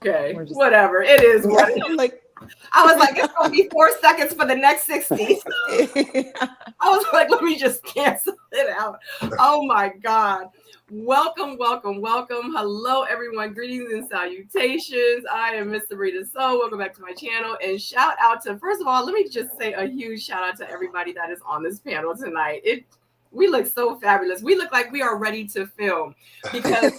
Okay, whatever. It is what it is. Like, I was like, it's going to be 4 seconds for the next 60. I was like, let me just cancel it out. Oh my God. Welcome. Hello, everyone. Greetings and salutations. I am Miss Sabrina. So welcome back to my channel. And shout out to, first of all, let me just say a huge shout out to everybody that is on this panel tonight. We look so fabulous. We look like we are ready to film because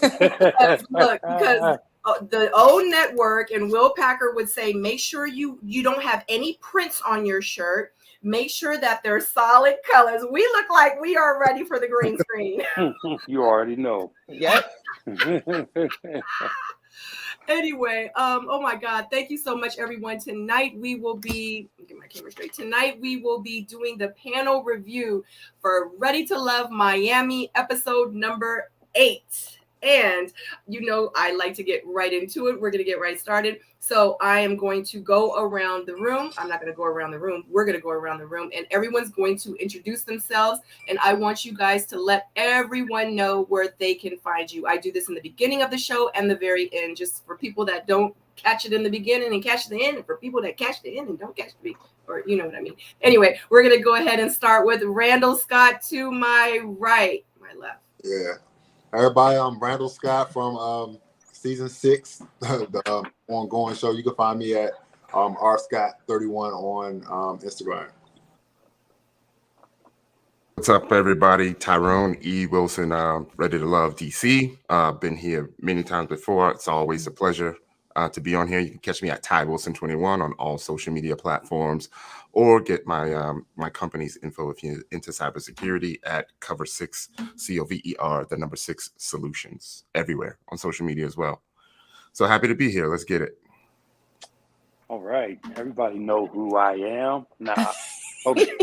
the old network and Will Packer would say, make sure you don't have any prints on your shirt. Make sure that they're solid colors. We look like we are ready for the green screen. You already know. yep. Anyway, oh my God, thank you so much, everyone. Tonight we will be, get my camera straight. Tonight we will be doing the panel review for Ready to Love Miami, episode number 8. And you know, I like to get right into it. We're going to get right started. So I am going to go around the room. I'm not going to go around the room. We're going to go around the room and everyone's going to introduce themselves. And I want you guys to let everyone know where they can find you. I do this in the beginning of the show and the very end, just for people that don't catch it in the beginning and catch the end, and for people that catch the end and don't catch the beginning, or you know what I mean. Anyway, we're going to go ahead and start with Randall Scott to my right, my left. Yeah. Everybody, I'm Randall Scott from season 6, the ongoing show. You can find me at rscott31 on Instagram. What's up, everybody? Tyrone E. Wilson, Ready to Love DC. Been here many times before. It's always a pleasure to be on here. You can catch me at Ty Wilson21 on all social media platforms, or get my my company's info if you're into cybersecurity at Cover 6 COVER, the number 6 Solutions, everywhere on social media as well. So happy to be here. Let's get it. All right, everybody know who I am. Nah, okay.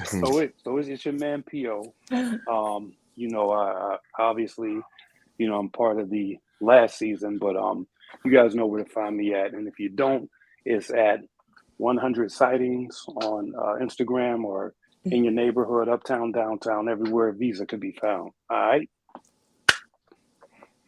so it's your man P.O. You know, I obviously, you know, I'm part of the last season, but you guys know where to find me at, and if you don't, it's at 100 sightings on Instagram, or in your neighborhood, uptown, downtown, everywhere Visa could be found. All right.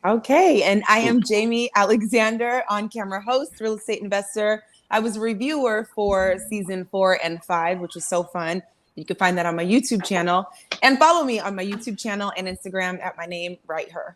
Okay, and I am Jamie Alexander, on-camera host, real estate investor. I was a reviewer for season 4 and 5, which was so fun. You can find that on my YouTube channel, and follow me on my YouTube channel and Instagram at my name, Write Her.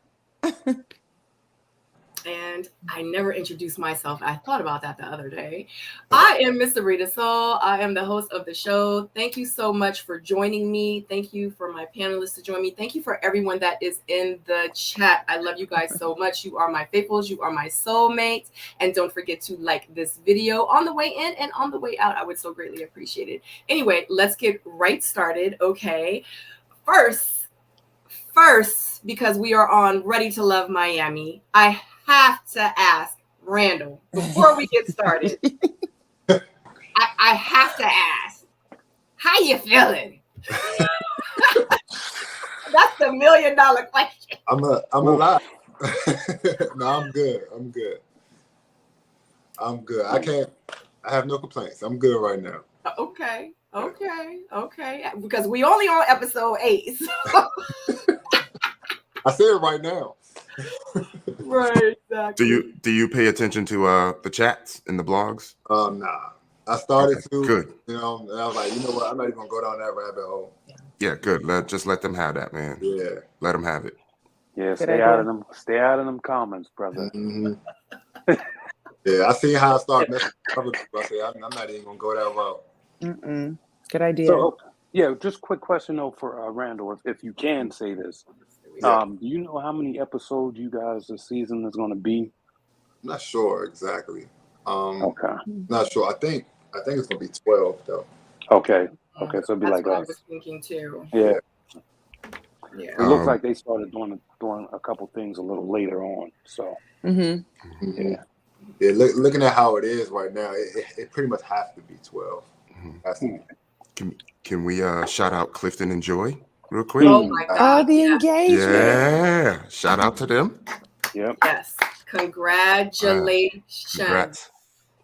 And I never introduced myself. I thought about that the other day. I am Miss Sabrina Soul. I am the host of the show. Thank you so much for joining me. Thank you for my panelists to join me. Thank you for everyone that is in the chat. I love you guys so much. You are my faithfuls. You are my soulmates. And don't forget to like this video on the way in and on the way out. I would so greatly appreciate it. Anyway, let's get right started. Okay. First, because we are on Ready to Love Miami, I have to ask Randall before we get started. I have to ask, how you feeling? That's the $1 million question. I'm alive. No, I'm good. I have no complaints. I'm good right now. Okay. Because we only on episode 8. So. I said it right now. Right, exactly. Do you pay attention to the chats and the blogs? Nah. I started to. Good. You know, and I was like, you know what? I'm not even gonna go down that rabbit hole. Yeah, good. Just let them have that, man. Yeah. Let them have it. Yeah, stay out of them comments, brother. Mm-hmm. Yeah, I see how I start messing with other people. I say, I'm not even gonna go that route. Good idea. So, yeah, just quick question though for Randall, if you can say this. Yeah. Do you know how many episodes you guys this season is going to be? I'm not sure exactly. Okay. Not sure. I think it's gonna be 12 though. Okay. So it'll be That's like what I us. was thinking too. Yeah. Yeah. It looks like they started doing a couple things a little later on. So. Yeah. Looking at how it is right now, it pretty much has to be 12. Can we shout out Clifton and Joy real quick? Oh my God. The engagement. Yeah. Shout out to them. Yep. Yes. Congratulations. Congrats.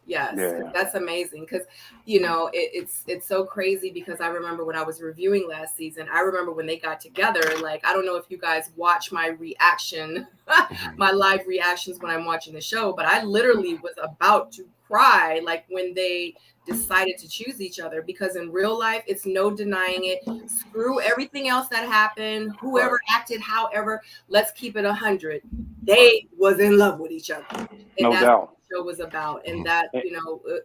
Yes, Yeah. that's amazing because it's so crazy because I remember when I was reviewing last season, I remember when they got together. Like, I don't know if you guys watch my reaction, my live reactions when I'm watching the show, but I literally was about to cry like when they decided to choose each other, because in real life it's no denying it. Screw everything else that happened, whoever acted however, let's keep it 100. They was in love with each other, and No that's doubt. show was about, and that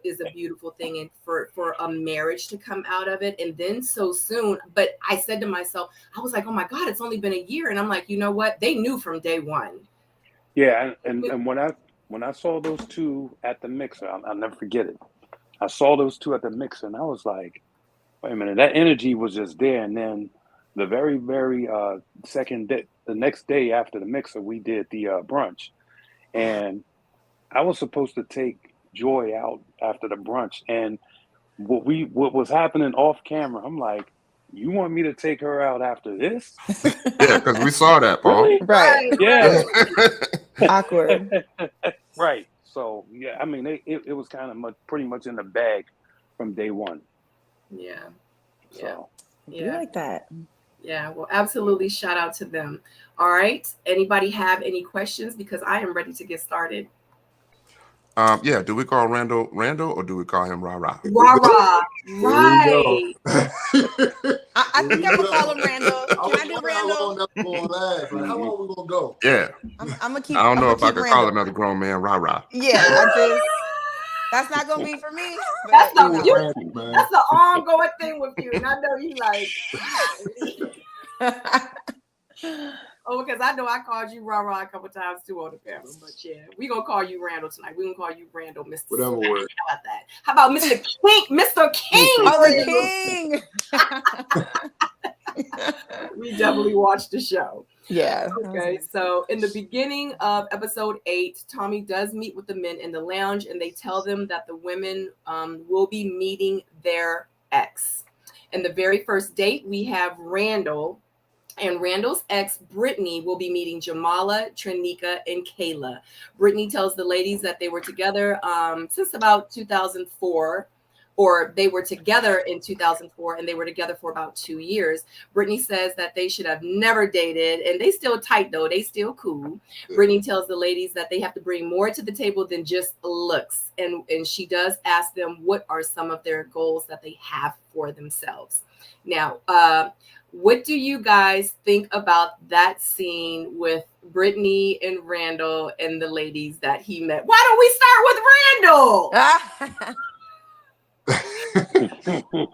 is a beautiful thing, and for a marriage to come out of it and then so soon. But I said to myself, I was like, oh my god, it's only been a year. And I'm like, you know what, they knew from day one. Yeah, and when I saw those two at the mixer, I'll never forget it. I saw those two at the mixer, and I was like, wait a minute, that energy was just there. And then the very second day, the next day after the mixer, we did the brunch, and I was supposed to take Joy out after the brunch, and what was happening off camera, I'm like, you want me to take her out after this? Yeah, because we saw that, Paul. Really? Right. Yeah. Awkward. Right. So yeah, I mean, it was kind of pretty much in the bag from day one. Yeah. So You like that? Yeah, well, absolutely. Shout out to them. All right. Anybody have any questions? Because I am ready to get started. Yeah, do we call Randall or do we call him Rah Rah? Rah rah. Right. I think I'm gonna call him Randall. Can I do How Randall? long that's gonna last? Like, how long we gonna go? Yeah. I'm gonna keep. I don't know I'ma if I keep could Randall. call another grown man Rah Rah. Yeah, that's not gonna be for me. But, That's the you know. Randall, man. That's the ongoing thing with you. And I know you like because I know I called you Rah Rah a couple times too on the panel. But yeah, we gonna call you Randall tonight. We gonna call you Randall, Mr. Whatever Smack. word. How about that? How about Mr. King? Mr. King. Oh, the king. We definitely watched the show. Yeah. Okay, so in the beginning of episode 8, Tommy does meet with the men in the lounge, and they tell them that the women will be meeting their ex. And the very first date, we have Randall, and Randall's ex, Brittany, will be meeting Jamala, Trinika, and Kayla. Brittany tells the ladies that they were together since about 2004. Or they were together in 2004, and they were together for about 2 years. Brittany says that they should have never dated, and they still tight though. They still cool. Brittany tells the ladies that they have to bring more to the table than just looks. And she does ask them what are some of their goals that they have for themselves. Now, what do you guys think about that scene with Brittany and Randall and the ladies that he met? Why don't we start with Randall?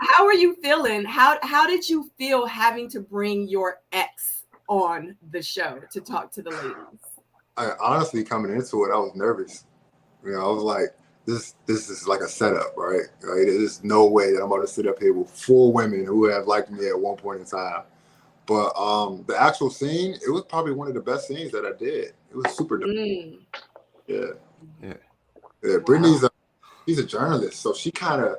How are you feeling? How did you feel having to bring your ex on the show to talk to the ladies? Honestly, coming into it, I was nervous. You know, I was like, this is like a setup, right? There's no way that I'm about to sit up here with 4 women who have liked me at one point in time. But the actual scene, it was probably one of the best scenes that I did. It was super dope. Yeah. Brittany's she's a journalist, so she kind of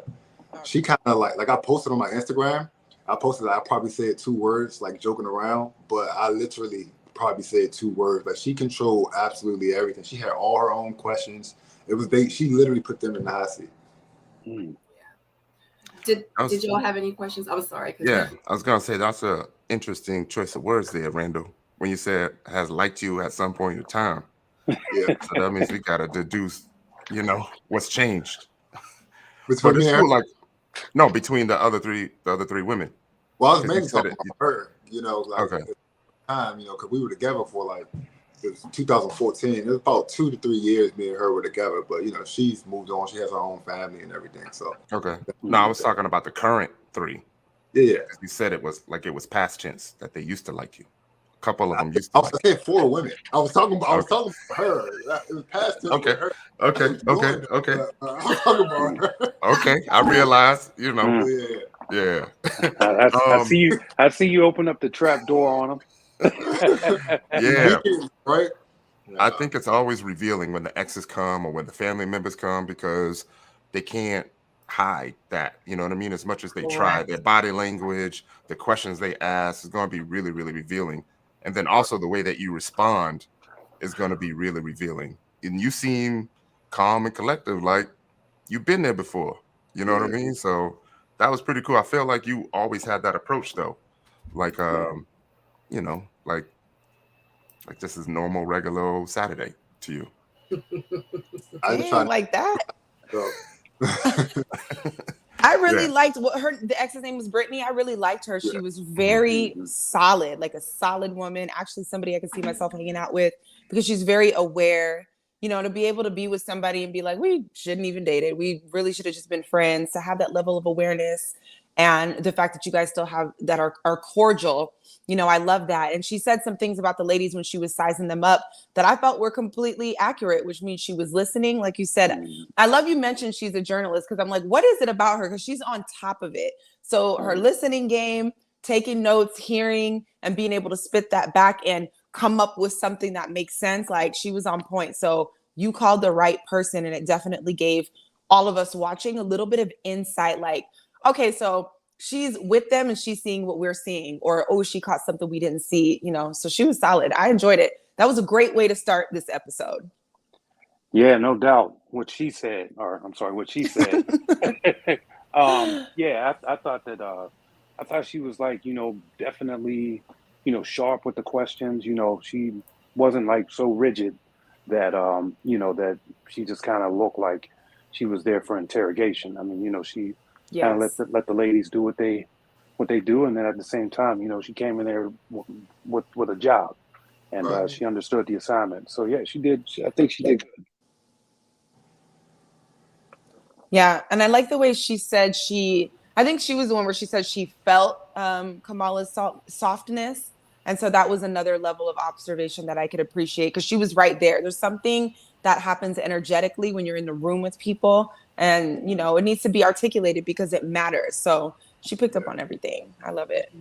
like I posted on my Instagram. I probably said 2 words, like joking around, but I literally probably said 2 words. Like, she controlled absolutely everything. She had all her own questions. She literally put them in the hot seat. Did y'all have any questions? I'm sorry. Yeah, I was gonna say that's a interesting choice of words there, Randall. When you said has liked you at some point in time. Yeah. So that means we gotta deduce, what's changed. Between but it's me cool, and like no, between the other three women. Well, I was mainly talking about her, like okay. at the time, because we were together for like it was 2014. It was about 2 to 3 years me and her were together, but she's moved on. She has her own family and everything. So okay. No, I was talking about the current 3. Yeah. You said it was past tense that they used to like you. A couple of them used to. I said 4 women. I was talking about her. It was past tense. Okay. Her. Okay. I was talking about her. Okay. I realized. Yeah. I see you open up the trap door on them. Yeah. Right. I think it's always revealing when the exes come or when the family members come, because they can't hide that. You know what I mean? As much as they try, their body language, the questions they ask is going to be really, really revealing. And then also the way that you respond is going to be really revealing. And you seem calm and collective, like you've been there before. You know what I mean? So that was pretty cool. I feel like you always had that approach though. Like you know, like this is normal, regular old Saturday to you. I just try like that. So. I really liked what the ex's name was Brittany. I really liked her. She was very solid, like a solid woman. Actually, somebody I could see myself hanging out with because she's very aware, you know, to be able to be with somebody and be like, we shouldn't even date it. We really should have just been friends. To have that level of awareness and the fact that you guys still have that are cordial, you know, I love that. And she said some things about the ladies when she was sizing them up that I felt were completely accurate, which means she was listening. Like you said, I love you mentioned she's a journalist because I'm like, what is it about her? Because she's on top of it. So her listening game, taking notes, hearing, and being able to spit that back and come up with something that makes sense. Like she was on point. So you called the right person, and it definitely gave all of us watching a little bit of insight. Like, okay, so she's with them and she's seeing what we're seeing, or, oh, she caught something we didn't see, you know? So she was solid. I enjoyed it. That was a great way to start this episode. Yeah, no doubt. What she said. I thought that, I thought she was like, you know, definitely, you know, sharp with the questions. You know, she wasn't like so rigid that, you know, that she just kind of looked like she was there for interrogation. I mean, you know, she kind of let the ladies do what they do, and then at the same time, you know, she came in there with a job, and she understood the assignment. So yeah, she did. I think she did good. Yeah, and I like the way she said I think she was the one where she said she felt Kamala's softness. And so that was another level of observation that I could appreciate because she was right there. There's something that happens energetically when you're in the room with people, and, you know, it needs to be articulated because it matters. So she picked up on everything. I love it.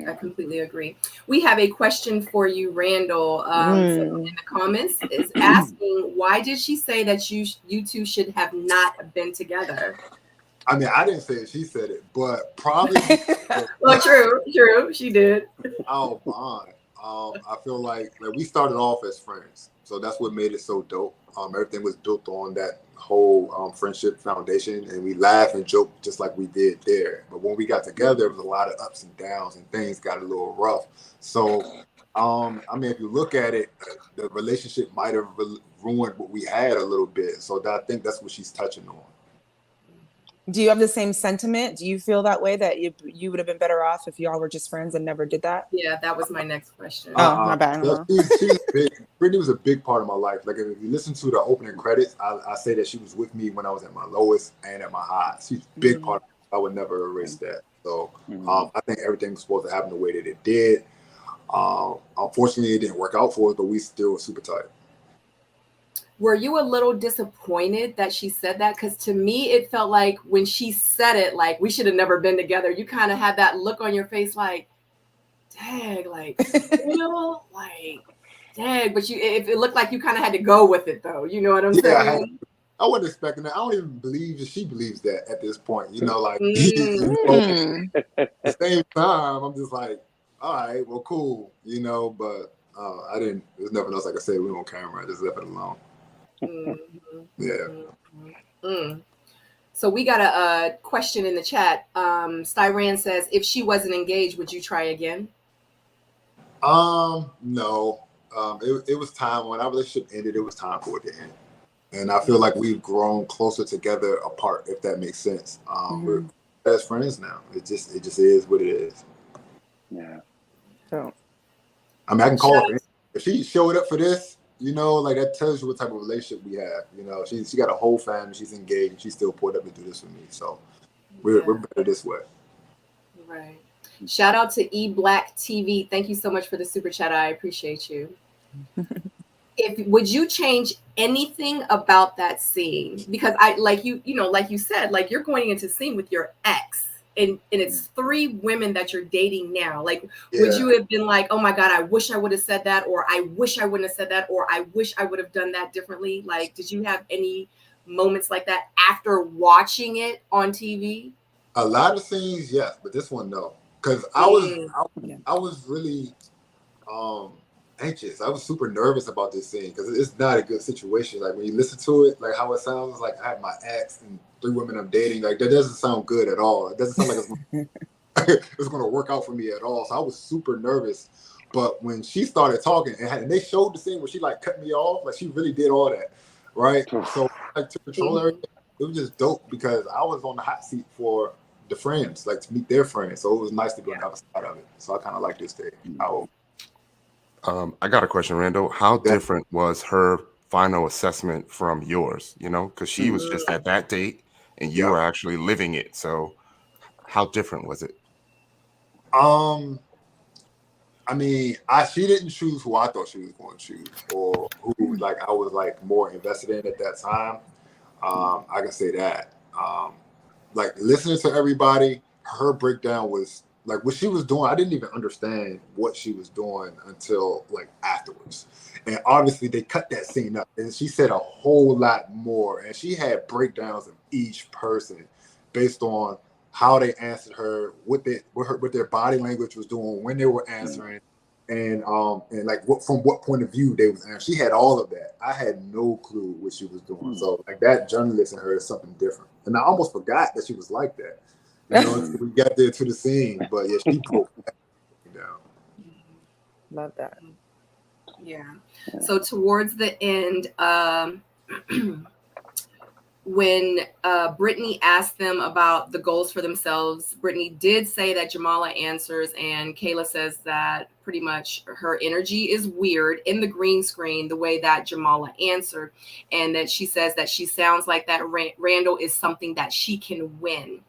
I completely agree. We have a question for you, Randall. Someone in the comments is asking, why did she say that you two should have not been together? I mean, I didn't say it. She said it, but probably. Well, true. She did. Oh, fine. I feel like we started off as friends, so that's what made it so dope. Everything was built on that whole friendship foundation, and we laugh and joke just like we did there. But when we got together, it was a lot of ups and downs, and things got a little rough. So, I mean, if you look at it, the relationship might have ruined what we had a little bit. So I think that's what she's touching on. Do you have the same sentiment? Do you feel that way, that you would have been better off if y'all were just friends and never did that? Yeah, that was my next question. Oh, my bad. She's big. Brittany was a big part of my life. Like, if you listen to the opening credits, I say that she was with me when I was at my lowest and at my highest. She's a big part of me. I would never erase that. So I think everything was supposed to happen the way that it did. Unfortunately, it didn't work out for us, but we still were super tight. Were you a little disappointed that she said that? Because to me, it felt like when she said it, like, we should have never been together. You kind of had that look on your face like, dang, like, real? Like, dang. But it looked like you kind of had to go with it, though. You know what I'm saying? I wasn't expecting that. I don't even believe that she believes that at this point. You know, like, at the same time, I'm just like, all right, well, cool. You know, but there's nothing else I could say. We on camera. I just left it alone. So we got a question in the chat. Styran says, if she wasn't engaged, would you try again? No. It was time. When our relationship ended, it was time for it to end. And I feel like we've grown closer together apart, if that makes sense. We're best friends now. It just is what it is. Yeah. So, I mean, I can call her. If she showed up for this, you know, like, that tells you what type of relationship we have. You know, she got a whole family. She's engaged. And she still pulled up to do this for me. So we're better this way. Right. Shout out to E Black TV. Thank you so much for the super chat. I appreciate you. Would you change anything about that scene? Because like you said, like, you're going into scene with your ex. And it's 3 women that you're dating now. Like, would you have been like, oh my God, I wish I would have said that, or I wish I wouldn't have said that, or I wish I would have done that differently? Like, did you have any moments like that after watching it on TV? A lot of scenes, yes, but this one, no. Because I was really anxious. I was super nervous about this scene because it's not a good situation. Like when you listen to it, like how it sounds, like I have my ex and 3 women I'm dating. Like that doesn't sound good at all. It doesn't sound like it's going to work out for me at all. So I was super nervous. But when she started talking and they showed the scene where she like cut me off, like she really did all that, right? So like to control everything, it was just dope because I was on the hot seat for the friends, like to meet their friends. So it was nice to be on the other side of it. So I kind of like this day. I got a question, Randall. How different was her final assessment from yours? You know, because she was just at that date and you were actually living it. So how different was it? I mean, she didn't choose who I thought she was going to choose, or who like I was like more invested in at that time. I can say that. Like listening to everybody, her breakdown was like what she was doing. I didn't even understand what she was doing until like afterwards. And obviously they cut that scene up, and she said a whole lot more. And she had breakdowns of each person based on how they answered her, what their body language was doing when they were answering, and like from what point of view they was answering. She had all of that. I had no clue what she was doing. So like that journalist in her is something different. And I almost forgot that she was like that. You know, until we got there to the scene. But yeah, she broke that down. Love that. Yeah. So towards the end, when Brittany asked them about the goals for themselves, Brittany did say that Jamala answers, and Kayla says that pretty much her energy is weird in the green screen, the way that Jamala answered, and that she says that she sounds like that Randall is something that she can win.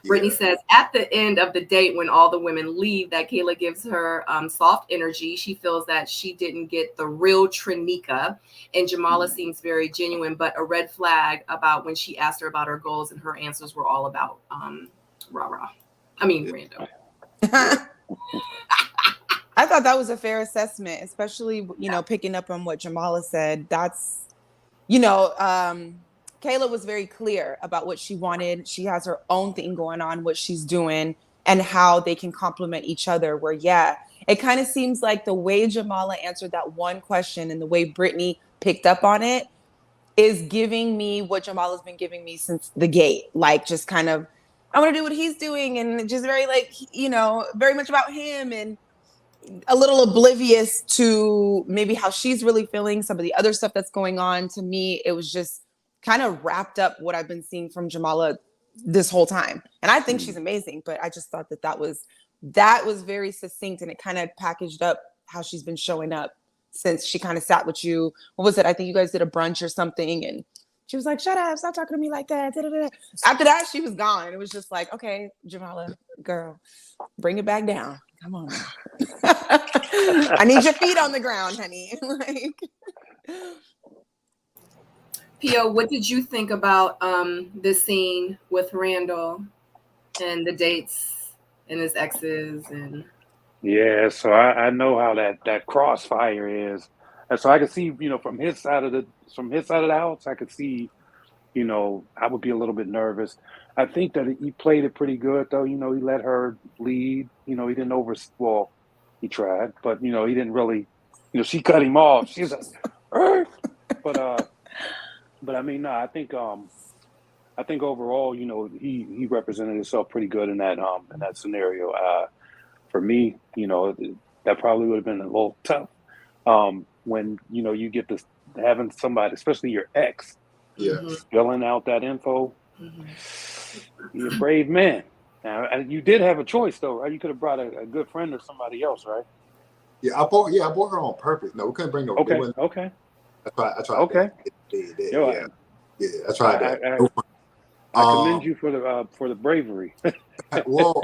Brittany says at the end of the date, when all the women leave, that Kayla gives her soft energy. She feels that she didn't get the real Trinika, and Jamala seems very genuine, but a red flag about when she asked her about her goals, and her answers were all about Randall. I thought that was a fair assessment, especially, you know, picking up on what Jamala said. That's, you know, Kayla was very clear about what she wanted. She has her own thing going on, what she's doing, and how they can complement each other. Where, it kind of seems like the way Jamala answered that one question and the way Brittany picked up on it is giving me what Jamala's been giving me since the gate. Like, just kind of, I want to do what he's doing, and just very, like, you know, very much about him, and a little oblivious to maybe how she's really feeling, some of the other stuff that's going on. To me, it was just kind of wrapped up what I've been seeing from Jamala this whole time. And I think she's amazing, but I just thought that was very succinct, and it kind of packaged up how she's been showing up since she kind of sat with you. What was it? I think you guys did a brunch or something, and she was like, "Shut up, stop talking to me like that." Da-da-da. After that, she was gone. It was just like, okay, Jamala, girl, bring it back down. Come on. I need your feet on the ground, honey. Like, Pio, what did you think about this scene with Randall and the dates and his exes? And so I know how that crossfire is, and so I could see, you know, from his side of the house, I could see, you know, I would be a little bit nervous. I think that he played it pretty good, though. You know, he let her lead. You know, he didn't he tried, but you know, he didn't really. You know, she cut him off. She's like, but I mean, no, I think overall, you know, he represented himself pretty good in that scenario. For me, you know, that probably would have been a little tough when, you know, you get this having somebody, especially your ex, spilling out that info. You're a brave man. Now, you did have a choice, though, right? You could have brought a good friend or somebody else, right? Yeah, I bought her on purpose. No, we couldn't bring no. Okay. I tried. Okay. I tried that. I commend you for the bravery. Well,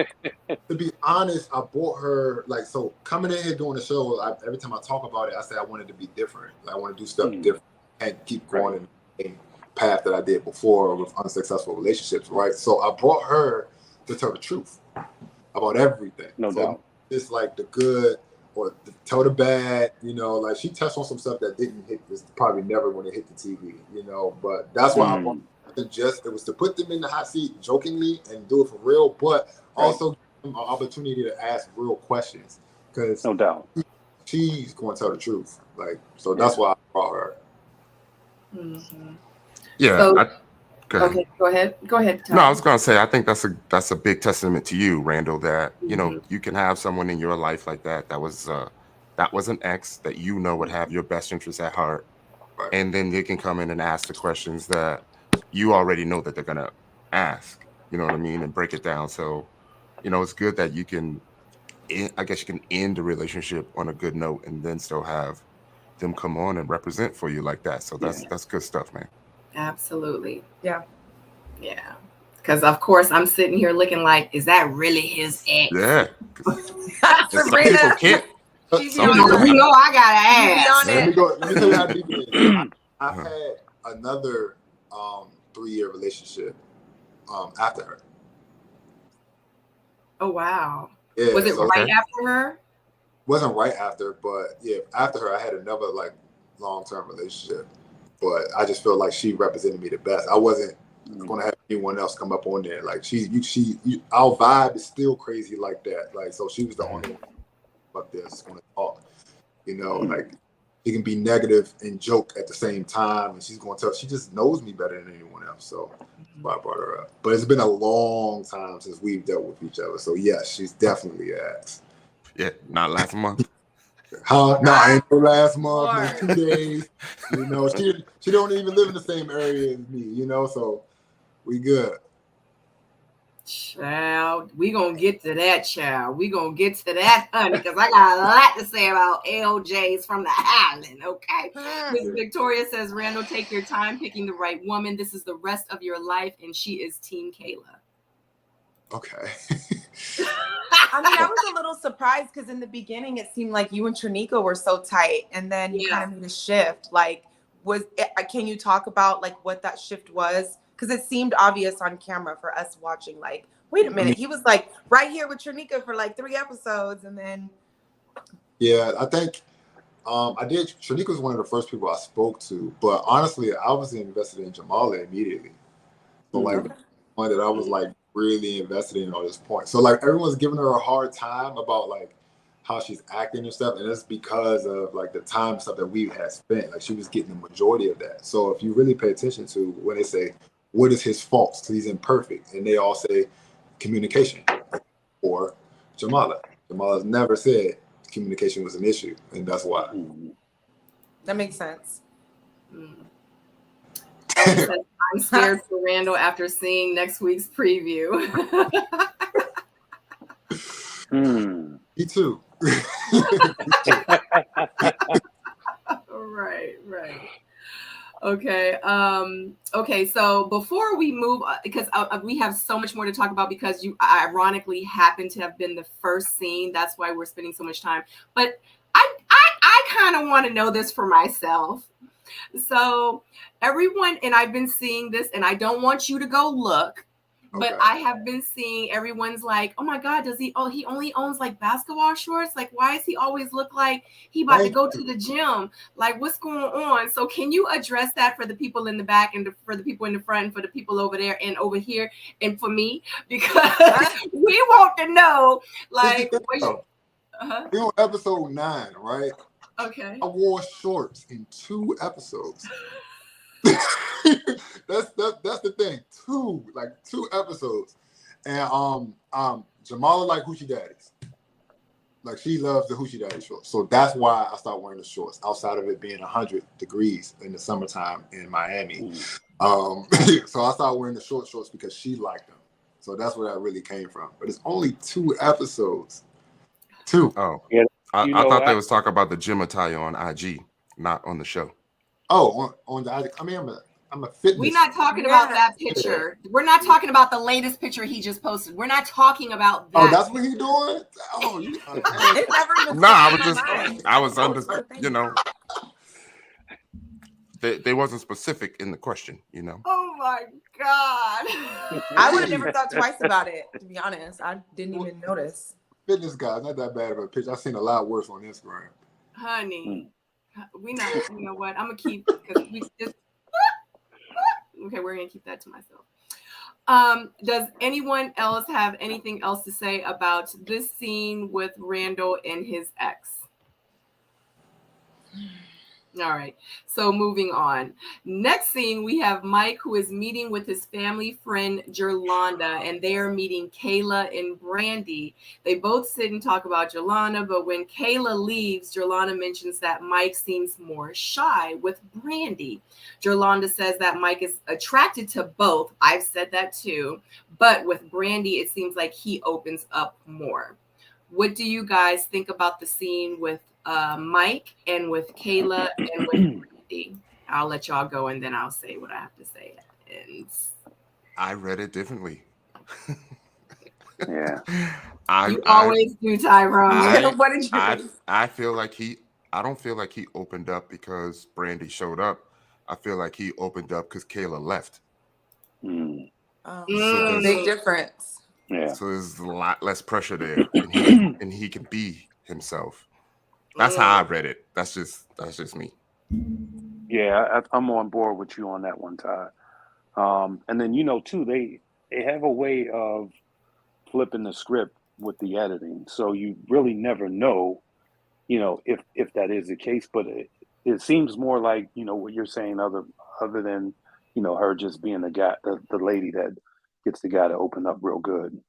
to be honest, I bought her so coming in here doing the show. Every time I talk about it, I say I wanted to be different. I want to do stuff different and keep going in the same path that I did before with unsuccessful relationships. Right. So I brought her to tell the truth about everything. No doubt. It's like the good or tell the bad. You know, like she touched on some stuff that didn't hit. This probably never when it hit the TV. You know, but that's why I bought. It was to put them in the hot seat jokingly and do it for real, but also give them an opportunity to ask real questions. Because no doubt, she's going to tell the truth. Like, so that's why I brought her. Mm-hmm. Yeah. So, go ahead. Okay, go ahead. Tom. No, I was gonna say I think that's a big testament to you, Randall, that you know Mm-hmm. you can have someone in your life like that that was an ex that you know would have your best interests at heart, Right. and then they can come in and ask the questions that you already know that they're gonna ask. You know what I mean, and break it down. So, you know, it's good that you can, I guess, you can end the relationship on a good note and then still have them come on and represent for you like that. So that's good stuff, man. Absolutely. Yeah. Yeah. Because of course I'm sitting here looking like, is that really his ex? Yeah. Some Sabrina. people can't. She Some be people on You it. know I gotta You be ask. on Let me it. go. Let me tell you how deep it is. I Uh-huh. had another 3-year relationship after her. Oh wow. Yeah, Was it so right Okay. after her? wasn't right after, but yeah, after her, I had another like long-term relationship. But I just feel like she represented me the best. I wasn't gonna have anyone else come up on there. Like our vibe is still crazy like that. Like, so she was the only one up there that's gonna talk. You know, like she can be negative and joke at the same time, and she's gonna tell. She just knows me better than anyone else. So that's why I brought her up. But it's been a long time since we've dealt with each other. So yes, she's definitely an ex. Yeah, not last month. Huh? No, I ain't no last month, Lord. no 2 days. You know, she don't even live in the same area as me, you know, so we good. Child, we gonna get to that, child. We gonna get to that, honey, because I got a lot to say about LJs from the island, okay? Miss Victoria says, Randall, take your time picking the right woman. This is the rest of your life, and she is Team Kayla. Okay. I mean, I was a little surprised because in the beginning it seemed like you and Trinika were so tight, and then you kind of made a shift. Like, can you talk about like what that shift was? Because it seemed obvious on camera for us watching. Like, wait a minute, he was like right here with Trinika for like 3 episodes, and then. Yeah, I think I did. Trinika was one of the first people I spoke to, but honestly, I was invested in Jamala immediately. So like the one that I was like really invested in on this point. So like everyone's giving her a hard time about like how she's acting and stuff, and it's because of like the time and stuff that we had spent. Like she was getting the majority of that. So if you really pay attention to when they say what is his faults, because he's imperfect, and they all say communication or Jamala. Jamala's never said communication was an issue, and that's why. That makes sense. Ellie says, I'm scared for Randall after seeing next week's preview. Me too. Right. Okay. So before we move, because we have so much more to talk about, because you ironically happen to have been the first scene. That's why we're spending so much time. But I kind of want to know this for myself. So everyone, and I've been seeing this, and I don't want you to go look, but I have been seeing everyone's like, oh my God, he only owns like basketball shorts? Like, why does he always look like he about to go to the gym? Like, what's going on? So can you address that for the people in the back, and for the people in the front, and for the people over there and over here, and for me? Because we want to know, like, we're on episode 9, right? Okay. I wore shorts in 2 episodes. that's the thing. 2 episodes. And Jamala like hoochie daddies. Like she loves the hoochie daddy shorts. So that's why I started wearing the shorts, outside of it being 100 degrees in the summertime in Miami. So I started wearing the shorts because she liked them. So that's where that really came from. But it's only 2 episodes. 2. Oh. Yeah. I thought they was talking about the gym attire on IG, not on the show. Oh, on the IG. I mean, I'm a fitness. We're not talking about that picture. We're not talking about the latest picture he just posted. We're not talking about that. Oh, that's what he doing? Oh, you. It never even I was under, you know. They wasn't specific in the question, you know. Oh my God. I would have never thought twice about it, to be honest. I didn't even notice. Fitness guy, not that bad of a picture. I've seen a lot worse on Instagram. Honey, we not, you know what? I'm gonna keep, because we just okay, we're gonna keep that to myself. Does anyone else have anything else to say about this scene with Randall and his ex? All right. So moving on. Next scene, we have Mike, who is meeting with his family friend Jerlonda, and they are meeting Kayla and Brandy. They both sit and talk about Jerlonda, but when Kayla leaves, Jerlonda mentions that Mike seems more shy with Brandy. Jerlonda says that Mike is attracted to both. I've said that too. But with Brandy, it seems like he opens up more. What do you guys think about the scene with Mike and with Kayla and with Brandy? I'll let y'all go and then I'll say what I have to say. And I read it differently. Yeah. you always do, Tyrone. What did you I feel like I don't feel like he opened up because Brandy showed up. I feel like he opened up because Kayla left. Mm. Big difference. Yeah. So there's a lot less pressure there, and he can be himself. That's how I read it. That's just me. Yeah, I'm on board with you on that one, Ty. And then too, they have a way of flipping the script with the editing, so you really never know, if that is the case. But it seems more like what you're saying, other than her just being the guy, the lady that gets the guy to open up real good.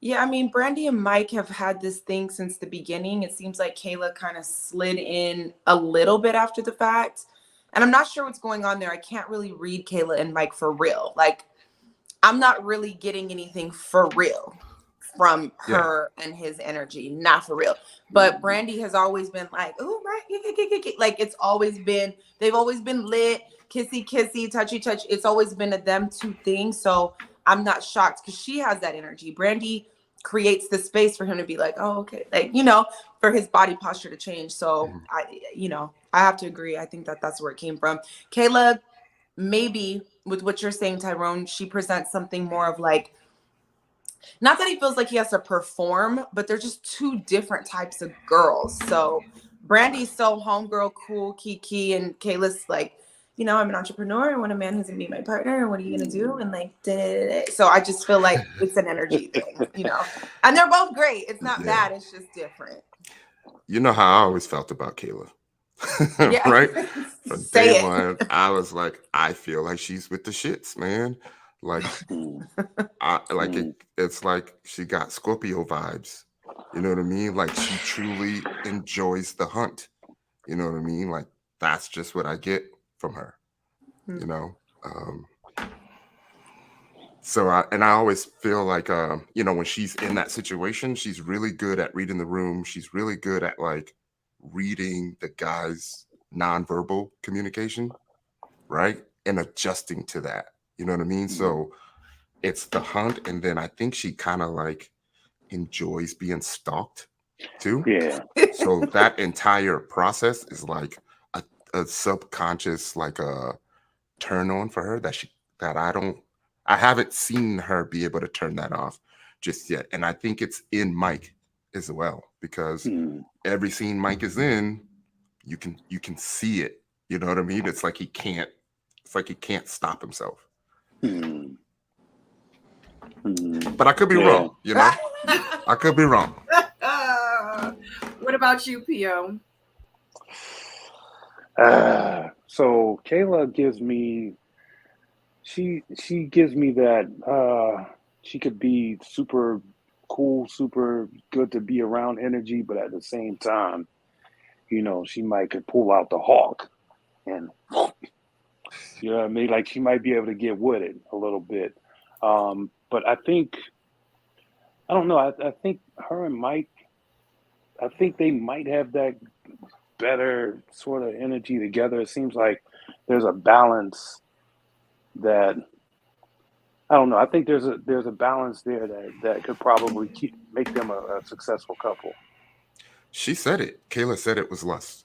Yeah, I mean, Brandy and Mike have had this thing since the beginning. It seems like Kayla kind of slid in a little bit after the fact. And I'm not sure what's going on there. I can't really read Kayla and Mike for real. Like, I'm not really getting anything for real from her and his energy. Not for real. But Brandy has always been like, oh, right. Like, it's always been, they've always been lit, kissy, touchy. It's always been a them two thing. So I'm not shocked because she has that energy. Brandy creates the space for him to be like, oh, okay. Like, for his body posture to change. So I have to agree. I think that's where it came from. Kayla, maybe with what you're saying, Tyrone, she presents something more of like, not that he feels like he has to perform, but they're just two different types of girls. So Brandy's so homegirl, cool, kiki, and Kayla's like, I'm an entrepreneur. I want a man who's gonna be my partner. And what are you gonna do? And like, so I just feel like it's an energy thing, And they're both great. It's not bad. It's just different. You know how I always felt about Kayla, right? From day one, I was like, I feel like she's with the shits, man. Like, it's like she got Scorpio vibes. You know what I mean? Like, she truly enjoys the hunt. You know what I mean? Like, that's just what I get from her. So I always feel like when she's in that situation, she's really good at reading the room. She's really good at like reading the guy's nonverbal communication, right? And adjusting to that. You know what I mean? So it's the hunt, and then I think she kind of like enjoys being stalked too. Yeah. So that entire process is like a subconscious, like a turn on for her I haven't seen her be able to turn that off just yet. And I think it's in Mike as well, because every scene Mike is in, you can see it. You know what I mean? It's like he can't stop himself. But I could be wrong, I could be wrong. What about you, P.O.? So Kayla gives me, she gives me that she could be super cool, super good to be around energy, but at the same time, she might could pull out the hawk and you know what I mean? Like, she might be able to get with it a little bit. But I think, I don't know, I think her and Mike, I think they might have that better sort of energy together. It seems like there's a balance that, I don't know. I think there's a balance there that could probably make them a successful couple. She said it. Kayla said it was lust,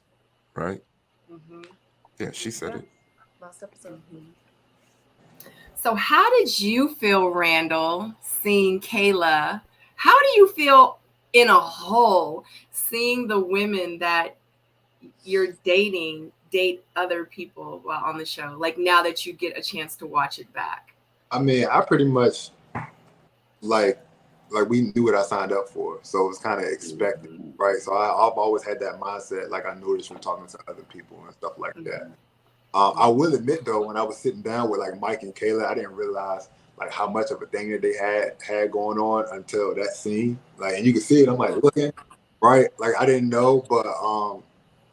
right? Yeah, she said it. Last episode. So how did you feel, Randall, seeing Kayla? How do you feel in a whole, seeing the women that you're dating date other people while on the show? Like, now that you get a chance to watch it back. I mean, I pretty much like like we knew what I signed up for, so it was kind of expected, right? So I've always had that mindset, like I noticed from talking to other people and stuff like that. I will admit though, when I was sitting down with like Mike and Kayla, I didn't realize like how much of a thing that they had going on until that scene. Like, and you can see it. I'm like looking, right? Like I didn't know, but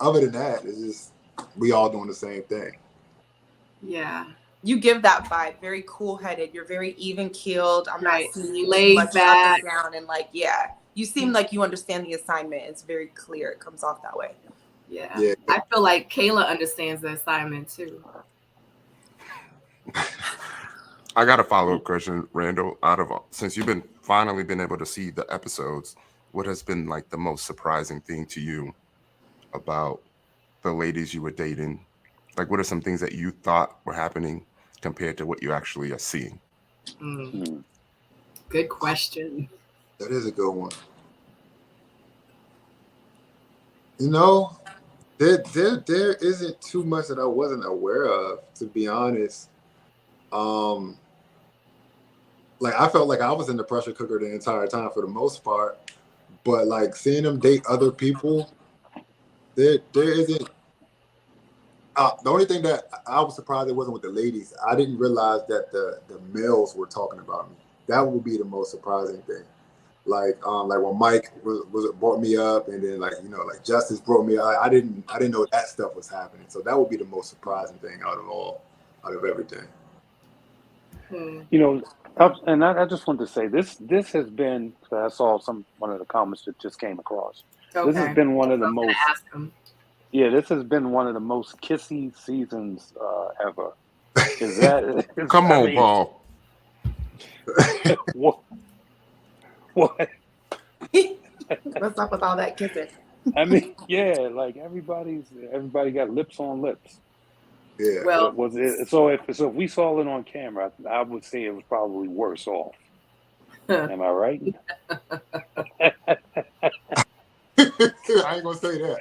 other than that, it's just we all doing the same thing. Yeah. You give that vibe, very cool-headed. You're very even-keeled. I'm not seeing you laid too much back. up and down, and like, yeah, you seem like you understand the assignment. It's very clear. It comes off that way. Yeah. I feel like Kayla understands the assignment too. I got a follow-up question, Randall. Since you've finally been able to see the episodes, what has been like the most surprising thing to you about the ladies you were dating? Like, what are some things that you thought were happening compared to what you actually are seeing? Good question. That is a good one. You know, there isn't too much that I wasn't aware of, to be honest. Like I felt like I was in the pressure cooker the entire time for the most part, but like seeing them date other people, there isn't. The only thing that I was surprised it wasn't with the ladies. I didn't realize that the males were talking about me. That would be the most surprising thing. Like when Mike brought me up, and then like Justice brought me up. I didn't know that stuff was happening. So that would be the most surprising thing out of everything. You know, and I just wanted to say this has been. I saw one of the comments that just came across. Okay. This has been one of the most. Yeah, this has been one of the most kissy seasons ever. Is that? Come on, Paul. What? What's up with all that kissing? I mean, yeah, like everybody got lips on lips. Yeah. Well, so if we saw it on camera, I would say it was probably worse off. Am I right? I ain't gonna say that.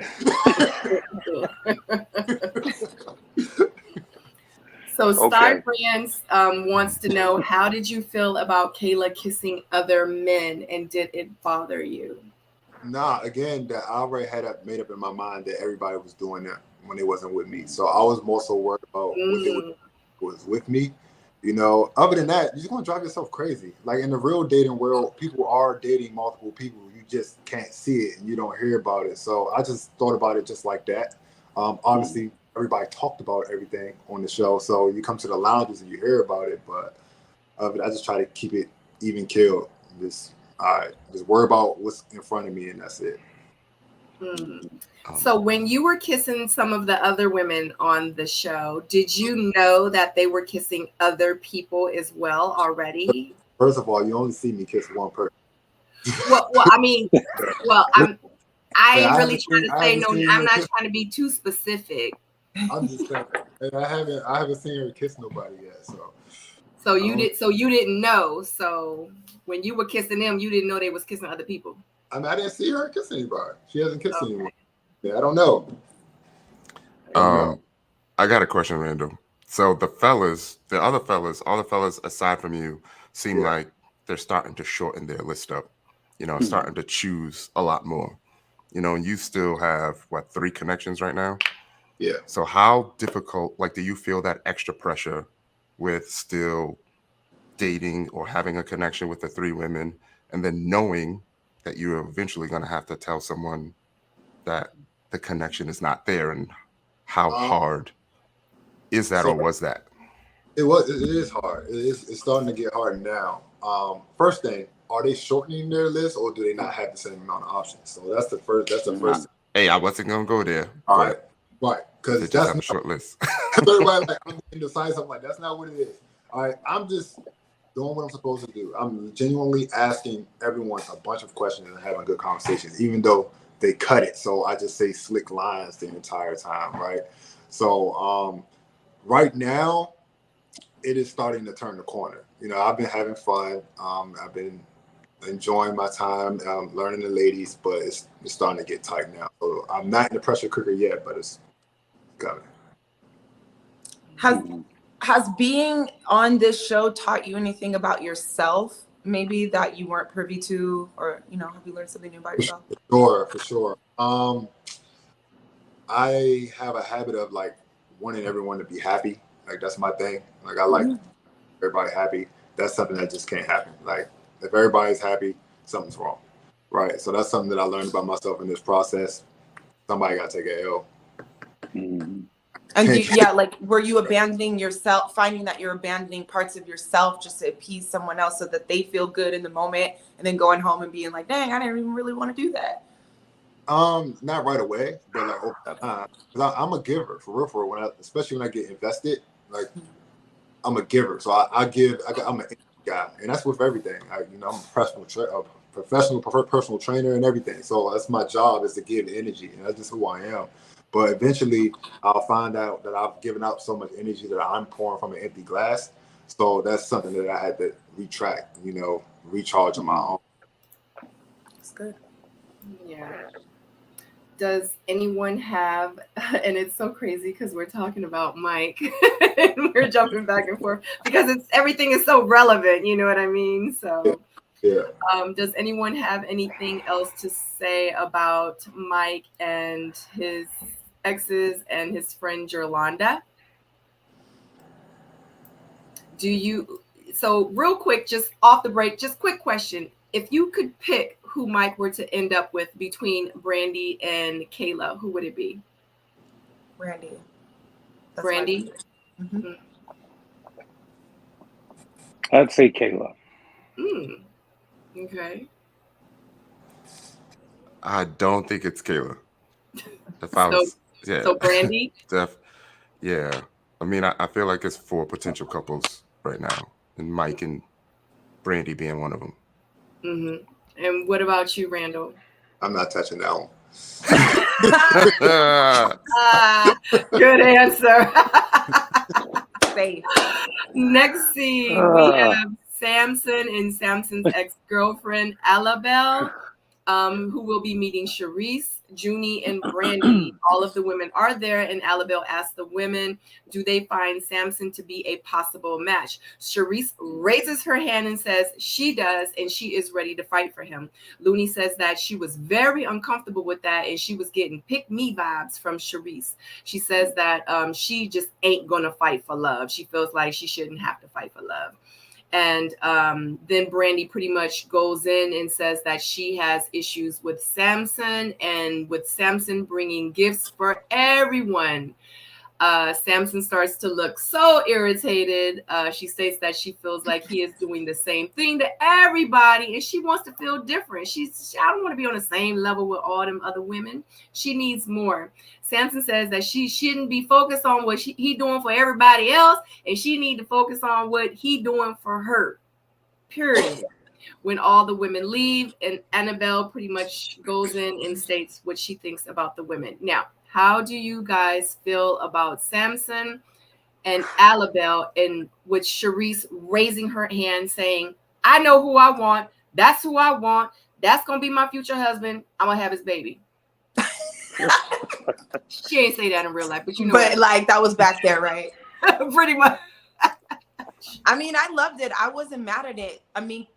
So Star Brands wants to know, how did you feel about Kayla kissing other men, and did it bother you? Nah, again, that I already had made up in my mind that everybody was doing that when they wasn't with me. So I was more so worried about what they was with me. You know, other than that, you're just gonna drive yourself crazy. Like in the real dating world, people are dating multiple people. You just can't see it and you don't hear about it. So I just thought about it just like that. Obviously, everybody talked about everything on the show. So you come to the lounges and you hear about it. But I just try to keep it even keeled. Just worry about what's in front of me, and that's it. So when you were kissing some of the other women on the show, did you know that they were kissing other people as well already? First of all, you only see me kiss one person. Well, I mean, I ain't really trying to say no. I'm not trying to be too specific. I'm just saying, and I haven't seen her kiss nobody yet. So you didn't know. So when you were kissing them, you didn't know they was kissing other people. I mean, I didn't see her kiss anybody. She hasn't kissed anyone. Yeah, I don't know. I got a question, Randall. So all the fellas aside from you seem like they're starting to shorten their list up, starting to choose a lot more, and you still have 3 connections right now? Yeah. So how difficult, do you feel that extra pressure with still dating or having a connection with the 3 women, and then knowing that you're eventually going to have to tell someone that the connection is not there, and how hard is that, or was that? It is hard. It's starting to get hard now. First thing, are they shortening their list, or do they not have the same amount of options? So that's the first. Hey, I wasn't gonna go there. All right, because that's not a short list. Everybody I'm indecisive. I'm like, that's not what it is. All right, I'm just doing what I'm supposed to do. I'm genuinely asking everyone a bunch of questions and having good conversations, even though they cut it. So I just say slick lines the entire time, right? So right now, it is starting to turn the corner. I've been having fun. I've been enjoying my time, learning the ladies, but it's starting to get tight now. So I'm not in the pressure cooker yet, but it's coming. Has being on this show taught you anything about yourself maybe that you weren't privy to, or have you learned something new about yourself? For sure. I have a habit of like wanting everyone to be happy. Like that's my thing. Like I like everybody happy. That's something that just can't happen. Like if everybody's happy, something's wrong, right? So that's something that I learned about myself in this process. Somebody got to take a L. And like, were you abandoning yourself, finding that you're abandoning parts of yourself just to appease someone else so that they feel good in the moment, and then going home and being like, dang, I didn't even really want to do that? Not right away, but like over time. 'Cause I'm a giver for real. Especially when I get invested, like I'm a giver. So I'm an energy guy, and that's with everything. I'm a professional personal trainer and everything. So that's my job, is to give energy, and that's just who I am. But eventually, I'll find out that I've given out so much energy that I'm pouring from an empty glass. So that's something that I had to retract, recharge on my own. That's good. Yeah. Does anyone have, and it's so crazy because we're talking about Mike and we're jumping back and forth because everything is so relevant, you know what I mean? So yeah. Does anyone have anything else to say about Mike and his exes and his friend Yolanda? So real quick, just off the break, just quick question. If you could pick who Mike were to end up with between Brandy and Kayla, who would it be? Brandy. Brandy? Mm-hmm. I'd say Kayla. Okay. I don't think it's Kayla. So Brandy? Yeah. I mean, I feel like it's 4 potential couples right now, and Mike and Brandy being one of them. Mm-hmm. And what about you, Randall? I'm not touching that one. Good answer. Safe. Next scene, we have Samson and Samson's ex-girlfriend, Alabelle, who will be meeting Charisse, Junie, and Brandy. All of the women are there, and Alabelle asks the women, do they find Samson to be a possible match? Charisse raises her hand and says she does, and she is ready to fight for him. Looney says that she was very uncomfortable with that, and she was getting pick-me vibes from Charisse. She says that she just ain't gonna fight for love. She feels like she shouldn't have to fight for love. And then Brandy pretty much goes in and says that she has issues with Samson, and with Samson bringing gifts for everyone. Samson starts to look so irritated. She states that she feels like he is doing the same thing to everybody, and she wants to feel different. I don't want to be on the same level with all them other women. She needs more. Samson says that she shouldn't be focused on what he doing for everybody else, and she need to focus on what he doing for her. Period. When all the women leave, and Annabelle pretty much goes in and states what she thinks about the women. Now, how do you guys feel about Samson and Alabelle, and with Charisse raising her hand saying, I know who I want. That's who I want. That's going to be my future husband. I'm going to have his baby. She ain't say that in real life, but you know. But like that was back there, right? Pretty much. I mean, I loved it. I wasn't mad at it. I mean,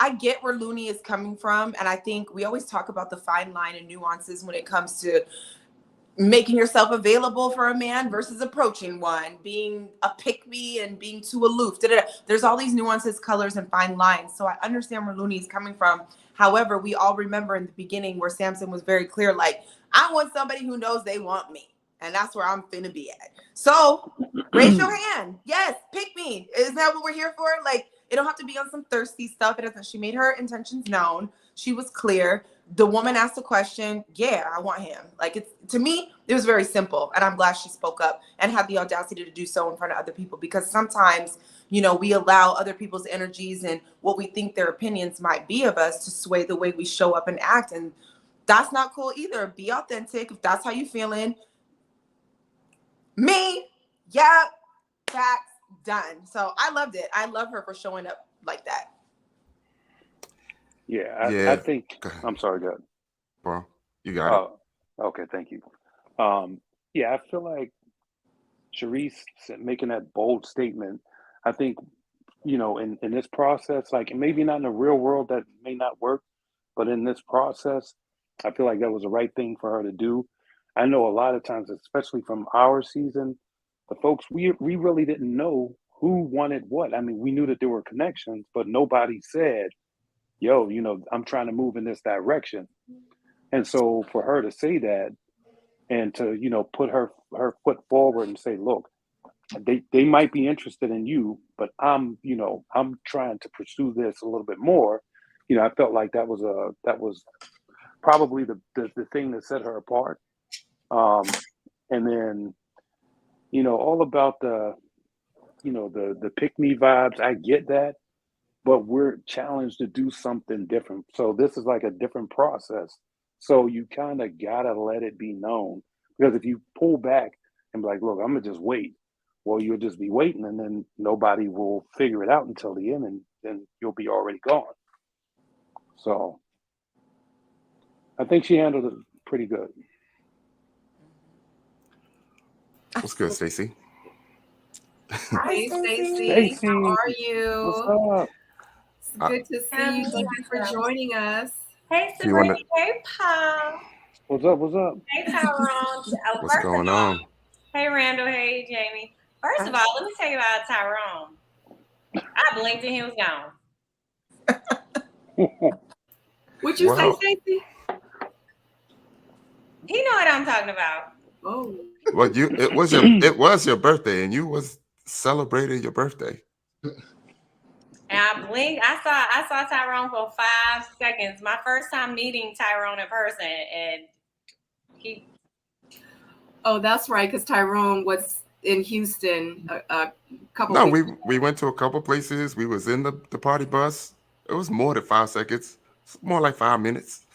I get where Looney is coming from. And I think we always talk about the fine line and nuances when it comes to making yourself available for a man versus approaching one, being a pick-me and being too aloof. There's all these nuances, colors, and fine lines. So I understand where Looney is coming from. However, we all remember in the beginning where Samson was very clear, like, I want somebody who knows they want me. And that's where I'm finna be at. So raise your hand. Yes, pick me. Isn't that what we're here for? Like, it don't have to be on some thirsty stuff. It doesn't. She made her intentions known. She was clear. The woman asked the question. Yeah, I want him. Like, to me, it was very simple. And I'm glad she spoke up and had the audacity to do so in front of other people, because sometimes, we allow other people's energies and what we think their opinions might be of us to sway the way we show up and act. And that's not cool either. Be authentic. If that's how you feeling. Me, yeah, facts, done. So I loved it. I love her for showing up like that. I think. I'm sorry, go ahead. Well, you got it. Okay, thank you. I feel like Charisse making that bold statement, I think in this process, like maybe not in the real world that may not work, but in this process, I feel like that was the right thing for her to do. I know a lot of times, especially from our season, the folks we really didn't know who wanted what. I mean, we knew that there were connections, but nobody said, "Yo, I'm trying to move in this direction." And so for her to say that and to put her foot forward and say, "Look, they might be interested in you, but I'm trying to pursue this a little bit more." I felt like that was probably the thing that set her apart. And then all about the pick me vibes. I get that, but we're challenged to do something different. So this is like a different process. So you kind of gotta let it be known, because if you pull back and be like, "Look, I'm gonna just wait," well, you'll just be waiting, and then nobody will figure it out until the end, and then you'll be already gone. So I think she handled it pretty good. What's good, Stacey? Hey, Stacey. Stacey, How are what's you? up? It's good to see you. Thank you for joining us. Hey, You wanna- Sabrina. Hey, Paul. What's up? What's up? Hey, Tyrone. What's going on? Hey, Randall. Hey, Jamie. First of all, let me tell you about Tyrone. I blinked and he was gone. What'd you say, Wow. Stacey? He know what I'm talking about. Oh, Well, it was your birthday, and you was celebrating your birthday. And I blinked. I saw Tyrone for 5 seconds. My first time meeting Tyrone in person, and he. oh, that's right. Because Tyrone was in Houston a couple. No, weeks we went to a couple places. We was in the party bus. It was more than 5 seconds. It's more like 5 minutes.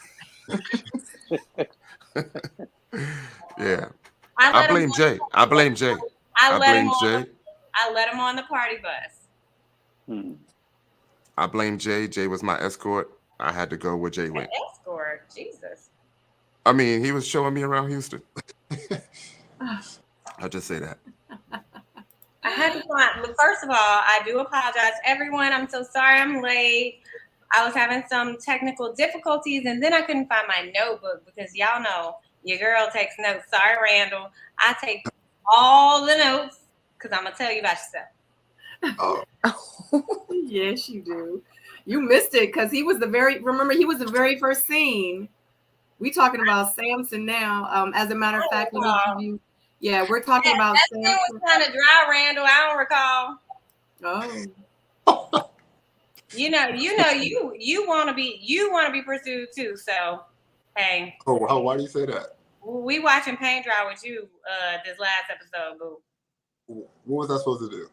Yeah. I blame Jay. I blame Jay. I let blame him on. Jay. I let him on the party bus. I blame Jay. Jay was my escort. I had to go where Jay went. Escort, Jesus. I mean, he was showing me around Houston. I'll just say that. I had to find, but first of all, I do apologize, everyone. I'm so sorry I'm late. I was having some technical difficulties, and then I couldn't find my notebook because y'all know your girl takes notes. Sorry, Randall. I take all the notes because I'm gonna tell you about yourself. Yes, you do. You missed it because he was the very first scene. We talking about Samson now. As a matter of fact, let me give you. Yeah, we're talking about that Samson. was kind of dry, Randall. I don't recall. Oh. You want to be pursued too. So, hey. Oh, wow, why do you say that? We watching paint dry with you this last episode, boo. What was I supposed to do?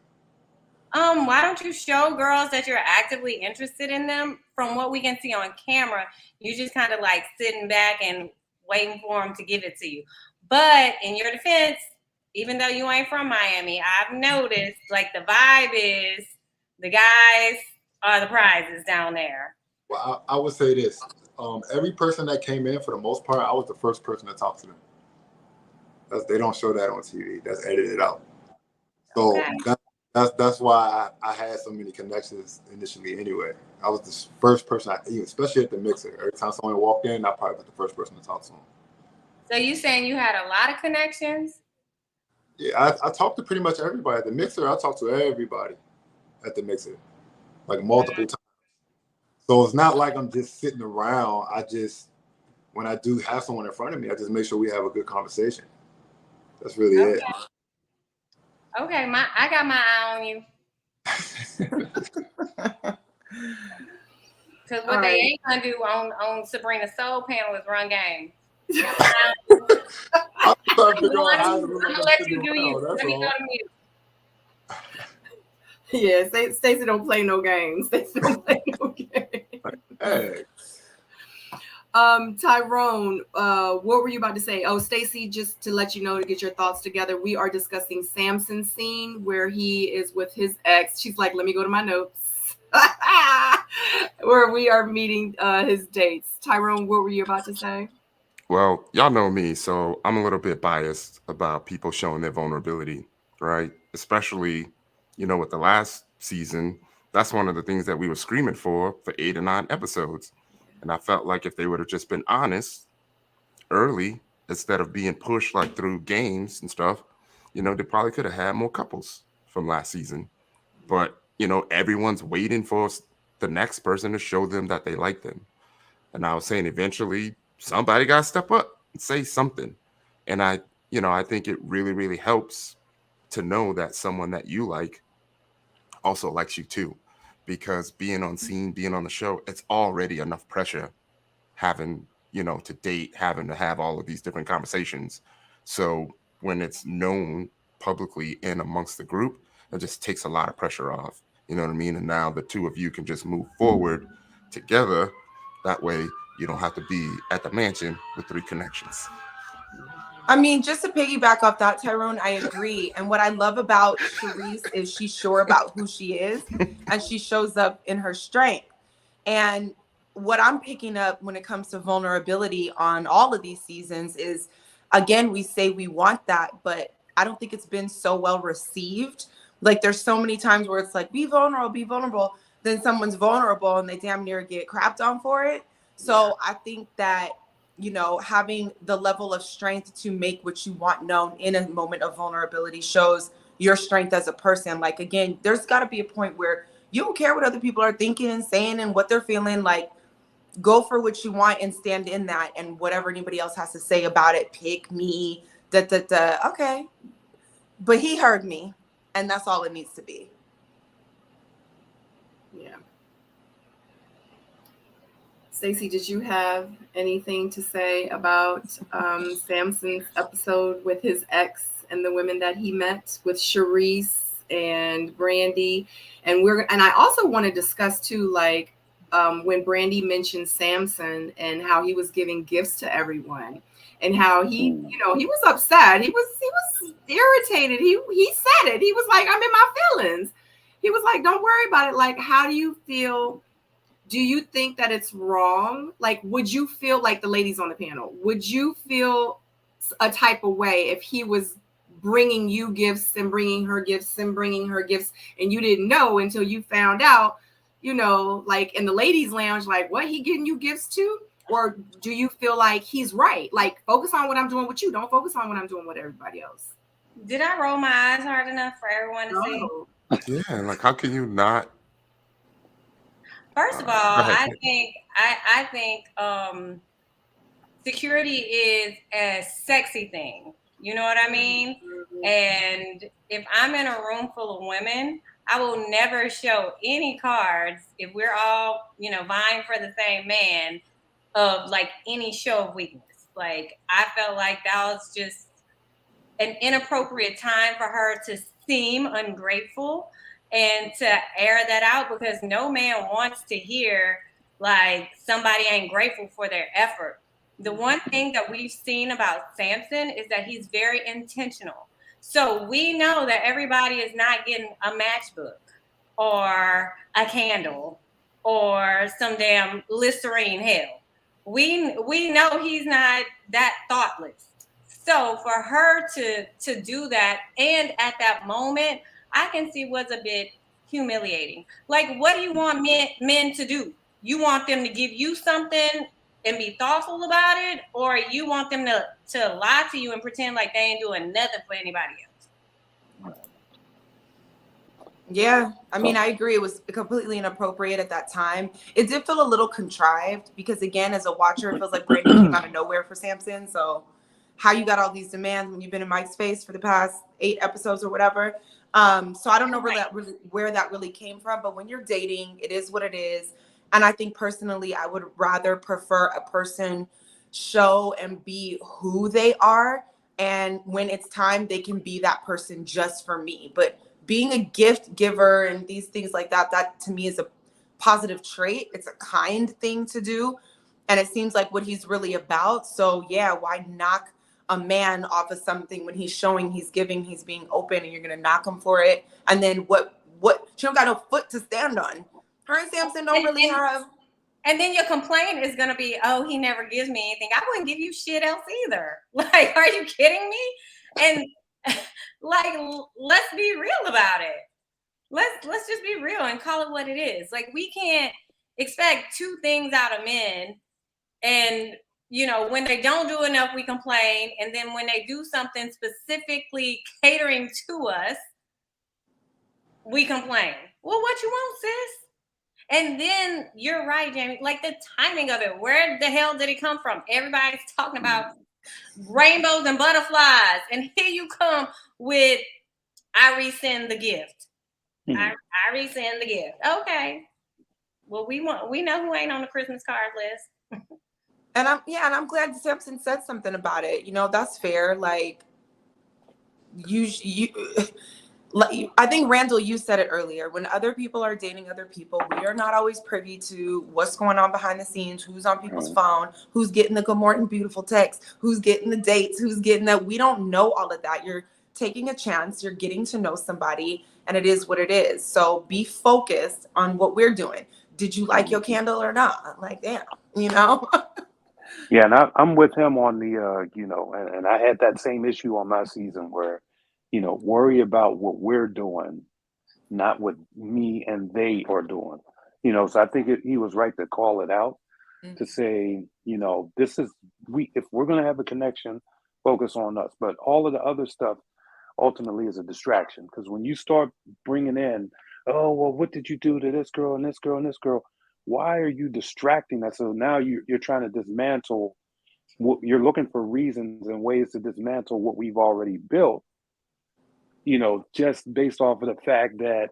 Why don't you show girls that you're actively interested in them? From what we can see on camera, you just kind of like sitting back and waiting for them to give it to you. But in your defense, even though you ain't from Miami, I've noticed like the vibe is the guys are the prizes down there. Well, I would say this. Every person that came in, for the most part, I was the first person to talk to them. They don't show that on TV. That's edited out. So Okay. that's why I had so many connections initially anyway. I was the first person, especially at the mixer. Every time someone walked in, I probably was the first person to talk to them. So you saying you had a lot of connections? Yeah, I talked to pretty much everybody. At the mixer, I talked to everybody at the mixer, like multiple times. So it's not like I'm just sitting around. When I do have someone in front of me, I just make sure we have a good conversation. That's really it. Okay, I got my eye on you. Because what they ain't gonna do on Sabrina's Soul panel is run game. I'm trying to figure out how I'm gonna let you do you. Let me go to mute. Yeah, Stacey don't play no games. Stacey don't play no games. Hey. Tyrone, what were you about to say? Oh, Stacey, just to let you know, to get your thoughts together, we are discussing Samson's scene where he is with his ex. She's like, let me go to my notes. Where we are meeting his dates. Tyrone, what were you about to say? Well, y'all know me, so I'm a little bit biased about people showing their vulnerability, right? Especially, with the last season, that's one of the things that we were screaming for 8 or 9 episodes. And I felt like if they would have just been honest early, instead of being pushed like through games and stuff, you know, they probably could have had more couples from last season. But, you know, everyone's waiting for the next person to show them that they like them. And I was saying eventually somebody got to step up and say something. And I think it really, really helps to know that someone that you like also likes you too. Because being on scene, being on the show, it's already enough pressure having, you know, to date, having to have all of these different conversations. So when it's known publicly and amongst the group, it just takes a lot of pressure off. You know what I mean? And now the two of you can just move forward together. That way you don't have to be at the mansion with 3 connections. I mean, just to piggyback off that, Tyrone, I agree. And what I love about Charisse is she's sure about who she is and she shows up in her strength. And what I'm picking up when it comes to vulnerability on all of these seasons is, again, we say we want that, but I don't think it's been so well received. Like there's so many times where it's like, be vulnerable. Then someone's vulnerable and they damn near get crapped on for it. So I think that, you know, having the level of strength to make what you want known in a moment of vulnerability shows your strength as a person. Like, again, there's got to be a point where you don't care what other people are thinking and saying and what they're feeling. Like, go for what you want and stand in that, and whatever anybody else has to say about it, pick me, okay. But he heard me, and that's all it needs to be. Yeah. Stacey, did you have anything to say about Samson's episode with his ex and the women that he met with Charisse and Brandy? And I also want to discuss too, like when Brandy mentioned Samson and how he was giving gifts to everyone and how he, you know, he was upset. He was irritated. He said it. He was like, I'm in my feelings. He was like, don't worry about it. Like, how do you feel? Do you think that it's wrong? Like, would you feel like the ladies on the panel? Would you feel a type of way if he was bringing you gifts and bringing her gifts and bringing her gifts and you didn't know until you found out, you know, like in the ladies' lounge, like, what, he getting you gifts too? Or do you feel like he's right? Like, focus on what I'm doing with you. Don't focus on what I'm doing with everybody else. Did I roll my eyes hard enough for everyone to see? Yeah, like how can you not? First of all, I think security is a sexy thing. You know what I mean? Mm-hmm. And if I'm in a room full of women, I will never show any cards if we're all, you know, vying for the same man of like any show of weakness. Like, I felt like that was just an inappropriate time for her to seem ungrateful and to air that out, because no man wants to hear like somebody ain't grateful for their effort. The one thing that we've seen about Samson is that he's very intentional. So we know that everybody is not getting a matchbook or a candle or some damn Listerine hell. We know he's not that thoughtless. So for her to do that, and at that moment, I can see what's a bit humiliating. Like, what do you want men to do? You want them to give you something and be thoughtful about it, or you want them to lie to you and pretend like they ain't doing nothing for anybody else? Yeah, I mean, I agree. It was completely inappropriate at that time. It did feel a little contrived because, again, as a watcher, it feels like Brandy came out of nowhere for Samson. So how you got all these demands when you've been in Mike's face for the past 8 episodes or whatever. So I don't know where that really came from. But when you're dating, it is what it is. And I think personally, I would rather prefer a person show and be who they are. And when it's time, they can be that person just for me. But being a gift giver and these things like that, that to me is a positive trait. It's a kind thing to do. And it seems like what he's really about. So yeah, why knock a man off of something when he's showing, he's giving, he's being open, and you're going to knock him for it? And then what, she don't got no foot to stand on. Her and Samson don't really have. And then your complaint is going to be, oh, he never gives me anything. I wouldn't give you shit else either. Like, are you kidding me? And like, let's be real about it. let's just be real and call it what it is. Like, we can't expect two things out of men, and you know, when they don't do enough, we complain, and then when they do something specifically catering to us, we complain. Well, what you want, sis? And then you're right, Jamie. Like, the timing of it. Where the hell did it come from? Everybody's talking about rainbows and butterflies, and here you come with I resend the gift. I resend the gift. Okay. Well, we know who ain't on the Christmas card list. And I'm glad Samson said something about it. You know, that's fair. Like, I think, Randall, you said it earlier. When other people are dating other people, we are not always privy to what's going on behind the scenes, who's on people's phone, who's getting the good morning beautiful text, who's getting the dates, who's getting that. We don't know all of that. You're taking a chance. You're getting to know somebody, and it is what it is. So be focused on what we're doing. Did you like your candle or not? Like, damn, you know? Yeah, and I'm with him on the, you know, and I had that same issue on my season where, you know, worry about what we're doing, not what me and they are doing. You know, so I think he was right to call it out, to say, you know, this is, if we're going to have a connection, focus on us. But all of the other stuff ultimately is a distraction. Because when you start bringing in, oh, well, what did you do to this girl and this girl and this girl? Why are you distracting that? So now you're trying to dismantle, you're looking for reasons and ways to dismantle what we've already built, you know, just based off of the fact that,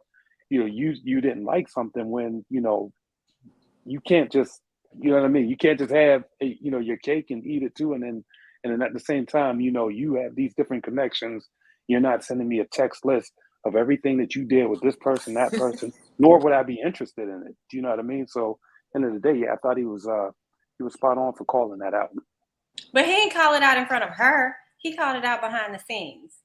you know, you didn't like something, when, you know, you can't just, you know what I mean? You can't just have, you know, your cake and eat it too. And then at the same time, you know, you have these different connections. You're not sending me a text list of everything that you did with this person, that person, nor would I be interested in it. Do you know what I mean? So end of the day, yeah, I thought he was spot on for calling that out. But he didn't call it out in front of her. He called it out behind the scenes,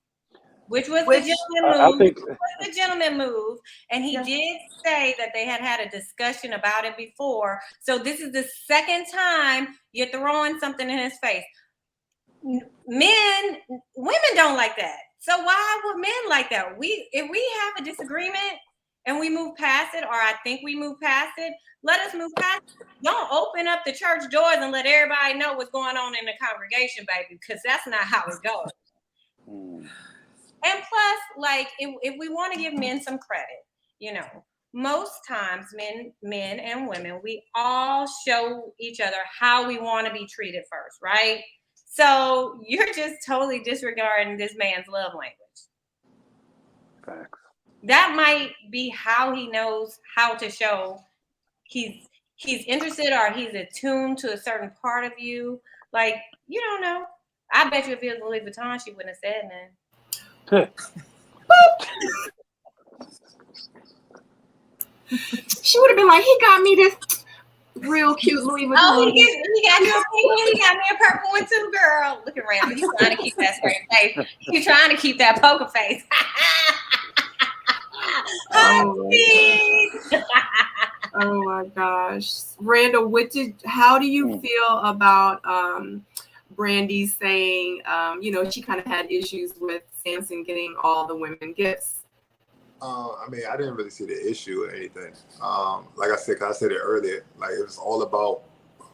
which was the gentleman move. And he did say that they had a discussion about it before. So this is the second time you're throwing something in his face. Women don't like that. So why would men like that? If we have a disagreement and we move past it, or I think we move past it, let us move past it. Don't open up the church doors and let everybody know what's going on in the congregation, baby, because that's not how it goes. And plus, like, if we want to give men some credit, you know, most times men and women, we all show each other how we want to be treated first, right? So you're just totally disregarding this man's love language. Facts. That might be how he knows how to show he's interested, or he's attuned to a certain part of you. Like, you don't know. I bet you if it was Louis Vuitton, she wouldn't have said nothing. She would have been like, he got me this real cute Louis Vuitton. Oh, he got me a pink one. He got me a purple one too, girl. Look at Randall. He's trying to keep that straight face. He's trying to keep that poker face. Oh my gosh. Randall, how do you feel about Brandy saying, you know, she kind of had issues with Samson getting all the women gifts? I mean, I didn't really see the issue or anything. Like I said, 'cause I said it earlier, like, it was all about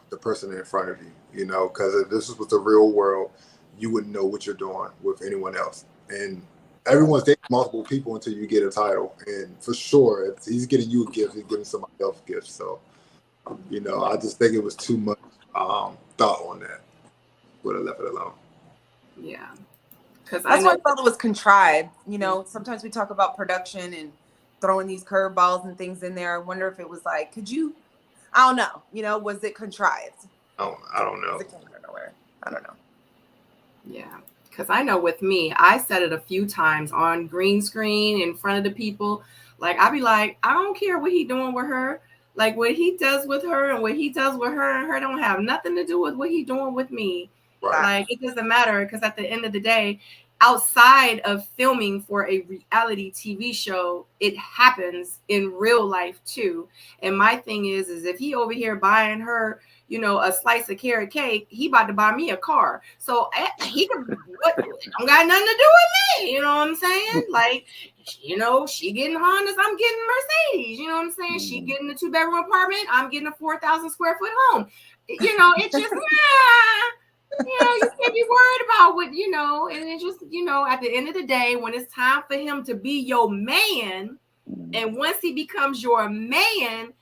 the person in front of you, you know, because if this was the real world, you wouldn't know what you're doing with anyone else. And everyone's dating multiple people until you get a title. And for sure, if he's getting you a gift, he's giving somebody else a gift. So, you know, I just think it was too much thought on that. Would have left it alone. Yeah. That's why I felt it was contrived. You know, sometimes we talk about production and throwing these curveballs and things in there. I wonder if it was like, I don't know. You know, was it contrived? I don't know. It came out of nowhere. I don't know. Yeah. Because I know with me, I said it a few times on green screen in front of the people. Like, I'd be like, I don't care what he doing with her. Like, what he does with her and what he does with her and her don't have nothing to do with what he doing with me. Right. Like, it doesn't matter, because at the end of the day, outside of filming for a reality TV show, it happens in real life too. And my thing is if he over here buying her, you know, a slice of carrot cake, he about to buy me a car. So he don't got nothing to do with me. You know what I'm saying? Like, you know, she getting Hondas, I'm getting Mercedes. You know what I'm saying? She getting a 2-bedroom apartment, I'm getting a 4,000 square foot home. You know, it's just, you know, you can't be worried about what, you know, and it's just, you know, at the end of the day, when it's time for him to be your man, and once he becomes your man,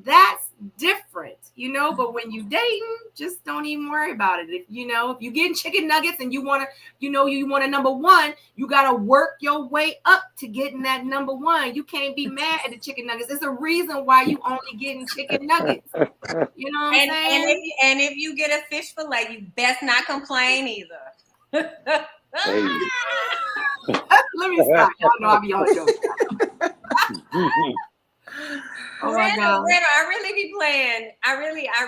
that's different, you know. But when you dating, just don't even worry about it. If you know, if you getting chicken nuggets and you want to, you know, you want a number one, you got to work your way up to getting that number one. You can't be mad at the chicken nuggets. There's a reason why you only getting chicken nuggets. You know what I'm saying? And if you get a fish fillet, you best not complain either. Hey. Let me stop. Y'all know I be on a joke. Oh my God. Randall, I really be playing. I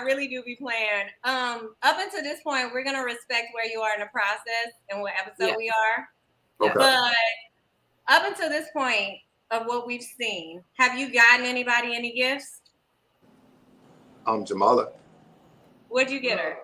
really do be playing. Up until this point, we're gonna respect where you are in the process and what episode we are. Okay. But up until this point of what we've seen, have you gotten anybody any gifts? Jamala. What'd you get her?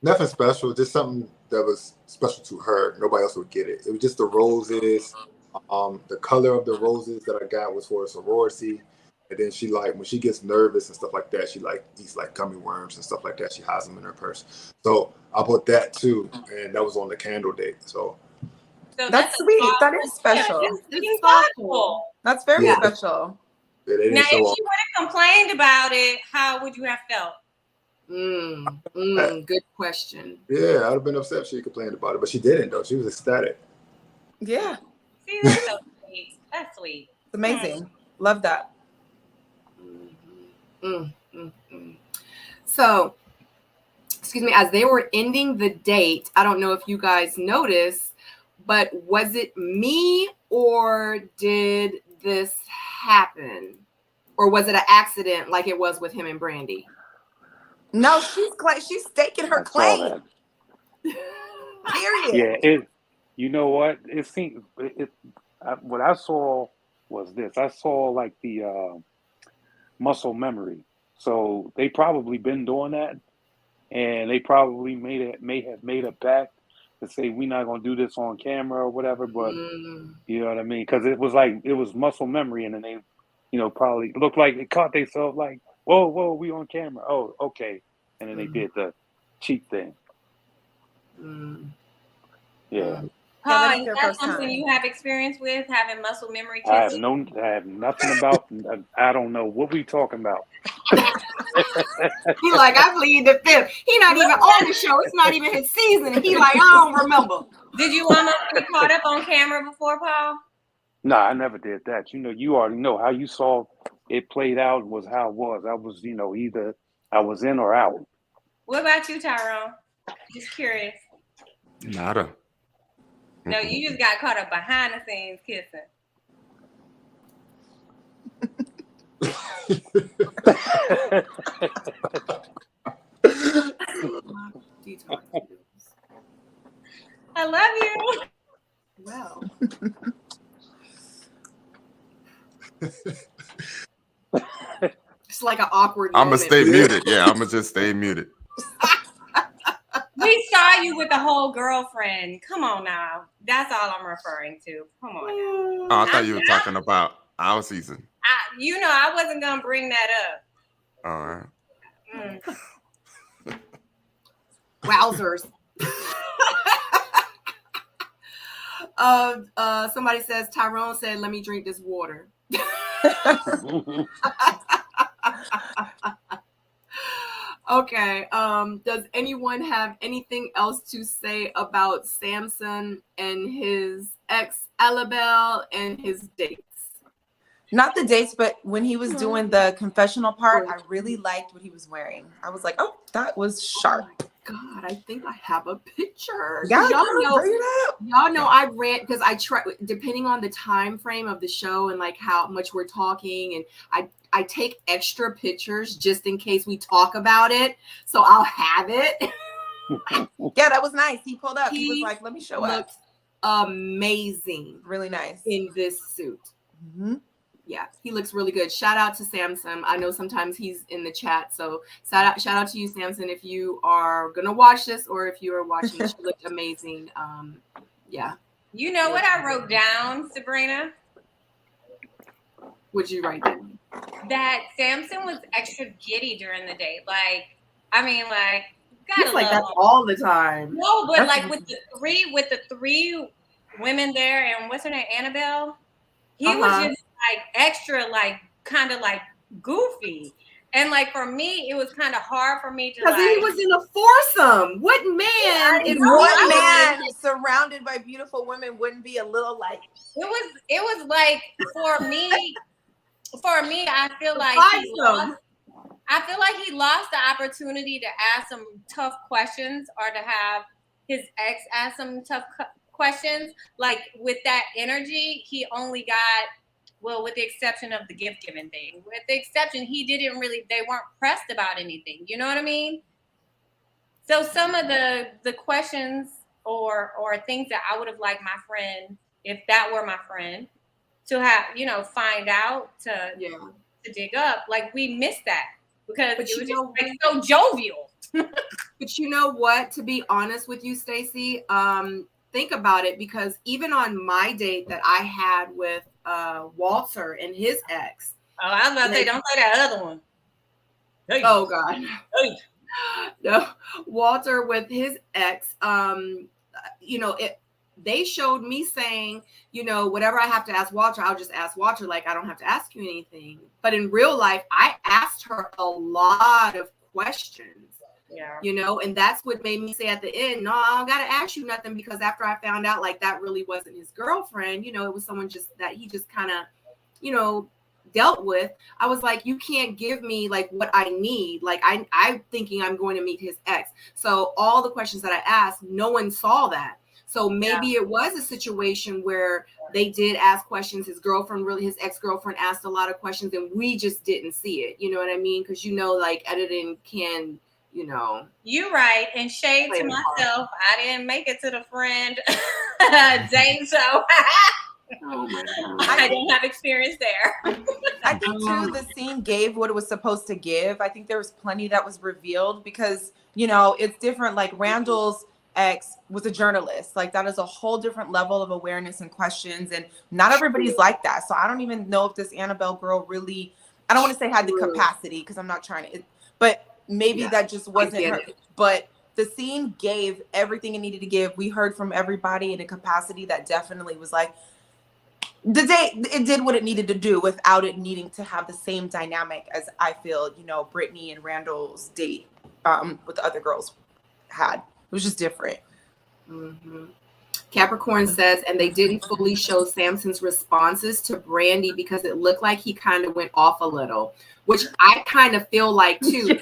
Nothing special, just something that was special to her. Nobody else would get it. It was just the roses. The color of the roses that I got was for a sorority. And then she like, when she gets nervous and stuff like that, she like eats like gummy worms and stuff like that. She hides them in her purse. So I bought that too. And that was on the candle date. So that's sweet. That is special. It's thoughtful. That's very special. Yeah, now, if she would have complained about it, how would you have felt? Good question. Yeah, I'd have been upset if she complained about it, but she didn't though. She was ecstatic. Yeah. See, that's so sweet. That's sweet. It's amazing. Love that. So, excuse me, as they were ending the date, I don't know if you guys noticed, but was it me or did this happen? Or was it an accident like it was with him and Brandy? No, she's staking her claim. Period. Yeah, you know what? It seemed what I saw was this. I saw like the muscle memory. So they probably been doing that, and they probably may have made a pact to say we're not gonna do this on camera or whatever. But you know what I mean? Because it was muscle memory, and then they, you know, probably looked like they caught themselves like, whoa, we on camera. Oh, okay, and then they did the cheat thing. Yeah. Paul, is that something you have experience with, having muscle memory? I have nothing about. I don't know what we talking about. He like, I plead the fifth. He not even on the show. It's not even his season. And he like, I don't remember. Did you almost get caught up on camera before, Paul? No, I never did that. You know, you already know how you saw it played out was how it was. I was, you know, either I was in or out. What about you, Tyrone? Just curious. Nada. No, you just got caught up behind the scenes kissing. I love you. Well. It's like an awkward I'm going to moment. stay muted. Yeah, I'm going to just stay muted. We saw you with the whole girlfriend. Come on now. That's all I'm referring to. Come on now. Oh, I thought you were talking about our season. I wasn't going to bring that up. All right. Wowzers. Somebody says, Tyrone said, let me drink this water. Okay. Does anyone have anything else to say about Samson and his ex Alabelle and his dates? Not the dates, but when he was doing the confessional part, I really liked what he was wearing. I was like, oh, that was sharp. Oh God, I think I have a picture. Yeah, y'all know I ran because I try, depending on the time frame of the show and like how much we're talking, and I take extra pictures just in case we talk about it, so I'll have it. Yeah, that was nice. He pulled up. He was like, let me show up. Amazing. Really nice. In this suit. Yeah, he looks really good. Shout out to Samson. I know sometimes he's in the chat, so shout out to you, Samson, if you are gonna watch this or if you are watching this. You looked amazing. Yeah. You know what I wrote down, Sabrina? What'd you write down? That Samson was extra giddy during the date. Like, I mean, like, He's like that all the time. No, but like with the three women there, and what's her name, Annabelle? He was just like extra, like kind of like goofy. And like for me, it was kind of hard for me to because he was in a foursome. What man is one man surrounded by beautiful women wouldn't be a little like it was like for me, I feel like he lost the opportunity to ask some tough questions or to have his ex ask some tough questions. Like with that energy, he only got, well, with the exception of the gift giving thing. With the exception, they weren't pressed about anything. You know what I mean? So some of the questions or things that I would have liked my friend, if that were my friend, to have, find out, to dig up, like we missed that because it was just like so jovial. But you know what? To be honest with you, Stacey, think about it, because even on my date that I had with Walter and his ex. Oh, I was about to say, don't say that other one. Hey. Oh God. Hey. No, Walter with his ex, they showed me saying, whatever I have to ask Walter, I'll just ask Walter. Like, I don't have to ask you anything. But in real life, I asked her a lot of questions. Yeah. And that's what made me say at the end, no, I don't got to ask you nothing, because after I found out like that really wasn't his girlfriend, it was someone just that he just kind of, dealt with. I was like, you can't give me like what I need. Like I'm thinking I'm going to meet his ex. So all the questions that I asked, no one saw that. So maybe it was a situation where they did ask questions. His ex-girlfriend asked a lot of questions and we just didn't see it. You know what I mean? Because, like editing can, You're right. And shade to myself, I didn't make it to the friend date, so oh my God. I didn't have experience there. I think too, the scene gave what it was supposed to give. I think there was plenty that was revealed because, it's different. Like Randall's ex was a journalist. Like that is a whole different level of awareness and questions. And not everybody's like that. So I don't even know if this Annabelle girl really, I don't want to say had the capacity, because I'm not trying to, but maybe that just wasn't her. But the scene gave everything it needed to give. We heard from everybody in a capacity that definitely was like, the date, it did what it needed to do without it needing to have the same dynamic as I feel, Brittany and Randall's date with the other girls had. It was just different. Mm-hmm. Capricorn says, and they didn't fully show Samson's responses to Brandy because it looked like he kind of went off a little, which I kind of feel like too.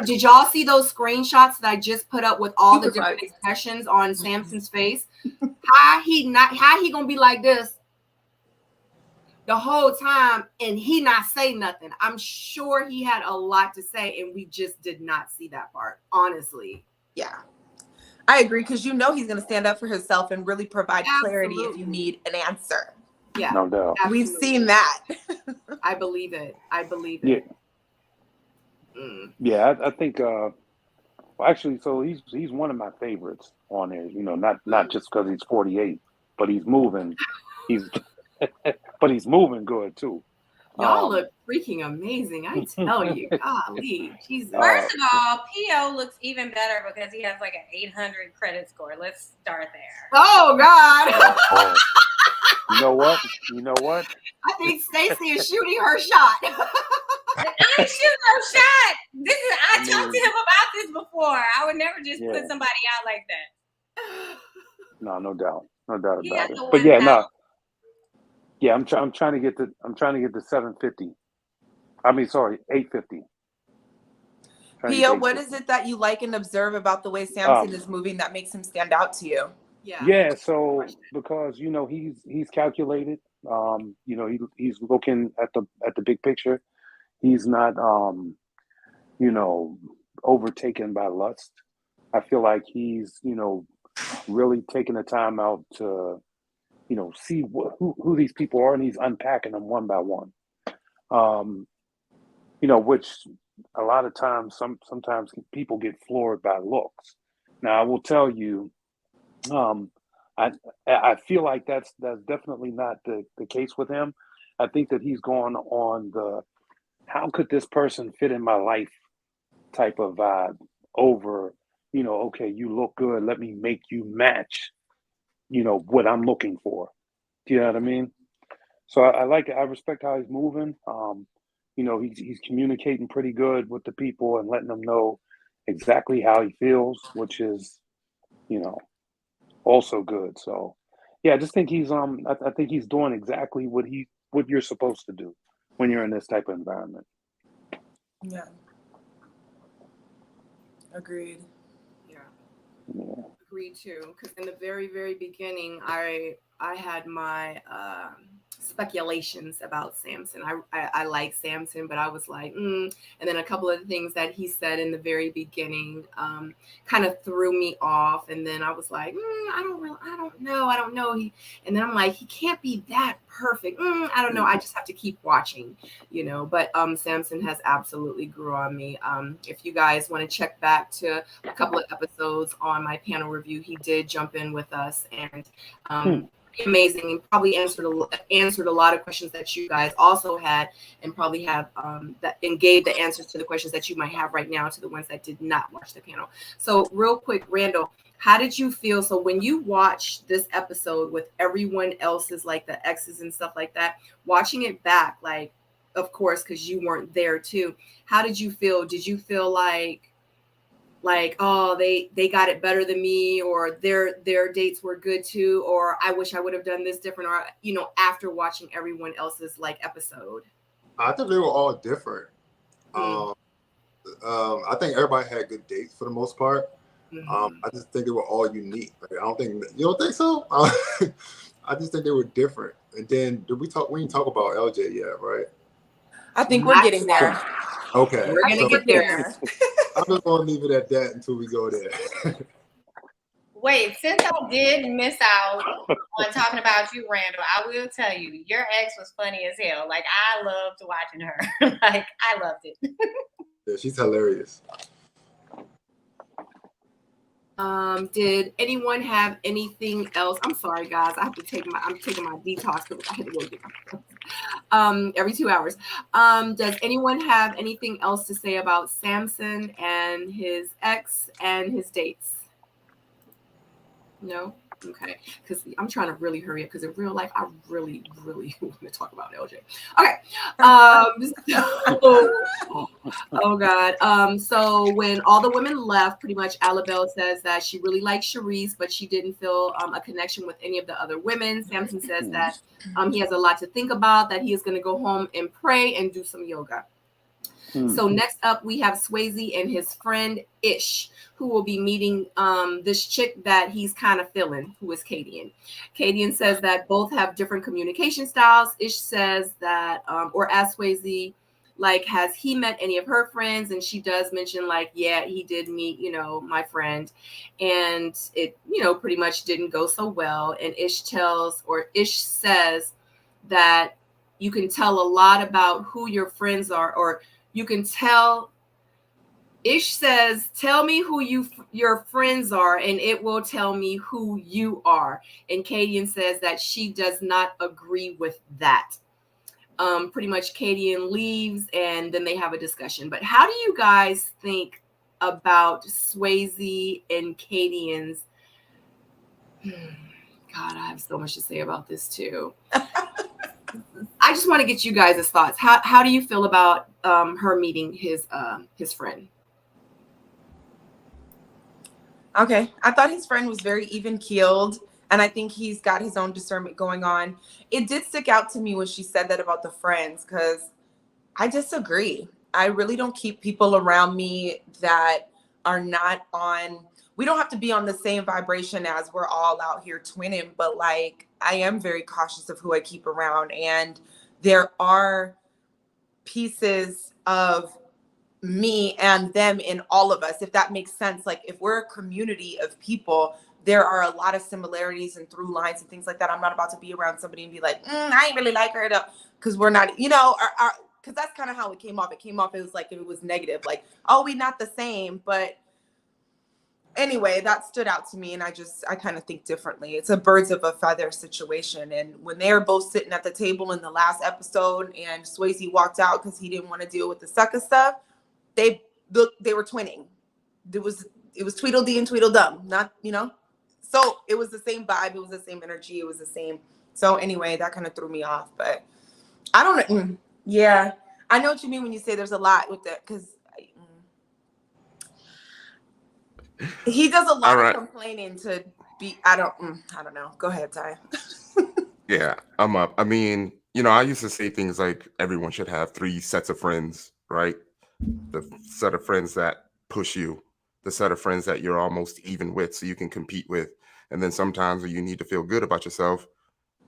Did y'all see those screenshots that I just put up with all the different expressions on Samson's face? How he gonna be like this the whole time and he not say nothing? I'm sure he had a lot to say and we just did not see that part, honestly. Yeah, I agree, because he's going to stand up for himself and really provide clarity if you need an answer. Yeah, no doubt. Absolutely. We've seen that. I believe it. Yeah. Yeah, I think actually, so he's one of my favorites on there, not just because he's 48, but he's moving. But he's moving good too. Y'all look freaking amazing, I tell you. Golly, Jesus. First of all, PO looks even better because he has like an 800 credit score. Let's start there. Oh God. You know what? I think Stacey is shooting her shot. I ain't shooting no shot. I talked to him about this before. I would never just put somebody out like that. No doubt about it. But yeah, no. Yeah, I'm trying to get the 750. I mean, sorry, 850. Pia, what is it that you like and observe about the way Samson is moving that makes him stand out to you? Yeah. So because he's calculated. He's looking at the big picture. He's not overtaken by lust. I feel like he's really taking the time out to see who these people are, and he's unpacking them one by one. Which a lot of times, sometimes people get floored by looks. Now, I will tell you, I feel like that's definitely not the case with him. I think that he's going on the how could this person fit in my life type of vibe over, okay, you look good, let me make you match, what I'm looking for. Do you know what I mean? So I like it. I respect how he's moving. He's communicating pretty good with the people and letting them know exactly how he feels, which is, also good. So yeah, I just think he's I think he's doing exactly what you're supposed to do when you're in this type of environment. Yeah. Agreed. Yeah. Yeah. Agreed too. Because in the very, very beginning, I had my speculations about Samson. I like Samson, but I was like, And then a couple of the things that he said in the very beginning kind of threw me off. And then I was like, I don't know. And then I'm like, he can't be that perfect. I don't know. I just have to keep watching, But Samson has absolutely grew on me. If you guys want to check back to a couple of episodes on my panel review, he did jump in with us and amazing, and probably answered a lot of questions that you guys also had, and probably have that and gave the answers to the questions that you might have right now to the ones that did not watch the panel. So real quick, Randall, how did you feel? So when you watched this episode with everyone else's, like the exes and stuff like that, watching it back, like, of course, because you weren't there too, how did you feel? Did you feel like, oh, they got it better than me, or their dates were good too, or I wish I would have done this different, or after watching everyone else's like episode? I think they were all different. I think everybody had good dates for the most part. I just think they were all unique. Like, I don't think you don't think so. I just think they were different. And then we didn't talk about LJ yet, right? I think we're getting there. Okay, we're gonna get there. I'm just gonna leave it at that until we go there. Wait, since I did miss out on talking about you, Randall, I will tell you, your ex was funny as hell. Like, I loved watching her. Like, I loved it. Yeah, she's hilarious. Did anyone have anything else? I'm sorry, guys. I'm taking my detox because I had to go get my every 2 hours. Does anyone have anything else to say about Samson and his ex and his dates? No? Okay. Because I'm trying to really hurry up, because in real life, I really, really want to talk about LJ. Okay. Oh God. So when all the women left, pretty much Alabelle says that she really liked Charisse, but she didn't feel a connection with any of the other women. Samson says that he has a lot to think about, that he is going to go home and pray and do some yoga. So next up, we have Swayze and his friend Ish, who will be meeting this chick that he's kind of feeling, who is Cadian. Cadian says that both have different communication styles. Ish says that, or asks Swayze, like, has he met any of her friends? And she does mention, like, yeah, he did meet, my friend. And it, pretty much didn't go so well. And Ish says that you can tell a lot about who your friends are, or you can tell. Ish says, tell me who your friends are, and it will tell me who you are. And Cadian says that she does not agree with that. Pretty much Cadian leaves, and then they have a discussion. But how do you guys think about Swayze and Cadian's? God, I have so much to say about this too. I just want to get you guys' thoughts. How do you feel about her meeting his friend? Okay. I thought his friend was very even-keeled, and I think he's got his own discernment going on. It did stick out to me when she said that about the friends, because I disagree. I really don't keep people around me that are not on, we don't have to be on the same vibration as we're all out here twinning, but like, I am very cautious of who I keep around. And there are pieces of me and them in all of us, if that makes sense. Like, if we're a community of people, there are a lot of similarities and through lines and things like that. I'm not about to be around somebody and be like, I ain't really like her, because we're not, because that's kind of how it came off. It was like, it was negative, like, oh, we not the same. But anyway, that stood out to me, and I kind of think differently. It's a birds of a feather situation. And when they were both sitting at the table in the last episode and Swayze walked out because he didn't want to deal with the sucker stuff, they were twinning. It was Tweedledee and Tweedledum, not, so it was the same vibe, it was the same energy, it was the same. So anyway, that kind of threw me off, but I don't know. Yeah, I know what you mean when you say there's a lot with that, because he does a lot of complaining to be. I don't know. Go ahead, Ty. Yeah, I'm up. I mean, I used to say things like everyone should have 3 sets of friends, right? The set of friends that push you, the set of friends that you're almost even with, so you can compete with, and then sometimes when you need to feel good about yourself,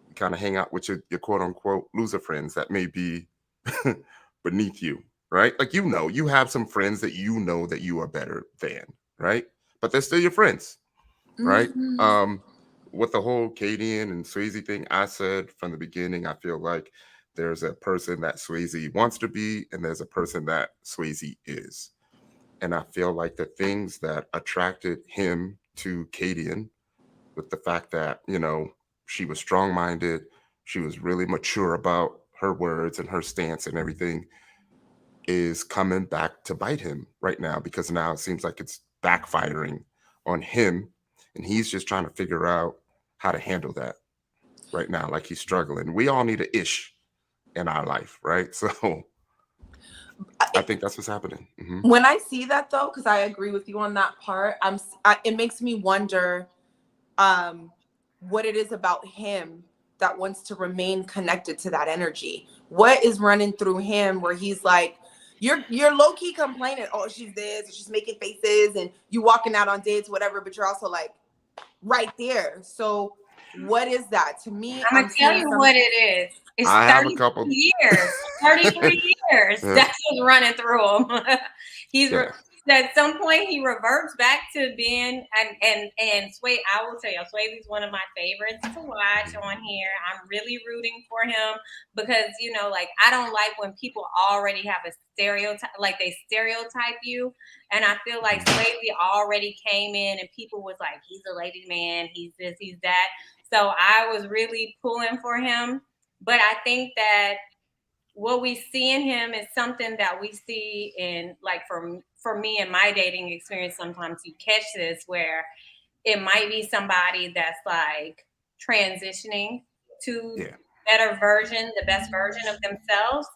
you kind of hang out with your quote unquote loser friends that may be beneath you, right? Like, you have some friends that that you are better than, right? But they're still your friends, right? Mm-hmm. With the whole Cadian and Swayze thing, I said from the beginning, I feel like there's a person that Swayze wants to be, and there's a person that Swayze is. And I feel like the things that attracted him to Cadian, with the fact that, she was strong-minded, she was really mature about her words and her stance and everything, is coming back to bite him right now, because now it seems like it's backfiring on him, and he's just trying to figure out how to handle that right now. Like, he's struggling. We all need a ish in our life, right? So I think that's what's happening. Mm-hmm. When I see that, though, because I agree with you on that part, it makes me wonder what it is about him that wants to remain connected to that energy. What is running through him where he's like, you're low-key complaining, oh, she's this, and she's making faces, and you walking out on dates, whatever, but you're also like right there. So what is that? To me, I'm gonna tell you what it is. It's 33 years. 33 years. Yeah. That's what's running through him. At some point he reverts back to being and Sway. I will tell you, Swayze is one of my favorites to watch on here. I'm really rooting for him because I don't like when people already have a stereotype, like they stereotype you. And I feel like Swayze already came in and people was like, he's a lady man, he's this, he's that. So I was really pulling for him. But I think that what we see in him is something that we see in, like, for me in my dating experience, sometimes you catch this where it might be somebody that's like transitioning to the best version of themselves.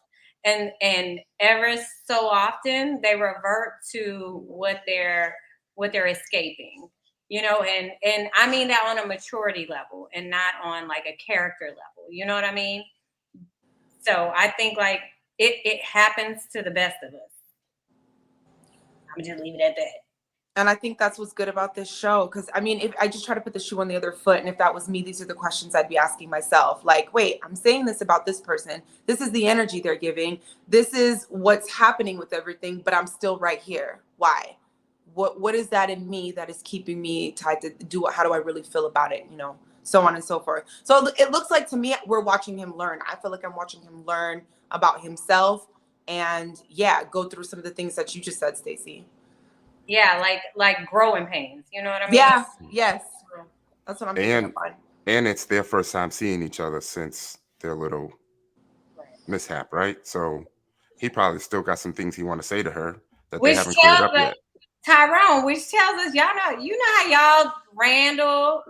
And ever so often they revert to what they're escaping, and I mean that on a maturity level and not on like a character level. You know what I mean? So I think like it happens to the best of us. I'm just leave it at that. And I think that's what's good about this show. Because, I mean, if I just try to put the shoe on the other foot, and if that was me, these are the questions I'd be asking myself. Like, wait, I'm saying this about this person. This is the energy they're giving. This is what's happening with everything, but I'm still right here. Why? What is that in me that is keeping me tied to do it? How do I really feel about it? So on and so forth. So it looks like to me, we're watching him learn. I feel like I'm watching him learn about himself and, go through some of the things that you just said, Stacey. Yeah, like growing pains. You know what I mean? Yeah, yes. That's what I'm thinking about. And it's their first time seeing each other since their little mishap, right? So he probably still got some things he want to say to her that they haven't cleared up yet. Tyrone, which tells us, how y'all, Randall,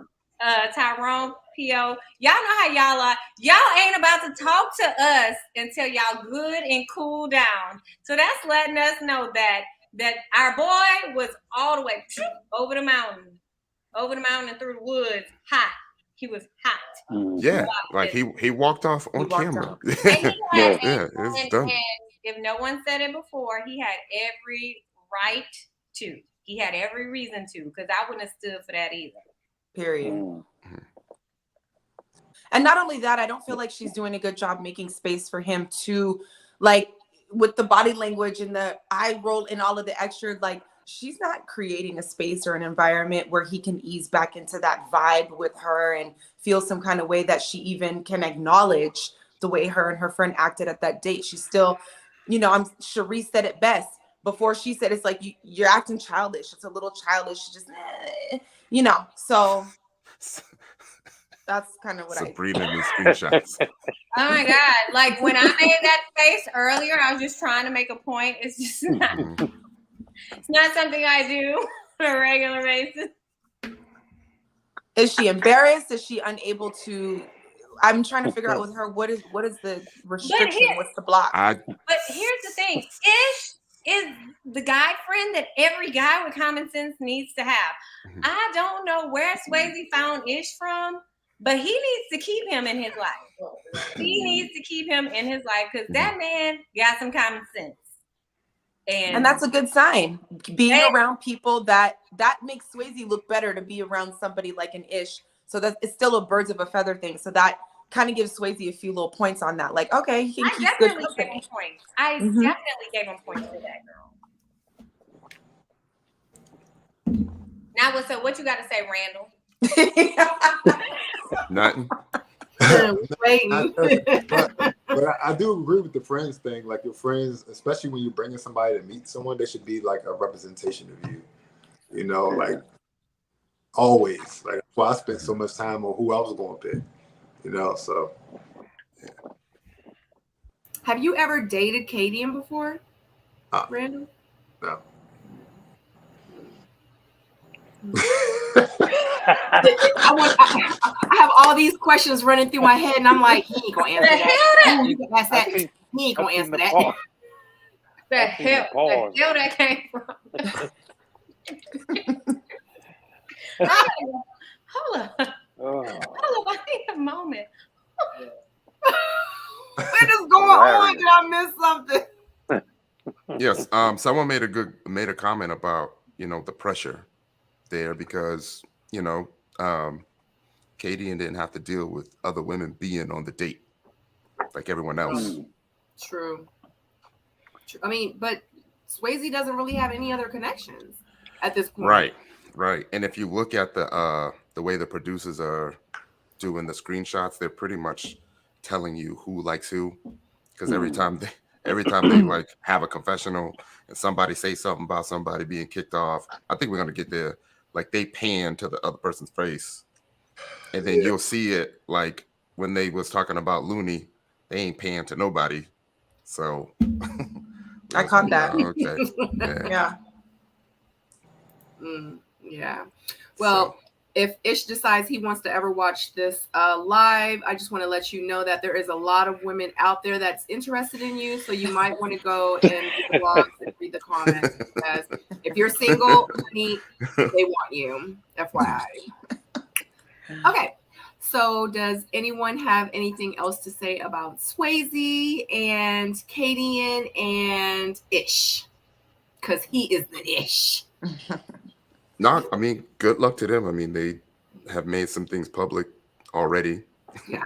Tyrone, P.O., y'all know how y'all are. Y'all ain't about to talk to us until y'all good and cool down. So that's letting us know that our boy was all the way over the mountain and through the woods, hot. He was hot. Yeah, like he walked off on camera. It's done. And if no one said it before, he had every right to. He had every reason to, because I wouldn't have stood for that either. Period. And not only that, I don't feel like she's doing a good job making space for him to, like, with the body language and the eye roll and all of the extra, like, she's not creating a space or an environment where he can ease back into that vibe with her and feel some kind of way that she even can acknowledge the way her and her friend acted at that date. She's still, Charisse said it best. before she said, it's like, you're acting childish. It's a little childish. Just, so that's kind of what Sabrina in the screenshots. Oh my God. Like when I made that face earlier, I was just trying to make a point. It's just not, it's not something I do on a regular basis. Is she embarrassed? Is she unable to? I'm trying to figure out with her, what is the restriction? What's the block? But here's the thing. Ish is the guy friend that every guy with common sense needs to have. I don't know where Swayze found Ish from, but he needs to keep him in his life. He needs to keep him in his life because that man got some common sense. And that's a good sign. Being around people that makes Swayze look better, to be around somebody like an Ish. So that it's still a birds of a feather thing. So that kind of gives Swayze a few little points on that. Like, okay, he can keep good. I definitely gave him points. I definitely gave him points for that, girl. Now, what you got to say, Randall? Nothing. But I do agree with the friends thing. Like, your friends, especially when you're bringing somebody to meet someone, they should be like a representation of you. Like always. Like, that's why I spent so much time on who I was going to pick. So. Have you ever dated Cadian before, Randall? No. I have all these questions running through my head, and I'm like, he ain't gonna answer that. You can ask that. He ain't gonna answer that. The hell that came from? Hold on. I need a moment. What is going on? Did I miss something? Yes. Someone made a comment about the pressure there because Cadian didn't have to deal with other women being on the date like everyone else. True. I mean, but Swayze doesn't really have any other connections at this point. Right. And if you look at the way the producers are doing the screenshots, they're pretty much telling you who likes who, because every time they like have a confessional and somebody say something about somebody being kicked off, I think we're gonna get there. Like, they pan to the other person's face, and then you'll see it. Like when they was talking about Looney, they ain't paying to nobody. So I caught that. Okay. Yeah. Yeah. Well, if Ish decides he wants to ever watch this live, I just want to let you know that there is a lot of women out there that's interested in you. So you might want to go and read the blogs and read the comments, because if you're single, honey, they want you. FYI. Okay. So does anyone have anything else to say about Swayze and Cadian and Ish? Because he is the Ish. No, I mean, good luck to them. I mean, they have made some things public already. Yeah.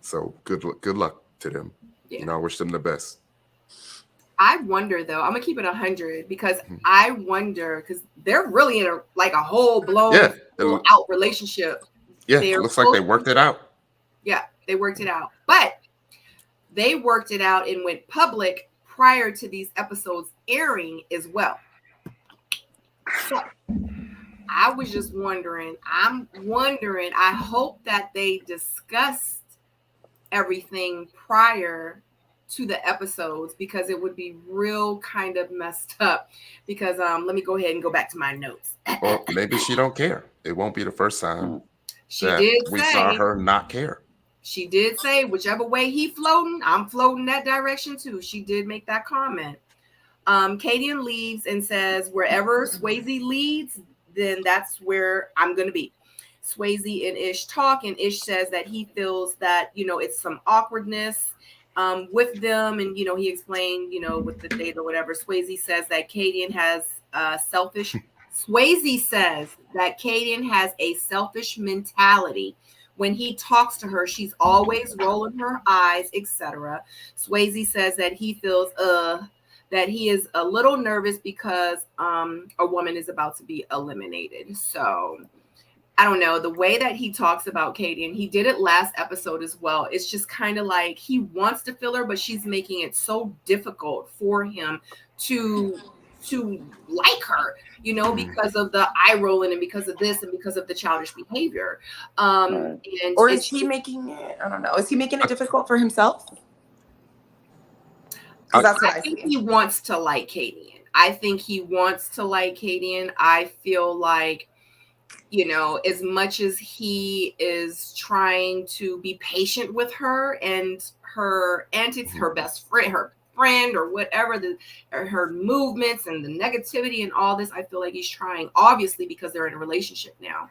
So good luck to them. Yeah. I wish them the best. I wonder though, I'm gonna keep it 100 because I wonder, because they're really in a whole blown out relationship. Yeah, it looks like they worked it out. Yeah, they worked it out. But they worked it out and went public prior to these episodes airing as well. So I was just wondering, I hope that they discussed everything prior to the episodes, because it would be real kind of messed up. Because let me go ahead and go back to my notes. Well, maybe she don't care. It won't be the first time we saw her not care. She did say, whichever way he floating, I'm floating that direction too. She did make that comment. Cadian leaves and says, wherever Swayze leads, then that's where I'm going to be. Swayze and Ish talk, and Ish says that he feels that, it's some awkwardness with them. And, he explained, with the date or whatever. Swayze says that Cadian has Swayze says that Cadian has a selfish mentality. When he talks to her, she's always rolling her eyes, etc. Swayze says that he feels that he is a little nervous because a woman is about to be eliminated. So I don't know, the way that he talks about Katie, and he did it last episode as well. It's just kind of like he wants to fill her, but she's making it so difficult for him to like her, you know, because of the eye rolling and because of this and because of the childish behavior. And or is he making it? I don't know. Is he making it difficult for himself? Because that's what I think see. he wants to like Cadian. I think he wants to like Cadian. I feel like, you know, as much as he is trying to be patient with her and her antics, her best friend, her friend or whatever, or her movements and the negativity and all this, I feel like he's trying, obviously, because they're in a relationship now.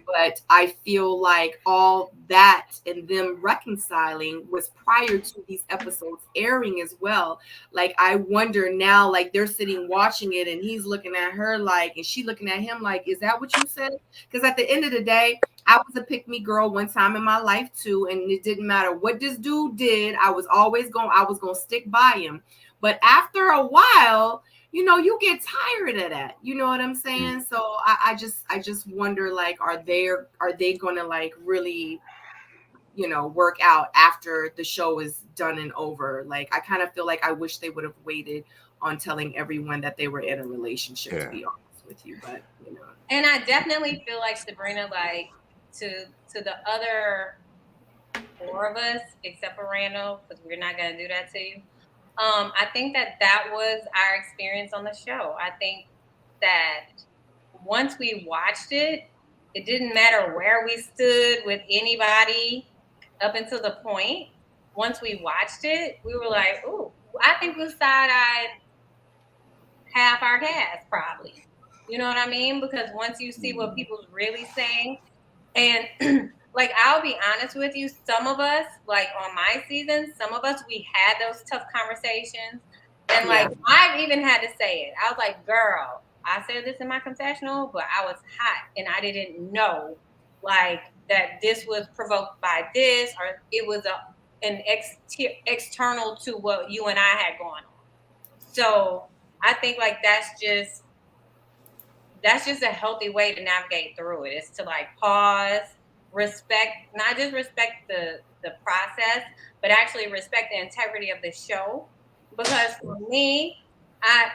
But I feel like all that and them reconciling was prior to these episodes airing as well. Like, I wonder now, like, they're sitting watching it and he's looking at her like, and she looking at him like, is that what you said? Because at the end of the day, I was a pick-me girl one time in my life too, and it didn't matter what this dude did. I was gonna stick by him. But after a while, you know, you get tired of that. You know what I'm saying? So I just wonder, like, are they gonna like really, you know, work out after the show is done and over? Like, I kind of feel like I wish they would have waited on telling everyone that they were in a relationship, to be honest with you. But you know. And I definitely feel like Sabrina, like, to the other 4 of us, except for Randall, because we're not going to do that to you. I think that was our experience on the show. I think that once we watched it, it didn't matter where we stood with anybody up until the point. Once we watched it, we were like, ooh, I think we'll side-eyed half our cast, probably. You know what I mean? Because once you see what people's really saying, and like, I'll be honest with you, some of us, like on my season, some of us, we had those tough conversations. And like, I've even had to say it. I was like, girl, I said this in my confessional, but I was hot and I didn't know, like, that this was provoked by this, or it was an external to what you and I had going on. So I think, like, that's just a healthy way to navigate through it, is to like pause, respect, not just respect the process, but actually respect the integrity of the show. Because for me, I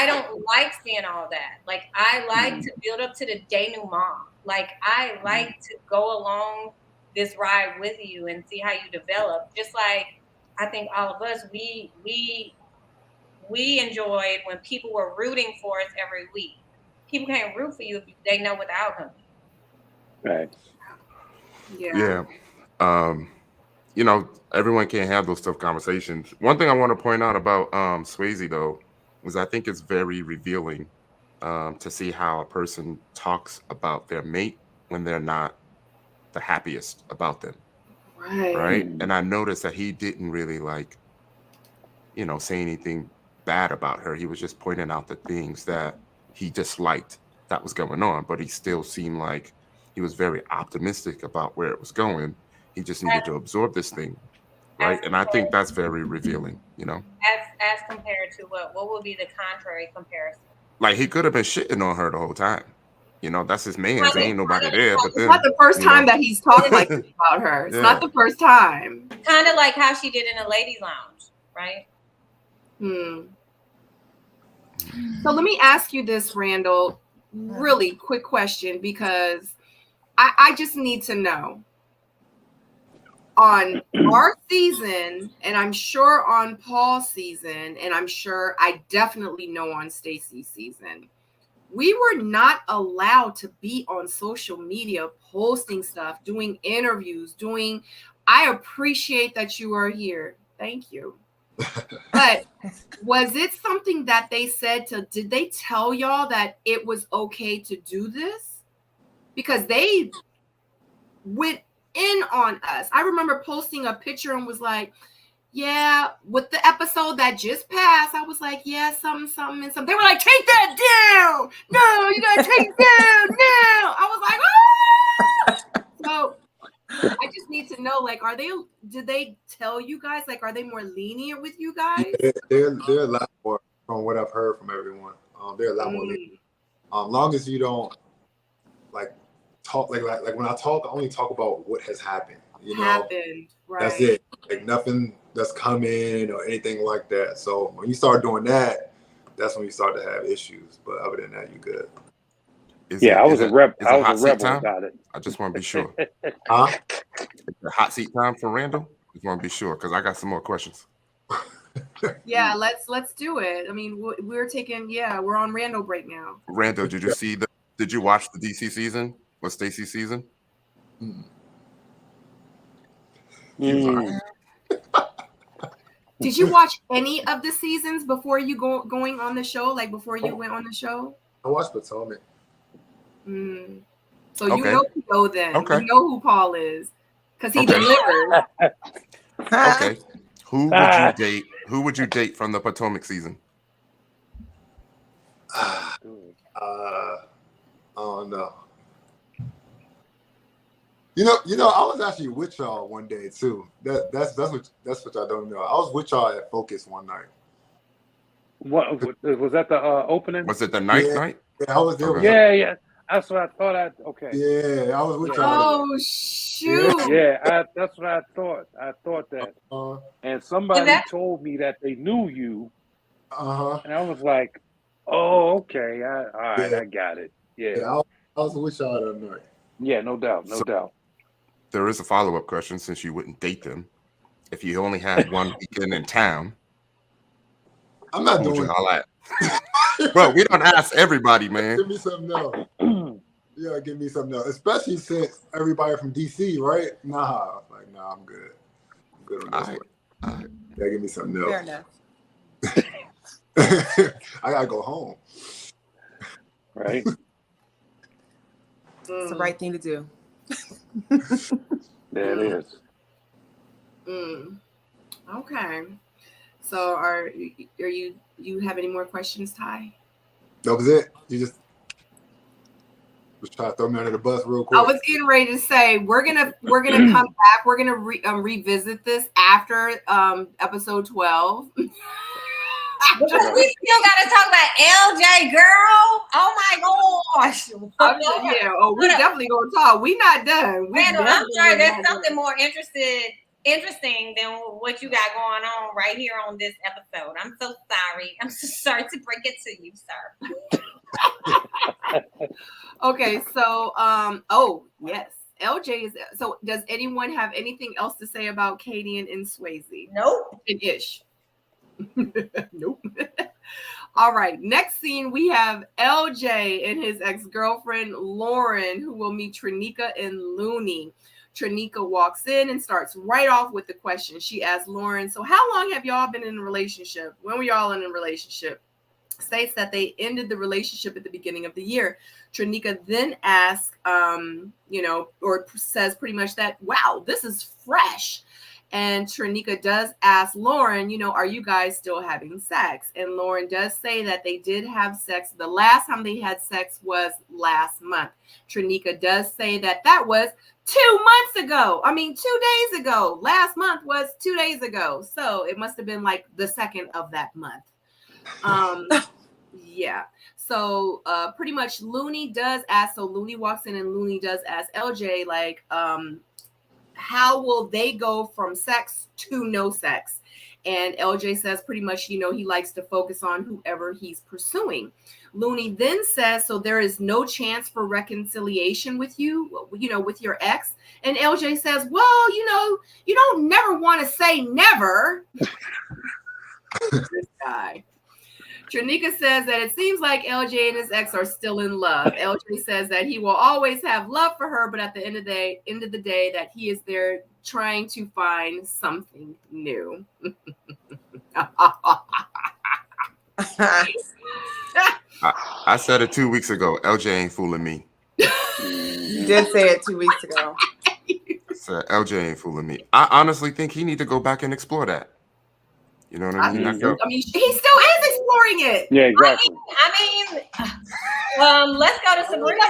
don't like seeing all that. Like, I like to build up to the denouement. Like, I like to go along this ride with you and see how you develop. Just like I think all of us, we enjoyed when people were rooting for us every week. People can't root for you if they know what the outcome is. Right. Yeah. You know, everyone can't have those tough conversations. One thing I want to point out about Swayze, though, is I think it's very revealing to see how a person talks about their mate when they're not the happiest about them. Right. And I noticed that he didn't really, like, you know, say anything bad about her. He was just pointing out the things that he disliked that was going on, but he still seemed like he was very optimistic about where it was going. He just needed to absorb this thing, right? And I think that's very revealing, you know. As compared to what would be the contrary comparison? Like, he could have been shitting on her the whole time. You know, that's his man's. There ain't nobody there. But it's not the first time that he's talked like this about her. It's not the first time. Kind of like how she did in a ladies' lounge, right? So let me ask you this, Randall. Really quick question, because I just need to know. On our season, and I'm sure on Paul's season, and I definitely know on Stacey's season, we were not allowed to be on social media posting stuff, doing interviews, I appreciate that you are here. Thank you. But was it something that they said did they tell y'all that it was okay to do this? Because they went in on us. I remember posting a picture and was like, yeah, with the episode that just passed, I was like, yeah, something. They were like, take that down. No, you gotta take it down now. I was like, ah! So I just need to know, like, did they tell you guys, like, are they more lenient with you guys? They're a lot more, from what I've heard from everyone. They're a lot more lenient. Long as you don't, like, talk, like when I talk, I only talk about what has happened. You know, right. That's it. Like, nothing that's coming or anything like that. So when you start doing that, that's when you start to have issues. But other than that, you're good. I was a rebel time? about it. I just want to be sure. Huh? The hot seat time for Randall? Just want to be sure because I got some more questions. Yeah, let's do it. I mean, we're on Randall break now. Randall, did you watch the DC season or Stacey season? Did you watch any of the seasons before you going on the show? Like before you went on the show? I watched Potomac. So you know who go then. Okay. You know who Paul is because he delivers. Okay. Who would you date from the Potomac season? I don't know. You know, I was actually with y'all one day too. That's what y'all don't know. I was with y'all at Focus one night. What was that? The opening? Was it the night? Yeah, I was there. Okay. Yeah. That's what I thought. Okay. Yeah, I was with y'all. Oh shoot! Yeah, that's what I thought. I thought that, and somebody told me that they knew you. And I was like, "Oh, okay. All right, I got it." Yeah, I was with y'all that night. Yeah, no doubt. There is a follow-up question since you wouldn't date them. If you only had one weekend in town, I'm not doing that. Bro, we don't ask everybody, man. Give me something else. Yeah, give me something else. Especially since everybody from DC, right? Nah, I'm good. I'm good on this one. Yeah, give me something else. Fair enough. I gotta go home. Right. It's the right thing to do. There it is. Okay. So are you have any more questions, Ty? That was it. You just try to throw me under the bus real quick. I was getting ready to say we're gonna come back. We're gonna revisit this after episode 12. We still gotta talk about LJ, girl. Oh my gosh. We definitely gonna talk. We not done. Randall, I'm sorry. There's something more interesting than what you got going on right here on this episode. I'm so sorry. I'm so sorry to break it to you, sir. Okay, so yes, LJ is. So does anyone have anything else to say about Cadian and Swayze? Nope. And Ish. Nope. All right. Next scene, we have LJ and his ex-girlfriend Lauren, who will meet Trinika and Looney. Trinika walks in and starts right off with the question. She asks Lauren, "So how long have y'all been in a relationship? When were y'all in a relationship?" States that they ended the relationship at the beginning of the year. Trinika then asks, or says pretty much that, "Wow, this is fresh." And Trinika does ask Lauren, "Are you guys still having sex?" And Lauren does say that they did have sex. The last time they had sex was last month. Trinika does say that was 2 months ago. 2 days ago. Last month was 2 days ago. So it must have been like the second of that month. Yeah. So pretty much Looney does ask. So Looney walks in and Looney does ask LJ, how will they go from sex to no sex? And LJ says pretty much, he likes to focus on whoever he's pursuing. Looney then says, "So there is no chance for reconciliation with you, with your ex?" And LJ says, "Well, you don't never want to say never." This guy. Trinika says that it seems like LJ and his ex are still in love. LJ says that he will always have love for her, but at the end of the day, that he is there trying to find something new. I said it 2 weeks ago. LJ ain't fooling me. You did say it 2 weeks ago. So LJ ain't fooling me. I honestly think he need to go back and explore that. You know what I mean? He still is exploring it. Yeah, exactly. Let's go to Sabrina.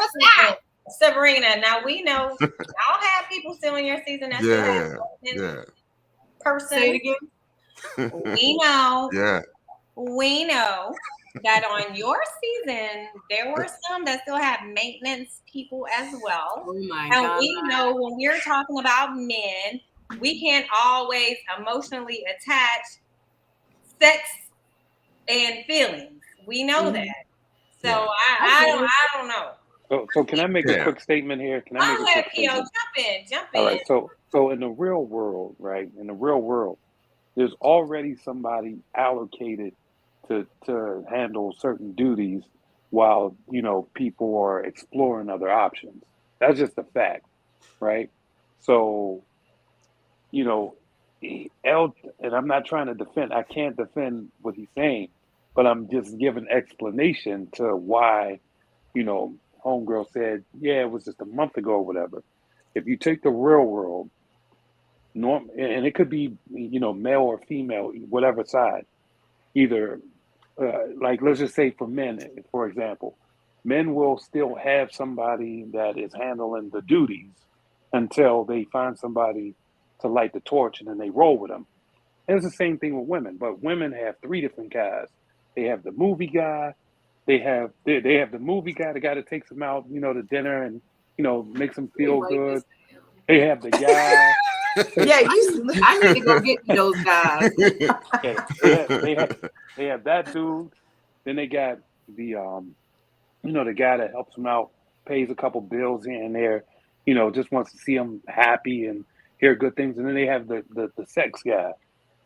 Sabrina. Now we know y'all have people still in your season. Person. Say it again. We know. Yeah. We know that on your season there were some that still have maintenance people as well. Oh my God. God. We know when we're talking about men, we can't always emotionally attach sex and feelings. We know that. So Yeah. I don't know. So can I make a quick statement here? Can I make a quick statement? Jump in. All right. So in the real world, right? In the real world, there's already somebody allocated to handle certain duties while, you know, people are exploring other options. That's just a fact, right? So, you know, and I'm not trying to defend, I can't defend what he's saying, but I'm just giving explanation to why, you know, homegirl said, yeah, it was just a month ago or whatever. If you take the real world, and it could be, you know, male or female, whatever side, either, like, let's just say for men, for example, men will still have somebody that is handling the duties until they find somebody to light the torch, and then they roll with them. And it's the same thing with women, but women have three different guys. They have the movie guy, they have the movie guy, the guy that takes them out, you know, to dinner and, you know, makes them feel good. They have the guy. Yeah, I need to go get those guys. Okay. They have that dude. Then they got the you know, the guy that helps them out, pays a couple bills here and there, you know, just wants to see them happy and hear good things. And then they have the sex guy,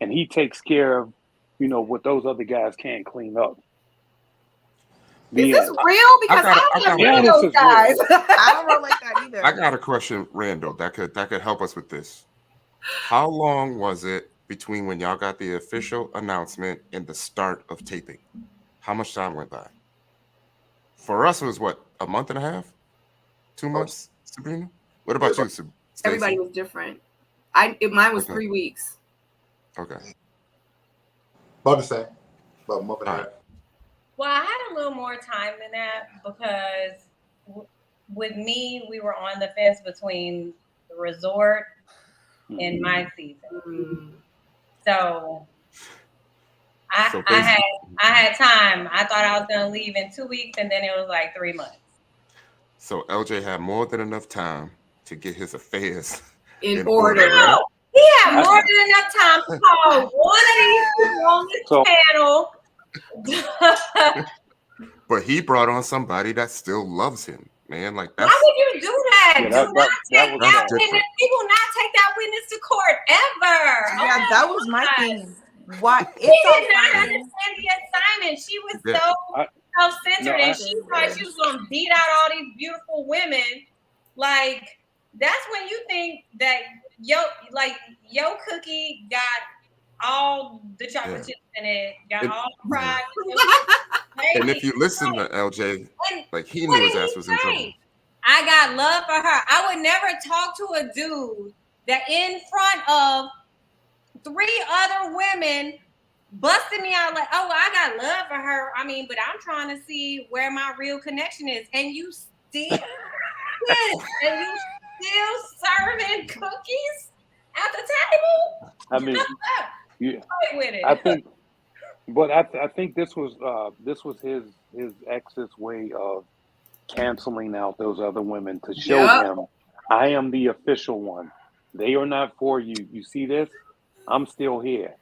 and he takes care of, you know, what those other guys can't clean up. Is this real? Because I don't have any of those guys. I don't roll like that either. I got a question, Randall, that could help us with this. How long was it between when y'all got the official announcement and the start of taping? How much time went by? For us, it was what, a month and a half? 2 months, Sabrina? What about you, Stacey? Everybody was different. Mine was 3 weeks. Okay. About the same. About a month and a half. Well, I had a little more time than that because with me, we were on the fence between the resort and my season. So I had time. I thought I was going to leave in 2 weeks, and then it was like 3 months. So LJ had more than enough time to get his affairs in order. Right? He had more than enough time to call one of these people on this panel. But he brought on somebody that still loves him, man. Like, that's, why would you do that? Yeah, do not take that witness. He will not take that witness to court ever. Yeah, that was my thing. Why? He did not understand the assignment. She was so self-centered, and she thought she was going to beat out all these beautiful women. Like, that's when you think that your cookie got all the chocolate chips in it, got all the fried. And if you listen to LJ, like, he knew his ass was in trouble. I got love for her. I would never talk to a dude that in front of 3 other women busted me out like, oh, I got love for her. I mean, but I'm trying to see where my real connection is. And you still serving cookies at the table? I mean, yeah, with it. I think this was his ex's way of canceling out those other women to show him, I am the official one. They are not for you. You see this? I'm still here,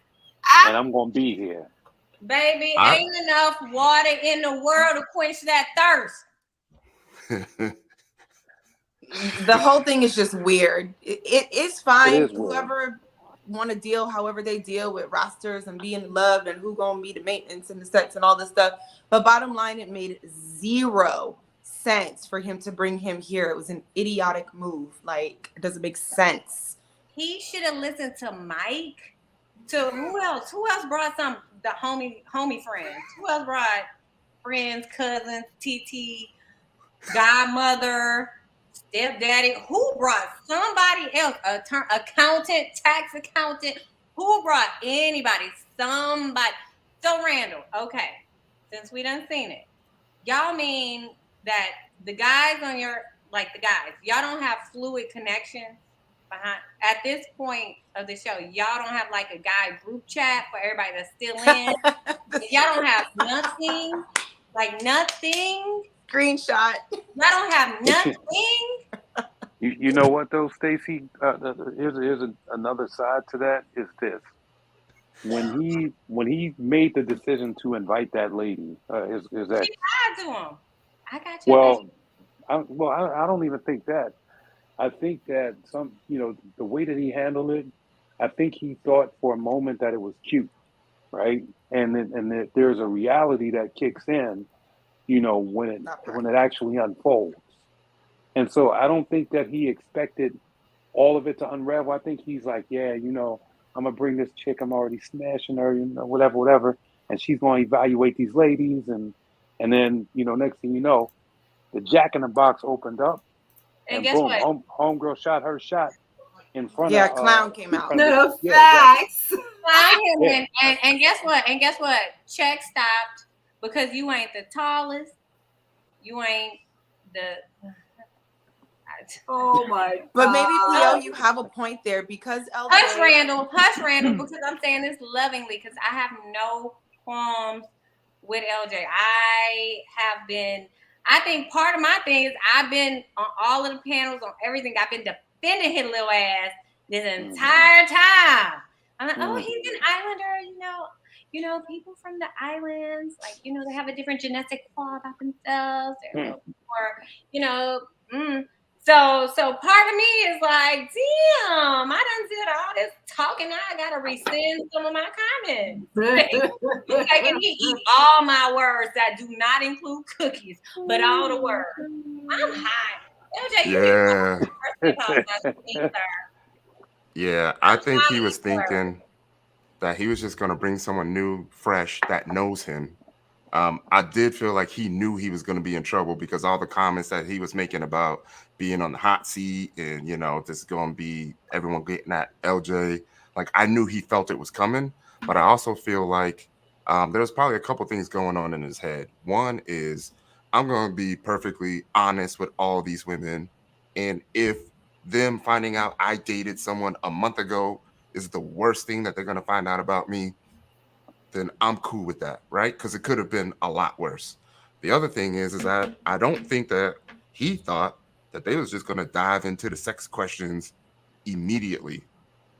and I'm gonna be here. Baby, ain't enough water in the world to quench that thirst. The whole thing is just weird. It's fine. It is whoever want to deal however they deal with rosters and being loved and who gonna be the maintenance and the sex and all this stuff. But bottom line, it made 0 sense for him to bring him here. It was an idiotic move. Like, it doesn't make sense. He should have listened to Mike. To who else? Who else brought the homie friends? Who else brought friends, cousins, TT, godmother, stepdaddy? Who brought somebody else? Accountant, tax accountant. Who brought anybody? Somebody. So Randall, okay, since we done seen it, y'all mean that the guys on your, like the guys, y'all don't have fluid connections behind at this point of the show? Y'all don't have like a guy group chat for everybody that's still in? Y'all don't have nothing? Like nothing? Screenshot. Y'all don't have nothing? You know what though, Stacy? Here's another side to that. Is this when he made the decision to invite that lady, his ex? She lied to him. I got you. Well, I don't even think that. I think that the way that he handled it, I think he thought for a moment that it was cute, right? And there's a reality that kicks in, when it actually unfolds. And so I don't think that he expected all of it to unravel. I think he's like, yeah, I'm gonna bring this chick. I'm already smashing her, whatever. And she's gonna evaluate these ladies, and then next thing you know, the Jack in the Box opened up, And and guess boom, what? homegirl shot her shot in front Yeah, of clown came out. No, yeah, facts. Yeah. And guess what? And guess what? Check stopped because you ain't the tallest. You ain't the. Oh my god. But maybe Theo, you have a point there because LJ. Hush, Randall, because I'm saying this lovingly because I have no qualms with LJ. I think part of my thing is I've been on all of the panels, on everything. I've been defending his little ass this entire time. I'm like, oh, he's an islander, people from the islands, like, they have a different genetic qual about themselves. They're a little more, So part of me is like, damn, I done did all this talking. Now I gotta rescind some of my comments. Like, and he eat all my words that do not include cookies, but all the words. I'm hot. LJ, Yeah, I think he was thinking that he was just gonna bring someone new, fresh, that knows him. I did feel like he knew he was going to be in trouble because all the comments that he was making about being on the hot seat and, this is going to be everyone getting at LJ. Like, I knew he felt it was coming, but I also feel like there's probably a couple things going on in his head. One is I'm going to be perfectly honest with all these women. And if them finding out I dated someone a month ago is the worst thing that they're going to find out about me, then I'm cool with that, right? Because it could have been a lot worse. The other thing is that I don't think that he thought that they was just going to dive into the sex questions immediately.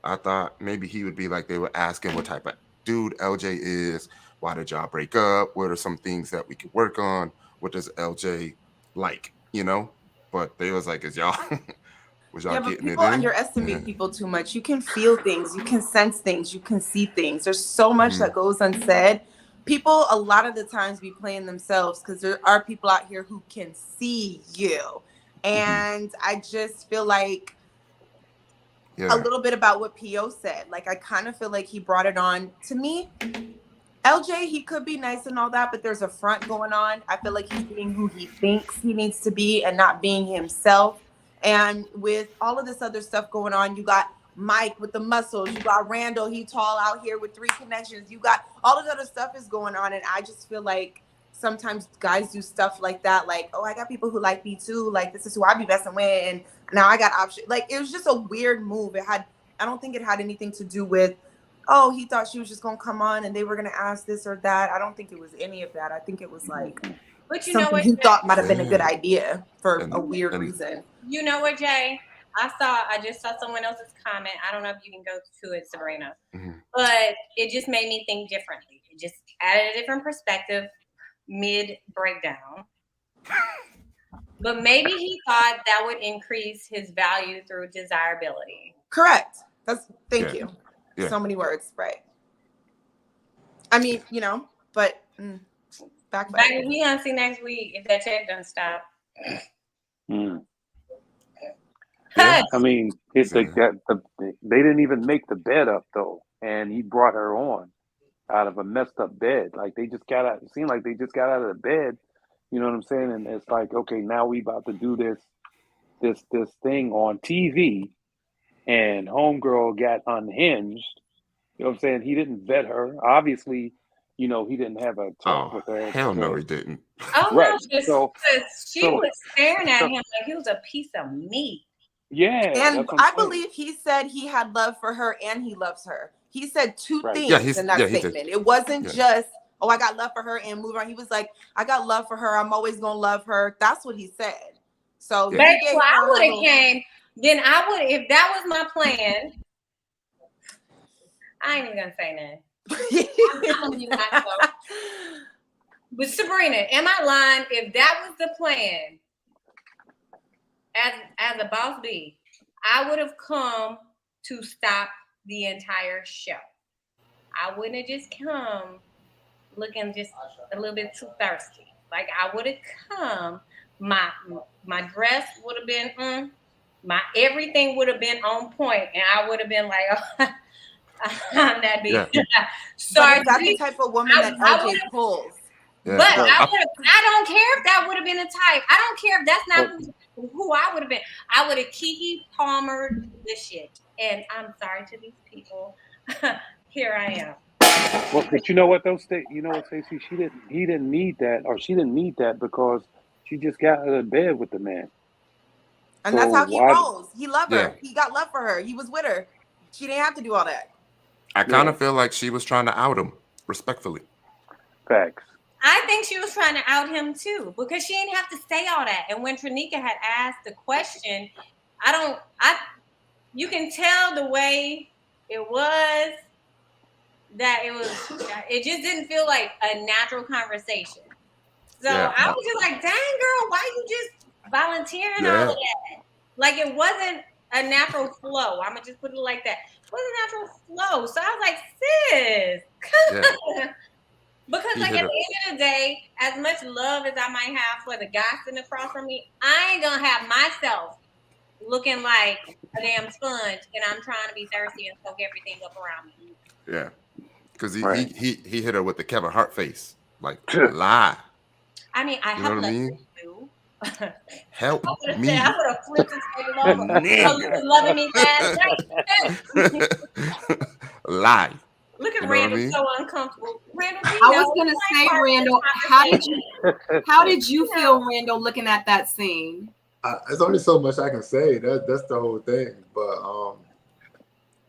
I thought maybe he would be like, they were asking what type of dude LJ is, why did y'all break up, what are some things that we could work on, what does LJ like, But they was like, is y'all... Was y'all but getting people it in? underestimate people too much. You can feel things, you can sense things, you can see things. There's so much that goes unsaid. People a lot of the times be playing themselves because there are people out here who can see you. And I just feel like a little bit about what P.O. said. Like, I kind of feel like he brought it on to me. LJ, he could be nice and all that, but there's a front going on. I feel like he's being who he thinks he needs to be and not being himself. And with all of this other stuff going on, you got Mike with the muscles, you got Randall, he tall out here with 3 connections, you got all of this other stuff is going on. And I just feel like sometimes guys do stuff like that, like, oh, I got people who like me too, like this is who I be messing with, and now I got options. Like, it was just a weird move. I don't think it had anything to do with, oh, he thought she was just gonna come on and they were gonna ask this or that. I don't think it was any of that. I think it was like something he thought might have been a good idea for a weird reason. You know what, Jay? I just saw someone else's comment. I don't know if you can go to it, Sabrina. But it just made me think differently. It just added a different perspective mid-breakdown. But maybe he thought that would increase his value through desirability. Correct. Thank you. Yeah. So many words, right? I mean, but back. We gonna see next week if that check doesn't stop. Yeah, I mean, it's like that. They didn't even make the bed up though, and he brought her on out of a messed up bed. Like, they just got out. It seemed like they just got out of the bed. You know what I'm saying? And it's like, okay, now we about to do this thing on TV, and homegirl got unhinged. You know what I'm saying? He didn't vet her. Obviously, he didn't have a talk with her. Hell no, he didn't. Oh, right. No, she was staring at him like he was a piece of meat. Yeah. And I believe he said he had love for her and he loves her. He said 2 things in that statement. It wasn't just, oh, I got love for her and move on. He was like, I got love for her. I'm always going to love her. That's what he said. So Yeah. you gave Well, I her would a have little- came. Then I would, if that was my plan. I ain't even gonna say nothing. I'm gonna mute myself. But Sabrina, am I lying? If that was the plan, as a boss bee, I would have come to stop the entire show. I wouldn't have just come looking just a little bit too thirsty. Like I would have come, my dress would have been, my everything would have been on point, and I would have been like, oh, I'm that big. Yeah. Sorry, but that's the type of woman that I LJ would've- pulls. Yeah. But I don't care if that would have been a type. I don't care if that's not who I would have been. I would have Kiki Palmered this shit. And I'm sorry to these people. Here I am. Well, but you know what though, you know what, Stacey? He didn't need that, or she didn't need that because she just got out of bed with the man. And So that's how he why- rolls. He loved her. Yeah. He got love for her. He was with her. She didn't have to do all that. I kind of feel like she was trying to out him, respectfully. Facts. I think she was trying to out him too, because she didn't have to say all that. And when Trinika had asked the question, you can tell the way it was that it just didn't feel like a natural conversation. So Yeah. I was just like, dang girl, why you just volunteering all of that? Like it wasn't a natural flow. I'm gonna just put it like that. It wasn't a natural flow. So I was like, sis, Yeah. because He like hit at her. the end of the day, as much love as I might have for the guy sitting across from me, I ain't gonna have myself looking like a damn sponge and I'm trying to be thirsty and soak everything up around me. Yeah. Because Right. he hit her with the Kevin Hart face. Like, lie. I mean, I You know have what I mean? you. Help I would me. have flipped this table over. Nigga. So you was loving me last night. Lie. Look at You know what I Randall, mean? so uncomfortable. Randall, I was gonna say, Randall, how did you feel, Randall, looking at that scene? There's only so much I can say. That's the whole thing. But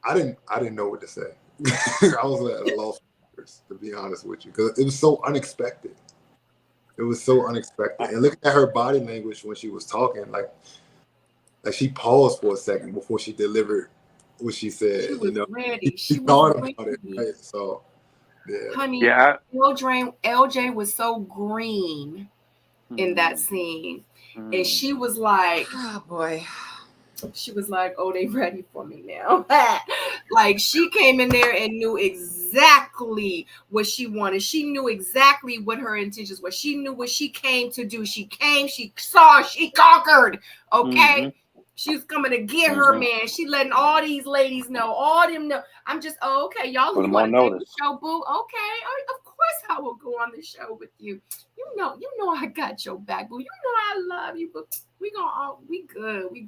I didn't know what to say. I was at a loss for words, to be honest with you, because it was so unexpected. It was so unexpected. And looking at her body language when she was talking, like she paused for a second before she delivered what she said. She was ready. She She thought was about it, ready. right? So yeah. Honey, Yeah. LJ was so green in that scene. And she was like, Oh boy. she was like, oh, they ready for me now. Like she came in there and knew exactly what she wanted. She knew exactly what her intentions were. She knew what she came to do. She came, she saw, she conquered. Okay. She was coming to get her man. She letting all these ladies know, all them know. I'm just, oh, okay, y'all Put 'em want on to take notice. the show, boo? Okay, of course I will go on the show with you. You know I got your back, boo. You know I love you, boo. We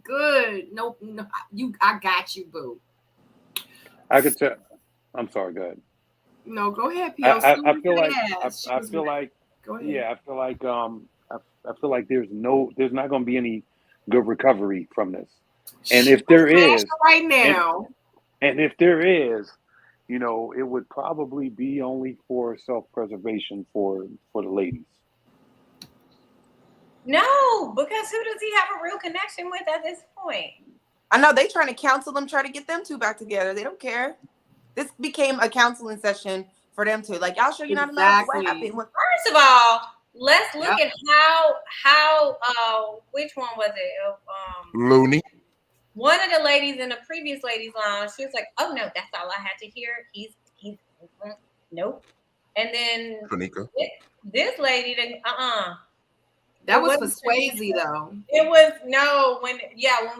good. No, I got you, boo. I could tell. I'm sorry. Go ahead. No, go ahead, P.O. I feel like Go ahead. yeah. I feel like there's not going to be any good recovery from this. And if there is right now, and if there is, it would probably be only for self-preservation for the ladies. No, because who does he have a real connection with at this point? I know they trying to counsel them, try to get them two back together. They don't care. This became a counseling session for them two. Like, y'all sure you're not in love? What happened? First of all, let's look at how which one was it? Looney. One of the ladies in the previous ladies' lounge, she was like, "Oh no, that's all I had to hear. He's nope." And then Trinika. this lady, that was for Swayze though. It was when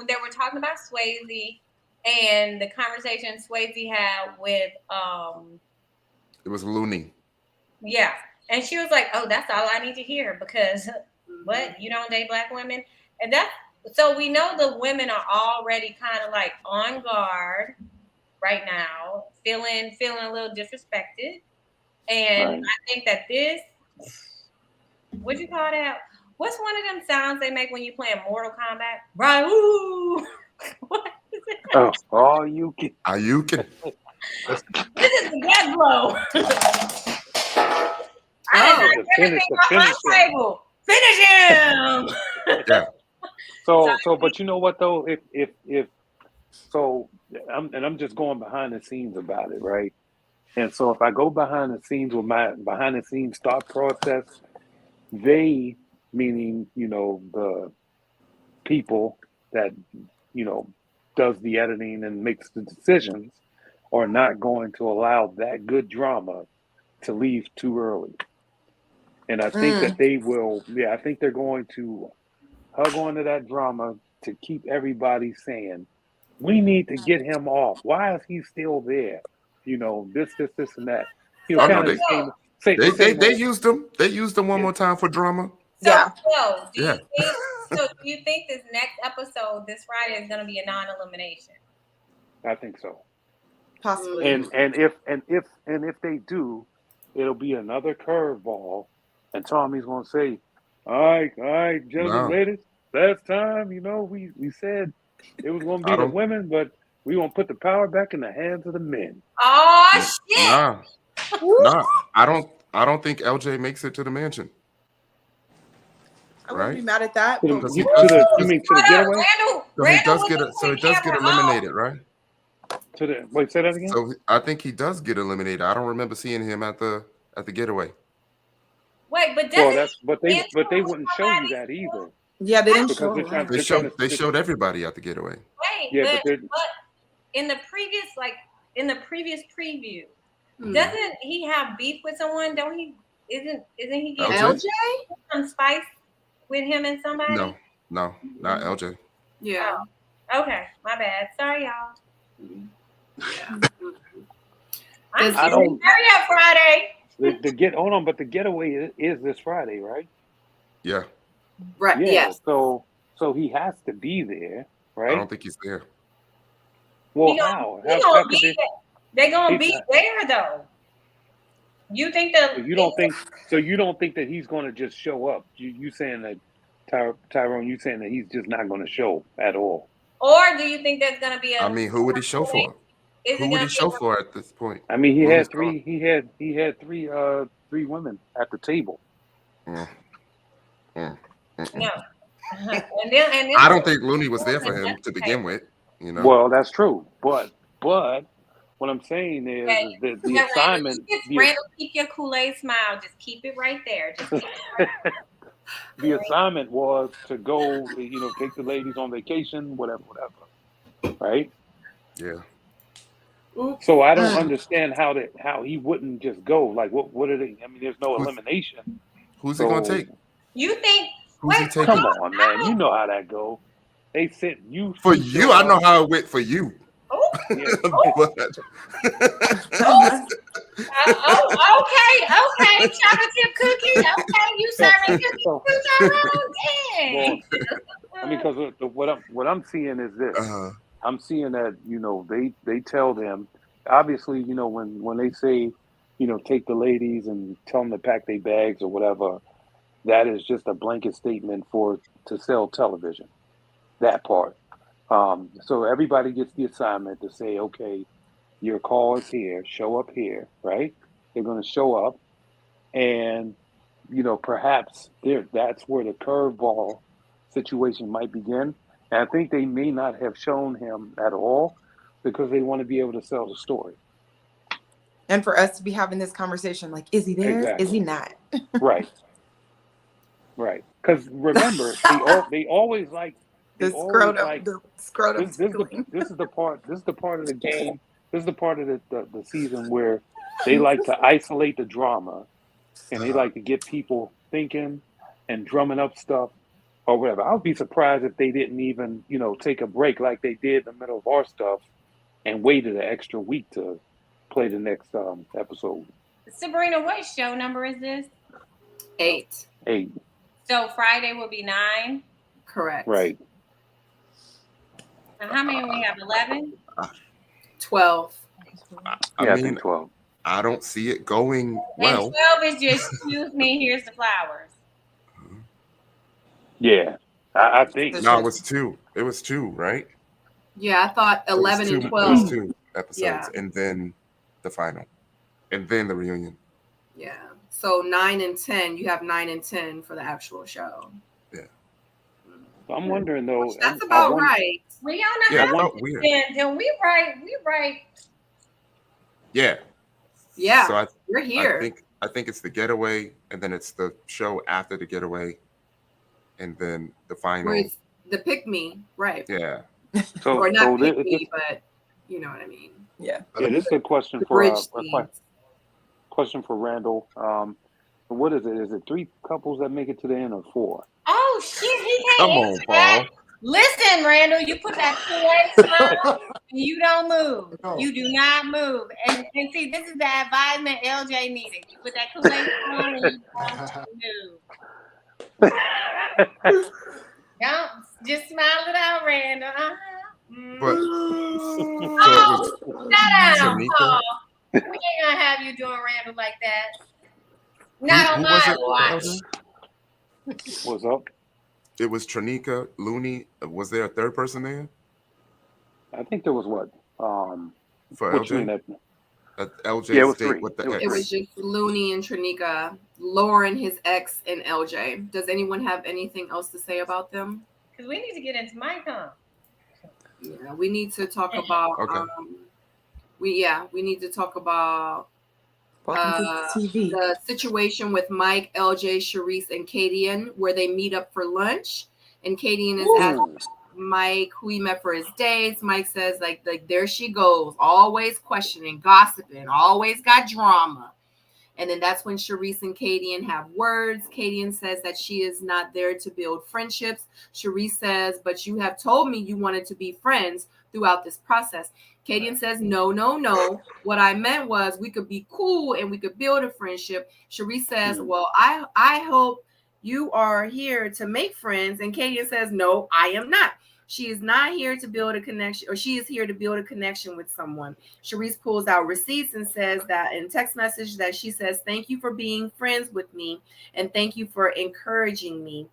they were talking about Swayze and the conversation Swayze had with It was Looney. yeah, and she was like, "Oh, that's all I need to hear because what you don't date black women," and that's so we know the women are already kind of like on guard right now, feeling a little disrespected, and I think that this, what you call that? What's one of them sounds they make when you playing Mortal Kombat? Right? Ooh. What is it? Oh, you can. This is the death blow. Finish him. Table. Finish him. Yeah. But you know what though? If so, I'm just going behind the scenes about it, right? And so if I go behind the scenes with my behind the scenes thought process, they, meaning the people that does the editing and makes the decisions, are not going to allow that good drama to leave too early. And I think that they will. Yeah, I think they're going to hug onto that drama to keep everybody saying, we need to get him off. Why is he still there? This, and that. Oh, no, Kind of they used them. They used them one more time for drama. So, do you think this next episode, this Friday, is going to be a non-elimination? I think so. Possibly. And if they do, it'll be another curveball, and Tommy's gonna say, "All right, gentlemen, ladies, last time, we said it was gonna be the women, but we gonna put the power back in the hands of the men." Oh shit! Nah. I don't think LJ makes it to the mansion. I wouldn't be mad at that. You mean to the getaway? So he does get eliminated, right? Wait, say that again. So I think he does get eliminated. I don't remember seeing him at the getaway. Wait, but they wouldn't show you that either. Yeah, they didn't show. They showed everybody at the getaway. Wait, but in the previous preview, doesn't he have beef with someone? Don't he? Isn't he getting LJ? Some spice with him and somebody? No, not LJ. Yeah. Oh, okay, my bad. Sorry, y'all. Yeah. I don't. Hurry up, Friday. Hold on, but the getaway is this Friday, right? Yeah. Right. Yeah. Yes. So he has to be there, right? I don't think he's there. Well, how? They're gonna be there though. You think that you don't think that he's going to just show up? You saying that Tyrone? You saying that he's just not going to show at all? Or do you think there's going to be I mean, who would he show for? Who would he show for at this point? I mean, he had three women at the table. No. And then I don't think Looney was there for him to begin with. Well, that's true, but what I'm saying is that the assignment. Randall, keep your Kool-Aid smile. Just keep it right there. Just keep it right there. The assignment was to go, take the ladies on vacation, whatever, right? Yeah. So I don't understand how he wouldn't just go. Like, what are they? I mean, there's no elimination. Who's he gonna take? You think? Who's he taking? Come on, man. You know how that go. They sent you for you. I know how it went for you. Okay. Chocolate cookie. Okay, you serving cookies too, Dang. I mean, because what I'm seeing is this. I'm seeing that they tell them, obviously, when they say, take the ladies and tell them to pack their bags or whatever, that is just a blanket statement to sell television. That part. So everybody gets the assignment to say, okay, your call is here, show up here, right? They're going to show up, and perhaps that's where the curveball situation might begin. And I think they may not have shown him at all because they want to be able to sell the story. And for us to be having this conversation, like, is he there? Exactly. Is he not? Right. Because remember, they always like the scrotum. This is the part of the game. This is the part of the season where they like to isolate the drama, and they like to get people thinking and drumming up stuff or whatever. I would be surprised if they didn't even take a break like they did in the middle of our stuff and waited an extra week to play the next episode. Sabrina, what show number is this? 8. So Friday will be 9. Correct. Right. And how many we have? 11? 12. I think 12. I don't see it going well. And 12 is just, excuse me, here's the flowers. Yeah, I think. No, it was 2. It was 2, right? Yeah, I thought 11 and 12. It was 2 episodes, Yeah. And then the final, and then the reunion. Yeah. So 9 and 10, you have 9 and 10 for the actual show. Yeah. So I'm wondering though. That's about right. We don't know Yeah, how it felt weird. then we write. Yeah. Yeah, So we're here. I think it's the getaway, and then it's the show after the getaway, and then the final. Where it's the pick me, right? Yeah. So, Or not pick this, me, but you know what I mean. Yeah. yeah, this is a question The for bridge question for Randall. What is it? Is it 3 couples that make it to the end, or 4? Oh shit, he can't Come on, answer that. Paul. Listen, Randall, you put that two-way sign and you don't move. No. You do not move. And see, this is the advisement LJ needed. You put that two-way sign and you don't move. Don't just smile it out, Randall. But Oh, shut down, Tanika? Paul. We ain't gonna have you doing Randall like that. Not on Who was my it, watch. What's up? It was Tranika, Looney. Was there a third person there I think there was what? for What you LJ? mean At LJ's Yeah, it was date 3. with the It was ex. It was just Looney and Tranika, Lauren, his ex, and LJ. Does anyone have anything else to say about them? Because we need to get into my comp. Yeah, we need to talk about. Okay. We need to talk about Welcome to TV. the situation with Mike, LJ, Charisse, and Cadian, where they meet up for lunch, and Cadian is asking Mike who he met for his dates. Mike says like there she goes, always questioning, gossiping, always got drama. And then that's when Charisse and Cadian have words. Cadian says that she is not there to build friendships. Charisse says, but you have told me you wanted to be friends throughout this process. Cadian says, no. What I meant was we could be cool and we could build a friendship. Charisse says, well, I hope you are here to make friends. And Cadian says, no, I am not. She is not here to build a connection, or she is here to build a connection with someone. Charisse pulls out receipts and says that in text message that she says, thank you for being friends with me and thank you for encouraging me.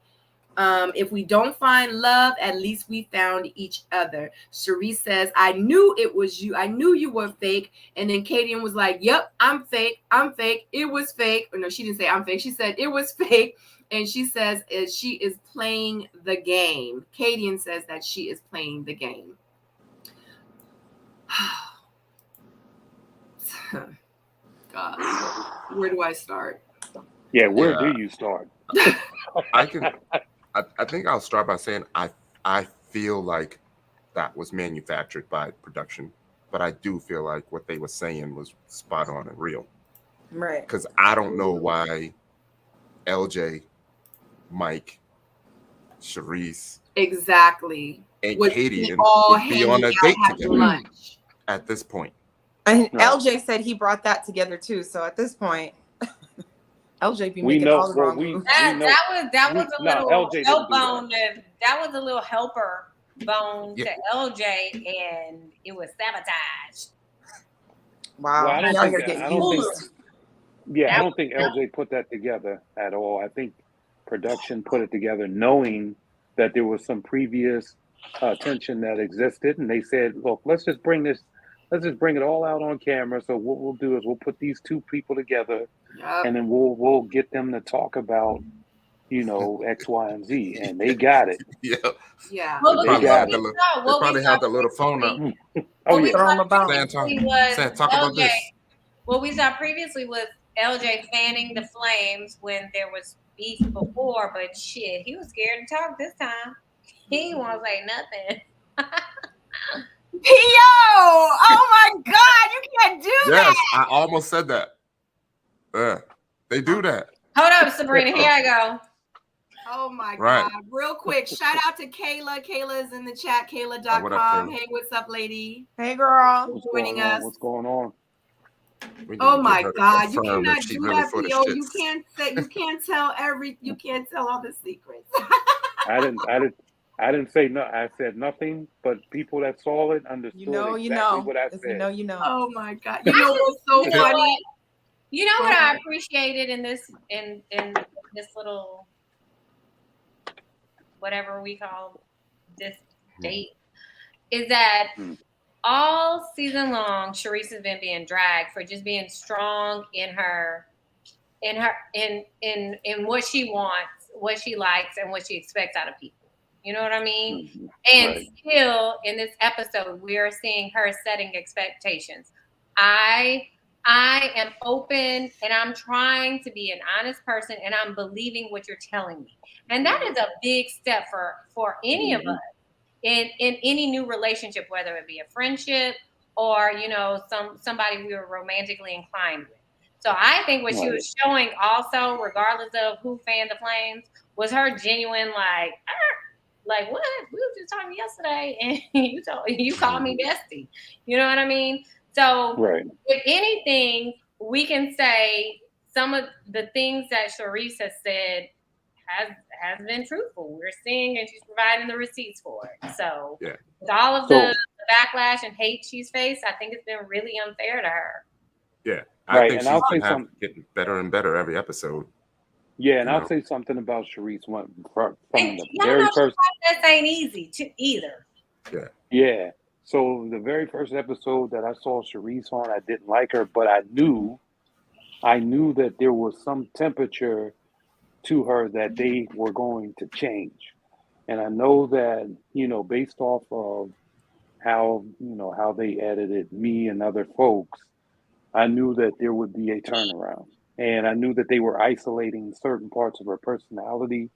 If we don't find love, at least we found each other. Charisse says, I knew it was you. I knew you were fake. And then Cadian was like, yep, I'm fake. It was fake. Or no, she didn't say I'm fake. She said it was fake. And she says she is playing the game. Cadian says that she is playing the game. God, where do I start? Yeah, where do you start? I think I'll start by saying I feel like that was manufactured by production, but I do feel like what they were saying was spot on and real. Right. Because I don't know why LJ, Mike, Charisse, exactly, and would Katie all would be on a date together lunch at this point. And LJ said he brought that together too. So at this point, LJ be making all the wrong moves. That was a little LJ help bone. That was a little helper bone to LJ, and it was sabotage. Wow. Well, I don't think Yeah. LJ put that together at all. I think production put it together knowing that there was some previous tension that existed, and they said, look, let's just bring it all out on camera. So what we'll do is we'll put these 2 people together, and then we'll get them to talk about, X, Y, and Z, and they got it. Yeah. Well, They probably had the little phone up. Saying, talk about this. What we saw previously was LJ fanning the flames when there was beef before, but shit, he was scared to talk this time. He won't say nothing. P.O. Oh my God, you can't do that. Yes, I almost said that. Yeah, they do that. Hold up, Sabrina. Here I go. Oh my Right. God. Real quick, shout out to Kayla. Kayla is in the chat, Kayla.com. what up, Kayla? Hey, what's up, lady? Hey, girl. Who's joining us? What's going on? Oh my God, you confirm cannot if she do really that, for the P.O. shits. You can't tell all the secrets. I didn't say no. I said nothing, but people that saw it understood exactly what I said. You know. Oh my God. You know what's so funny? You know what I appreciated in this little whatever we call this date is that all season long Charisse has been being dragged for just being strong in what she wants, what she likes, and what she expects out of people. You know what I mean? Mm-hmm. And Right. still in this episode, we are seeing her setting expectations. I am open and I'm trying to be an honest person and I'm believing what you're telling me. And that is a big step for any of us in any new relationship, whether it be a friendship or, you know, somebody we were romantically inclined with. So I think what she was showing also, regardless of who fanned the flames, was her genuine like what? We were just talking yesterday and you called me bestie. You know what I mean? So if anything, we can say some of the things that Charisse has said has been truthful. We're seeing and she's providing the receipts for it. So with all of the backlash and hate she's faced, I think it's been really unfair to her. Yeah. I think she's been getting better and better every episode. Yeah, and I'll say something about Charisse from the very first. This ain't easy either. Yeah. Yeah. So the very first episode that I saw Charisse on, I didn't like her, but I knew that there was some temperature to her that they were going to change. And I know that, you know, based off of how they edited me and other folks, I knew that there would be a turnaround. And I knew that they were isolating certain parts of her personality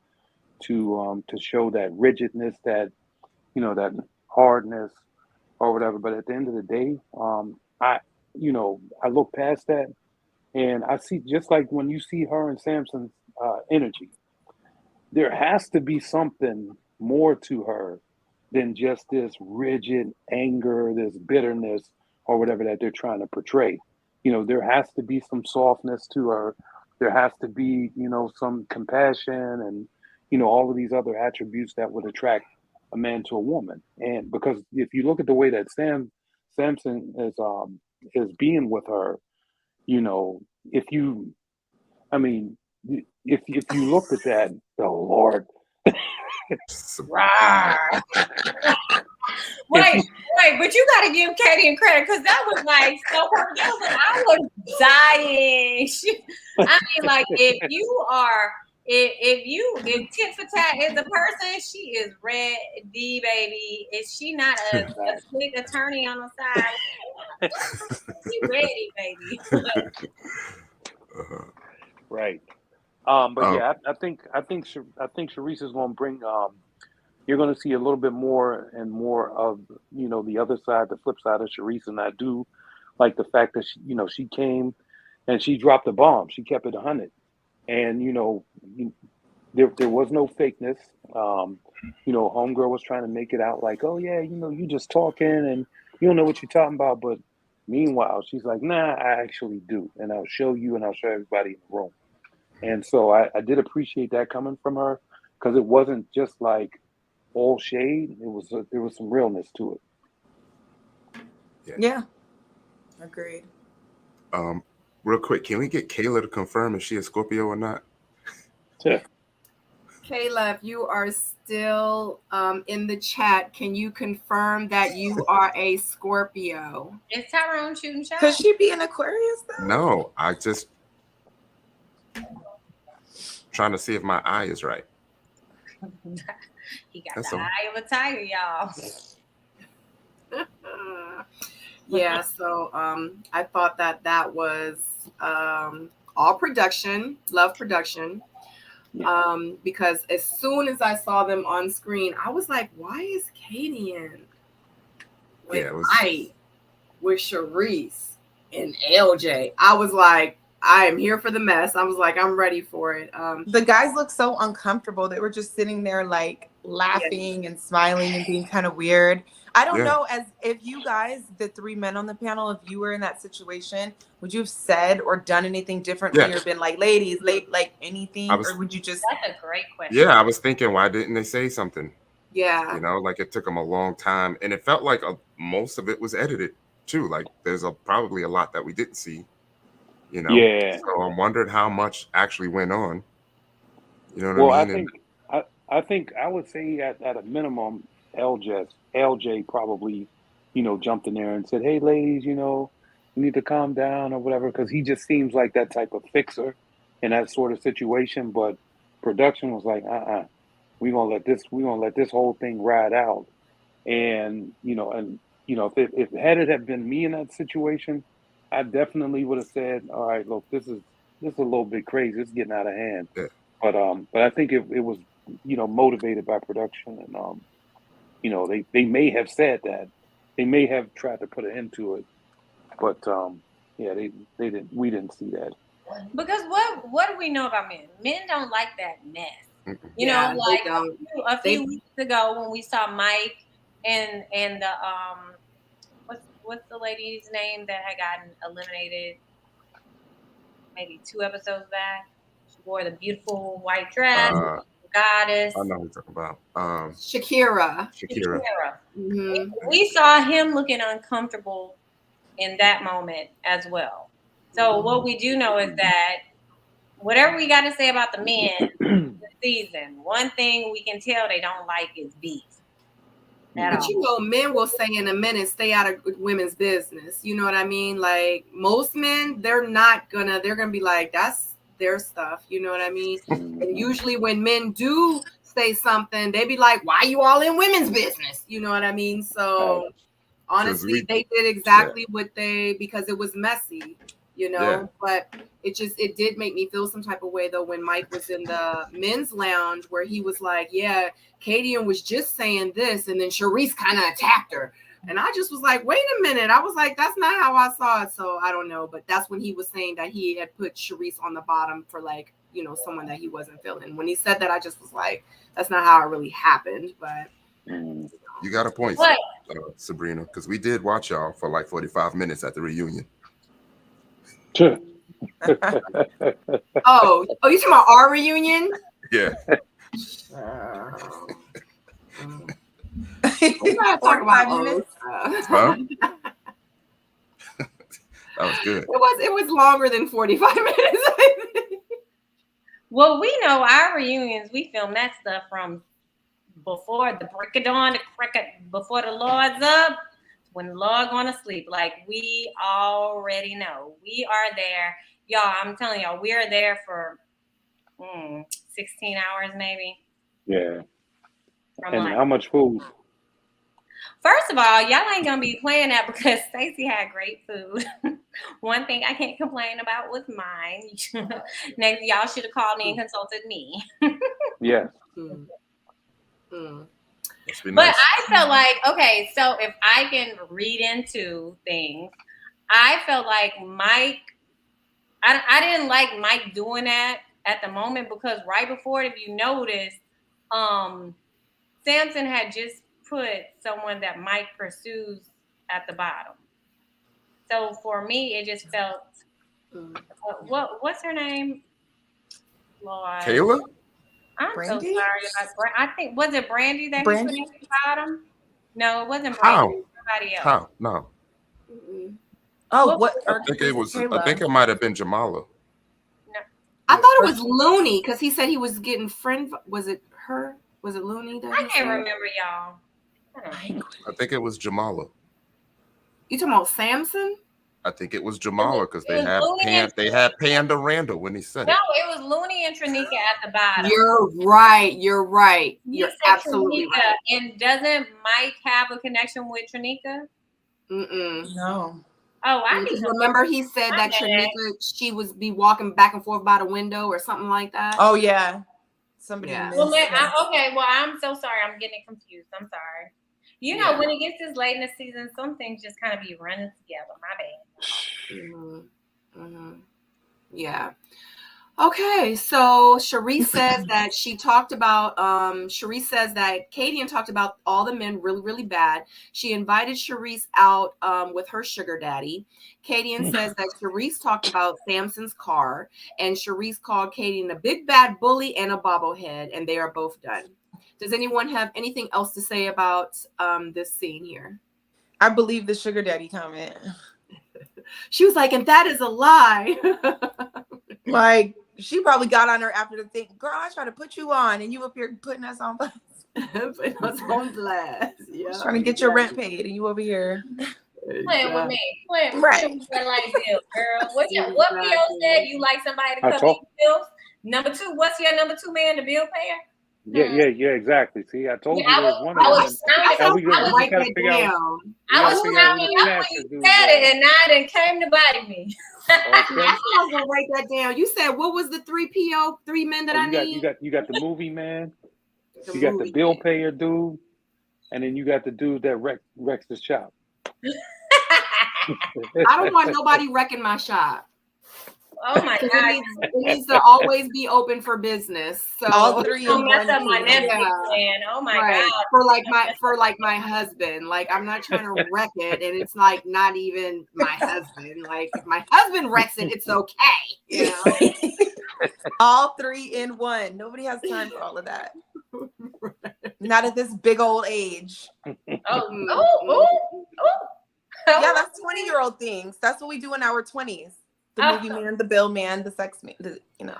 to show that rigidness, that, you know, that hardness or whatever. But at the end of the day, I look past that and I see, just like when you see her and Samson's energy, there has to be something more to her than just this rigid anger, this bitterness or whatever that they're trying to portray. You know, there has to be some softness to her. There has to be, you know, some compassion and, you know, all of these other attributes that would attract a man to a woman. And because if you look at the way that Samson is being with her, you know, if you looked at that, oh Lord. Wait, but you got to give Cadian credit because that was like so perfect. That was like, I was dying. I mean, like if tit for tat is a person, she is ready, baby. Is she not a quick attorney on the side? She ready, baby. Right. But yeah, I think Charisse is going to bring. You're going to see a little bit more and more of, you know, the other side, the flip side of Charisse, and I do like the fact that she came and she dropped a bomb. She kept it 100, and you know, there was no fakeness. You know, homegirl was trying to make it out like, oh yeah, you know, you just talking and you don't know what you're talking about, but meanwhile, she's like, nah, I actually do, and I'll show you, and I'll show everybody in the room. And so I did appreciate that coming from her because it wasn't just like all shade. There was some realness to it. Yeah. Agreed. Real quick, can we get Kayla to confirm if she is Scorpio or not? Yeah. Kayla, if you are still in the chat, can you confirm that you are a Scorpio? Is Tyrone shooting shots? Could she be an Aquarius though? No, I just trying to see if my eye is right. He got the eye of a tiger, y'all. Yeah, so I thought that was all production, love production. Because as soon as I saw them on screen, I was like, why is Cadian with Charisse and LJ? I was like, I am here for the mess. I was like, I'm ready for it. The guys looked so uncomfortable. They were just sitting there like laughing and smiling and being kind of weird. I don't know, as if you guys, the three men on the panel, if you were in that situation, would you have said or done anything differently or been like, ladies, like anything? Or would you just... That's a great question. Yeah, I was thinking, why didn't they say something? Yeah. You know, like it took them a long time. And it felt like most of it was edited too. Like there's probably a lot that we didn't see. You know, so I'm wondering how much actually went on. You know what I mean? I think I would say at a minimum, LJ probably, you know, jumped in there and said, "Hey, ladies, you know, you need to calm down or whatever," because he just seems like that type of fixer in that sort of situation. But production was like, we're gonna let this whole thing ride out. And if had it have been me in that situation, I definitely would have said, all right, look, this is a little bit crazy. It's getting out of hand. Yeah. But I think it was motivated by production, and they may have said that. They may have tried to put an end to it, but they didn't. We didn't see that. Because what do we know about men? Men don't like that mess. Mm-mm. You Yeah, know, they like don't. a few weeks ago when we saw Mike and the what's the lady's name that had gotten eliminated maybe 2 episodes back? She wore the beautiful white dress, goddess. I know what you're talking about. Shakira. Mm-hmm. We saw him looking uncomfortable in that moment as well. So what we do know is that whatever we got to say about the men this season, one thing we can tell they don't like is beef. But men will say in a minute, stay out of women's business. You know what I mean? Like most men, they're gonna be like, that's their stuff. You know what I mean? And usually when men do say something, they be like, why you all in women's business? You know what I mean? So honestly, they did exactly because it was messy, but it did make me feel some type of way though when Mike was in the men's lounge where he was like, yeah, Cadian was just saying this, and then Charisse kind of attacked her. And I just was like, wait a minute. I was like, that's not how I saw it. So I don't know. But that's when he was saying that he had put Charisse on the bottom for someone that he wasn't feeling. When he said that, I just was like, that's not how it really happened. But you got a point, Sabrina, because we did watch y'all for like 45 minutes at the reunion. Sure. you talking about our reunion? Yeah. We gotta talk about minutes. Huh? That was good. It was longer than 45 minutes. I think. Well, we know our reunions. We film that stuff from before the break of dawn, before the Lord's up, when the Lord going to sleep. Like we already know, we are there, y'all. I'm telling y'all, we are there for 16 hours maybe. Yeah. And how much food? First of all, y'all ain't gonna be playing that because Stacey had great food. One thing I can't complain about was mine. Next, y'all should have called me and consulted me. Yeah. But nice. I felt like, okay, so if I can read into things, I felt like Mike, I didn't like Mike doing that at the moment because right before it, if you notice, Samson had just put someone that Mike pursues at the bottom. So for me, it just felt, what's her name? Lord. Kayla? I'm Brandy? So sorry about I think, was it Brandy that Brandy? he put at the bottom? No, it wasn't Brandy. It was somebody else. How? No. Oh, what? I think it was. Kayla? I think it might have been Jamala. No. I thought it was Looney because he said he was getting Was it her? Was it Looney? I can't remember, y'all. I think it was Jamala. You talking about Samson? I think it was Jamala because they had Panda Randall when he said it. No, it was Looney and Trinika at the bottom. You're right. You're absolutely Trinika, right. And doesn't Mike have a connection with Trinika? No. Oh, I remember he said that Trinika, she would be walking back and forth by the window or something like that. Oh yeah. Somebody. Yeah. Well, okay. Well, I'm so sorry. I'm getting confused. I'm sorry. You know, when it gets this late in the season, some things just kind of be running together. My bad. Yeah. Okay, so Charisse says that Charisse says that Cadian talked about all the men really, really bad. She invited Charisse out with her sugar daddy. Cadian says that Charisse talked about Samson's car, and Charisse called Cadian a big bad bully and a bobblehead, and they are both done. Does anyone have anything else to say about this scene here? I believe the sugar daddy comment. She was like, and that is a lie. Like, she probably got on her after the thing. Girl, I tried to put you on, and you up here putting us on blast. Putting us on blast. Yeah. Trying to get your rent paid, and you over here. Playing with me. Playing with like this, girl. What P.O. said? You like somebody to cover your bills? Number 2, what's your number 2 man, the bill payer? Yeah, exactly. See, I told you Yeah, there's one I of was them. I And we gotta just write gotta that figure out. down. I was figure out counting who the up when master you dude said it, was. and now it done came to bite me. I Okay. was gonna write that down. You said what was the three men that I need? You got the movie man. The You got the movie bill man. payer dude, and then you got the dude that wrecks his shop. I don't want nobody wrecking my shop. Oh my It God. needs to always be open for business. So All three in Don't mess one. up my team. Netflix Yeah. plan. Oh my right. God. for my husband. Like I'm not trying to wreck it, and it's like not even my husband. Like if my husband wrecks it, it's okay. You know? All three in one. Nobody has time for all of that. Not at this big old age. Oh. Yeah, that's 20-year-old things. That's what we do in our 20s. The movie man, the bill man, the sex man,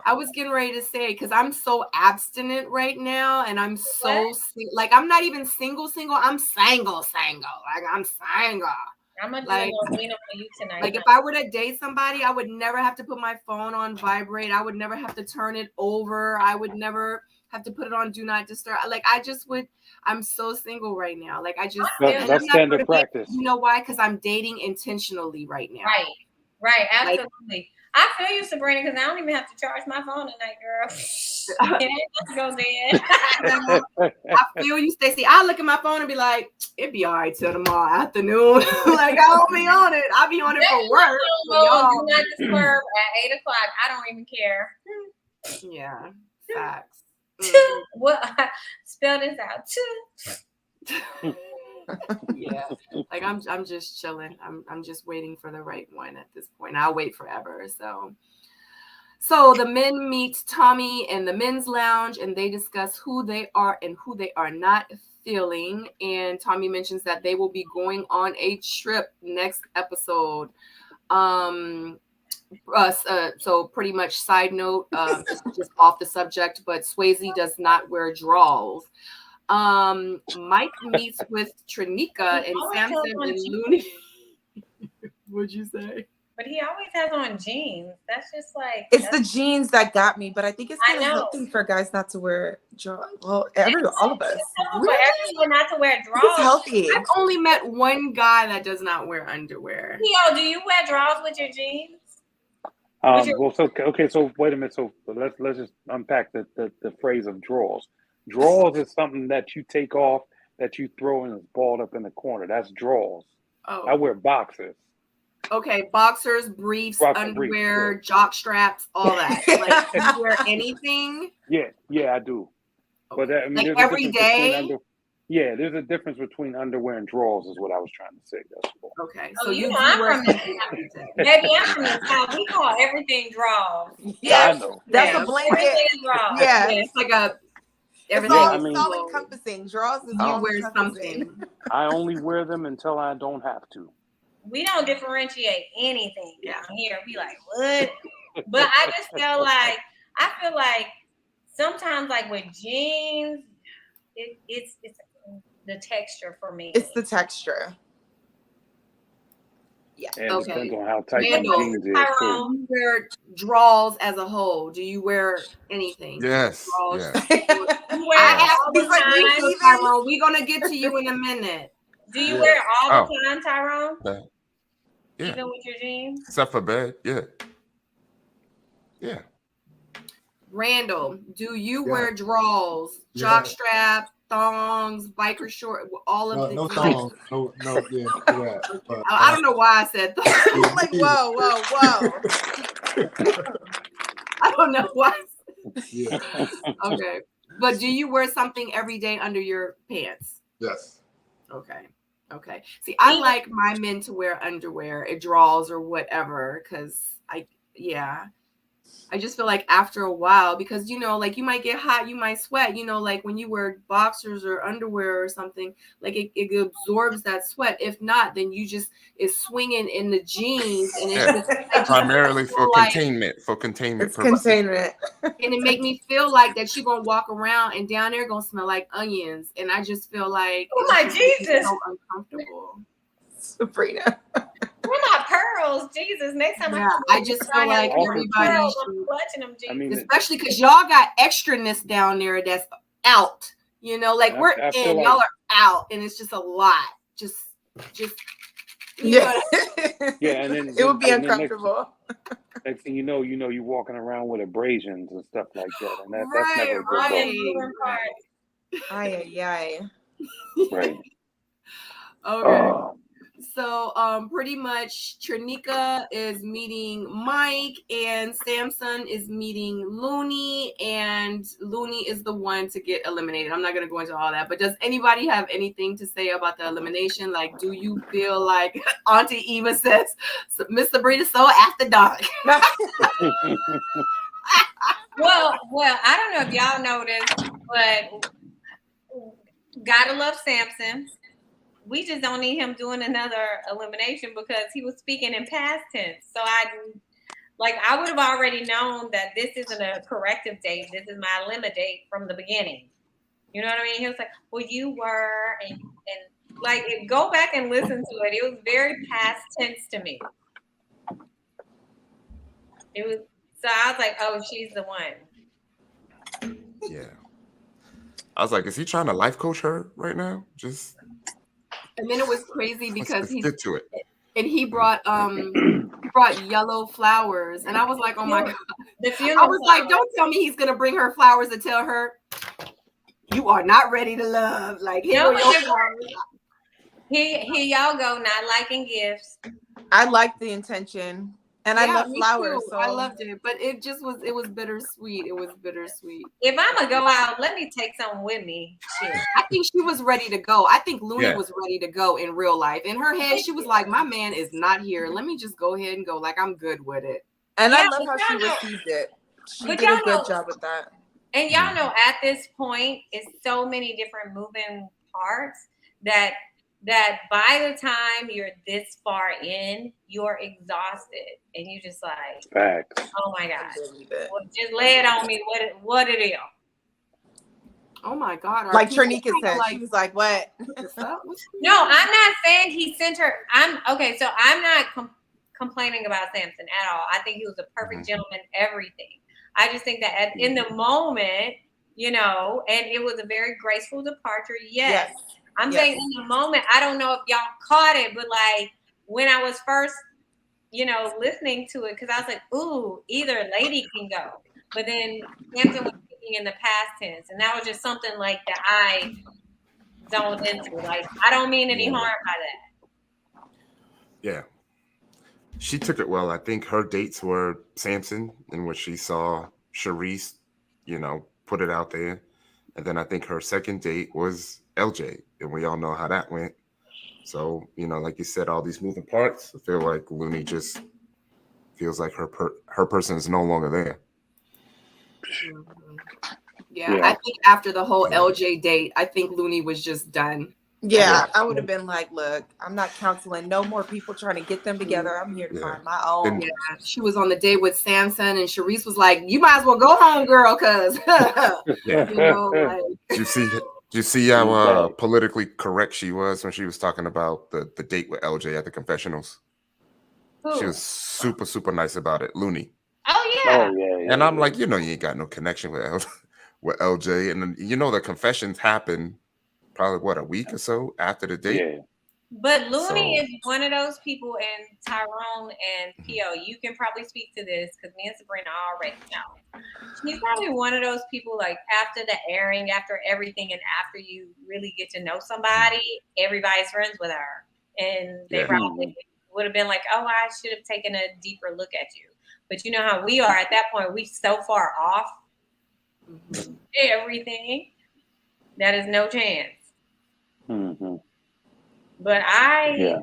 I was getting ready to say, because I'm so abstinent right now, and I'm so like I'm not even single. I'm single. Like I'm single. I'm gonna do Like, a little winner for you tonight. Like if I were to date somebody, I would never have to put my phone on vibrate. I would never have to turn it over. I would never have to put it on do not disturb. Like I just would. I'm so single right now. Like I just. That's standard practice. You know why? Because I'm dating intentionally right now. Right, absolutely. I feel you, Sabrina, because I don't even have to charge my phone tonight, girl. It ain't got to go dead. I feel you, Stacey. I look at my phone and be like, it'd be all right till tomorrow afternoon. Like I won't be on it. I'll be on it for work. Do not disturb at 8 o'clock. I don't even care. Yeah, facts. What? Spell this out. Yeah, like I'm just chilling. I'm just waiting for the right one at this point. I'll wait forever. So the men meet Tommy in the men's lounge, and they discuss who they are and who they are not feeling. And Tommy mentions that they will be going on a trip next episode. So pretty much side note, just off the subject, but Swayze does not wear drawers. Mike meets with Trinika and Samson and Looney. What'd you say? But he always has on jeans. That's just like it's the jeans that got me, but I think it's kind of know. healthy for guys not to wear drawers. Well, all of us. For everyone not to wear It's drawers. healthy. I've only met one guy that does not wear underwear. Theo, do you wear drawers with your jeans? So wait a minute. So let's just unpack the phrase of drawers. Drawers is something that you take off, that you throw and it's balled up in the corner. That's drawers. Oh. I wear boxers. Okay, boxers, briefs, underwear, jock straps, all that. Like, do you wear anything? Yeah, I do. But I mean, like every day. There's a difference between underwear and drawers, is what I was trying to say. That's cool. Okay, so you I'm wear from the Maybe I'm from the South. We call everything drawers. Yeah, I know. That's a blanket. Drawers. Yeah, it's like a. It's all encompassing. Drawers is all wear encompassing. something. I only wear them until I don't have to. We don't differentiate anything down here. We like, what? But I just feel like sometimes like with jeans, it's the texture for me. It's the texture. Yeah. It depends on how tight the jeans is too. You wear drawers as a whole. Do you wear anything? Yes. You wear all the time. Tyrone, we're gonna get to you in a minute. Do you wear all the time, Tyrone? Yeah. Even with your jeans? Except for bed, yeah. Randall, do you wear drawers, jock strap, thongs, biker short, all of the no thongs, no, I don't know why I said thongs. Like whoa. I don't know why. Yeah. Okay, but do you wear something every day under your pants? Yes. Okay. See, I like my men to wear underwear, drawers or whatever, because I just feel like after a while, because, like you might get hot, you might sweat, like when you wear boxers or underwear or something, like it absorbs that sweat. If not, then it's swinging in the jeans. And it's primarily for containment, It's purposes. containment. And it make me feel like that you're going to walk around and down there going to smell like onions. And I just feel like, oh my Jesus, so uncomfortable. Sabrina. We're not pearls, Jesus. Next time I just feel like everybody clutching them, Jesus. Especially because y'all got extraness down there that's out. You know, like we're I feel in, like- y'all are out, and it's just a lot. Just you know, Yeah, and then it would be and then uncomfortable. next thing you know, you're walking around with abrasions and stuff like that, and that's never a good right. Ay, ay, ay. look. Right. Okay. So pretty much Trinika is meeting Mike and Samson is meeting Looney, and Looney is the one to get eliminated. I'm not gonna go into all that, but does anybody have anything to say about the elimination? Like, do you feel like Auntie Eva says Miss Sabrina so after dark? Well, I don't know if y'all noticed, but gotta love Samson. We just don't need him doing another elimination because he was speaking in past tense. So I would have already known that this isn't a corrective date. This is my limit date from the beginning. You know what I mean? He was like, well, you were, and like, go back and listen to it. It was very past tense to me. It was, so I was like, oh, she's the one. Yeah. I was like, is he trying to life coach her right now? Just. And then it was crazy because let's get to it. And he brought yellow flowers, and I was like, oh my god! I was like, don't tell me he's gonna bring her flowers to tell her you are not ready to love. Like, here are your flowers. Here y'all go, not liking gifts. I like the intention. And I love flowers. So I loved it, but it was bittersweet. It was bittersweet. If I'm gonna go out, let me take something with me. Shit. I think she was ready to go. I think Looney was ready to go in real life. In her head, she was like, my man is not here. Let me just go ahead and go. Like, I'm good with it. And I love how she received it. She did a good job with that. And y'all know at this point, it's so many different moving parts that by the time you're this far in, you're exhausted and you just like, facts. Oh my God. Well, just lay it on me what it is. Oh my God. Like Trinika said, she was like, what? No, I'm not saying he sent her. I'm not complaining about Samson at all. I think he was a perfect gentleman, everything. I just think that in the moment, you know, and it was a very graceful departure. Yes. I'm saying in the moment, I don't know if y'all caught it, but like when I was first, you know, listening to it, because I was like, ooh, either lady can go. But then Samson was speaking in the past tense, and that was just something like that I zoned into. Like, I don't mean any harm by that. Yeah. She took it well. I think her dates were Samson, in which she saw Charisse, you know, put it out there. And then I think her second date was LJ, and we all know how that went. So, you know, like you said, all these moving parts, I feel like Looney just feels like her person is no longer there. Yeah, I think after the whole LJ date, I think Looney was just done. Yeah, I would have been like, look, I'm not counseling no more people trying to get them together. I'm here to find my own. Yeah, she was on the date with Samson, and Charisse was like, you might as well go home, girl, because, you know, like. Do you see how politically correct she was when she was talking about the date with LJ at the confessionals? Who? She was super, super nice about it. Looney. Oh, yeah. And I'm like, you know, you ain't got no connection with LJ. And then, you know, the confessions happen probably, what, a week or so after the date? Yeah. But Looney is one of those people, and Tyrone and P.O., you can probably speak to this because me and Sabrina already know. She's probably one of those people, like, after the airing, after everything, and after you really get to know somebody, everybody's friends with her. And they probably would have been like, oh, I should have taken a deeper look at you. But you know how we are at that point. We so far off everything. That is no chance. Mm-hmm. But I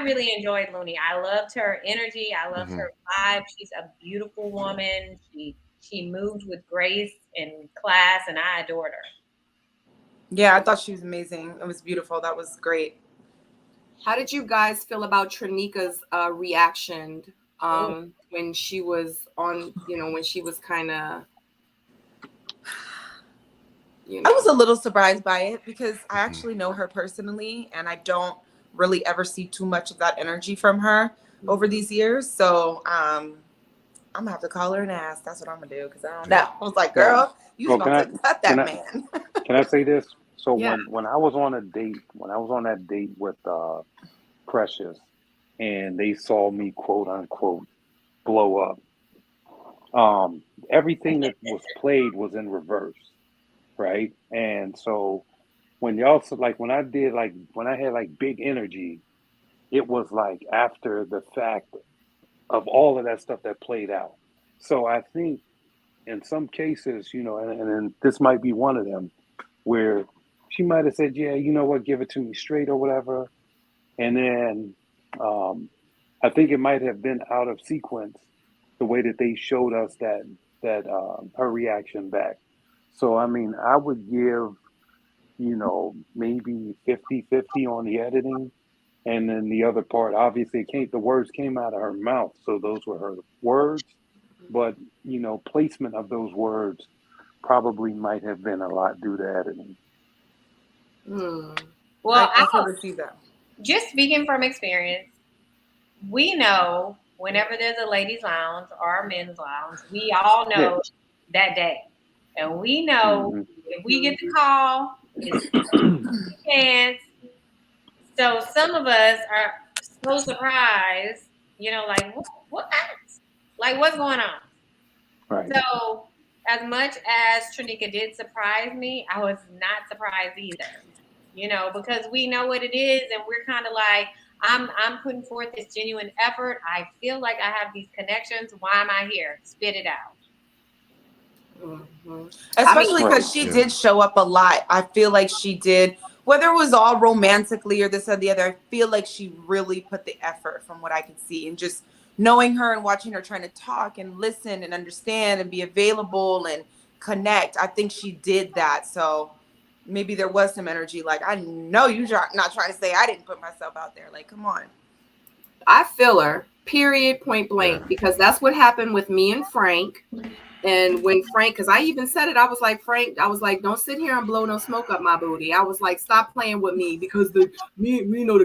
really enjoyed Looney. I loved her energy. I loved her vibe. She's a beautiful woman. She moved with grace and class, and I adored her. Yeah, I thought she was amazing. It was beautiful. That was great. How did you guys feel about Trinika's reaction when she was on, you know, when she was kind of, you know. I was a little surprised by it because I actually know her personally, and I don't really ever see too much of that energy from her over these years. So I'm gonna have to call her and ask. That's what I'm gonna do because I don't know. I was like, girl, you was about to cut that man. Can I say this? So Yeah. when I was on a date, when I was on that date with Precious, and they saw me quote unquote blow up, everything that was played was in reverse, right? And so when y'all when I did when I had big energy, it was after the fact of all of that stuff that played out. So I think in some cases, and this might be one of them, where she might have said, yeah, you know what, give it to me straight or whatever. And then I think it might have been out of sequence the way that they showed us that her reaction back. So, I mean, I would give, maybe 50-50 on the editing. And then the other part, obviously, the words came out of her mouth. So those were her words. But, placement of those words probably might have been a lot due to editing. Well, I can see that. Just speaking from experience, we know whenever there's a ladies' lounge or a men's lounge, we all know that day. And we know if we get the call, it's a chance. So some of us are so surprised, what? Like, what's going on? Right. So as much as Trinika did surprise me, I was not surprised either. Because we know what it is, and we're kind of like, I'm putting forth this genuine effort. I feel like I have these connections. Why am I here? Spit it out. Especially because she did show up a lot. I feel like she did, whether it was all romantically or this or the other, I feel like she really put the effort from what I could see. And just knowing her and watching her trying to talk and listen and understand and be available and connect, I think she did that. So maybe there was some energy. Like, I know you're not trying to say I didn't put myself out there. Like, come on. I feel her, period, point blank, because that's what happened with me and Frank. And when Frank, because I even said it, I was like, Frank, don't sit here and blow no smoke up my booty. I was like, stop playing with me, because the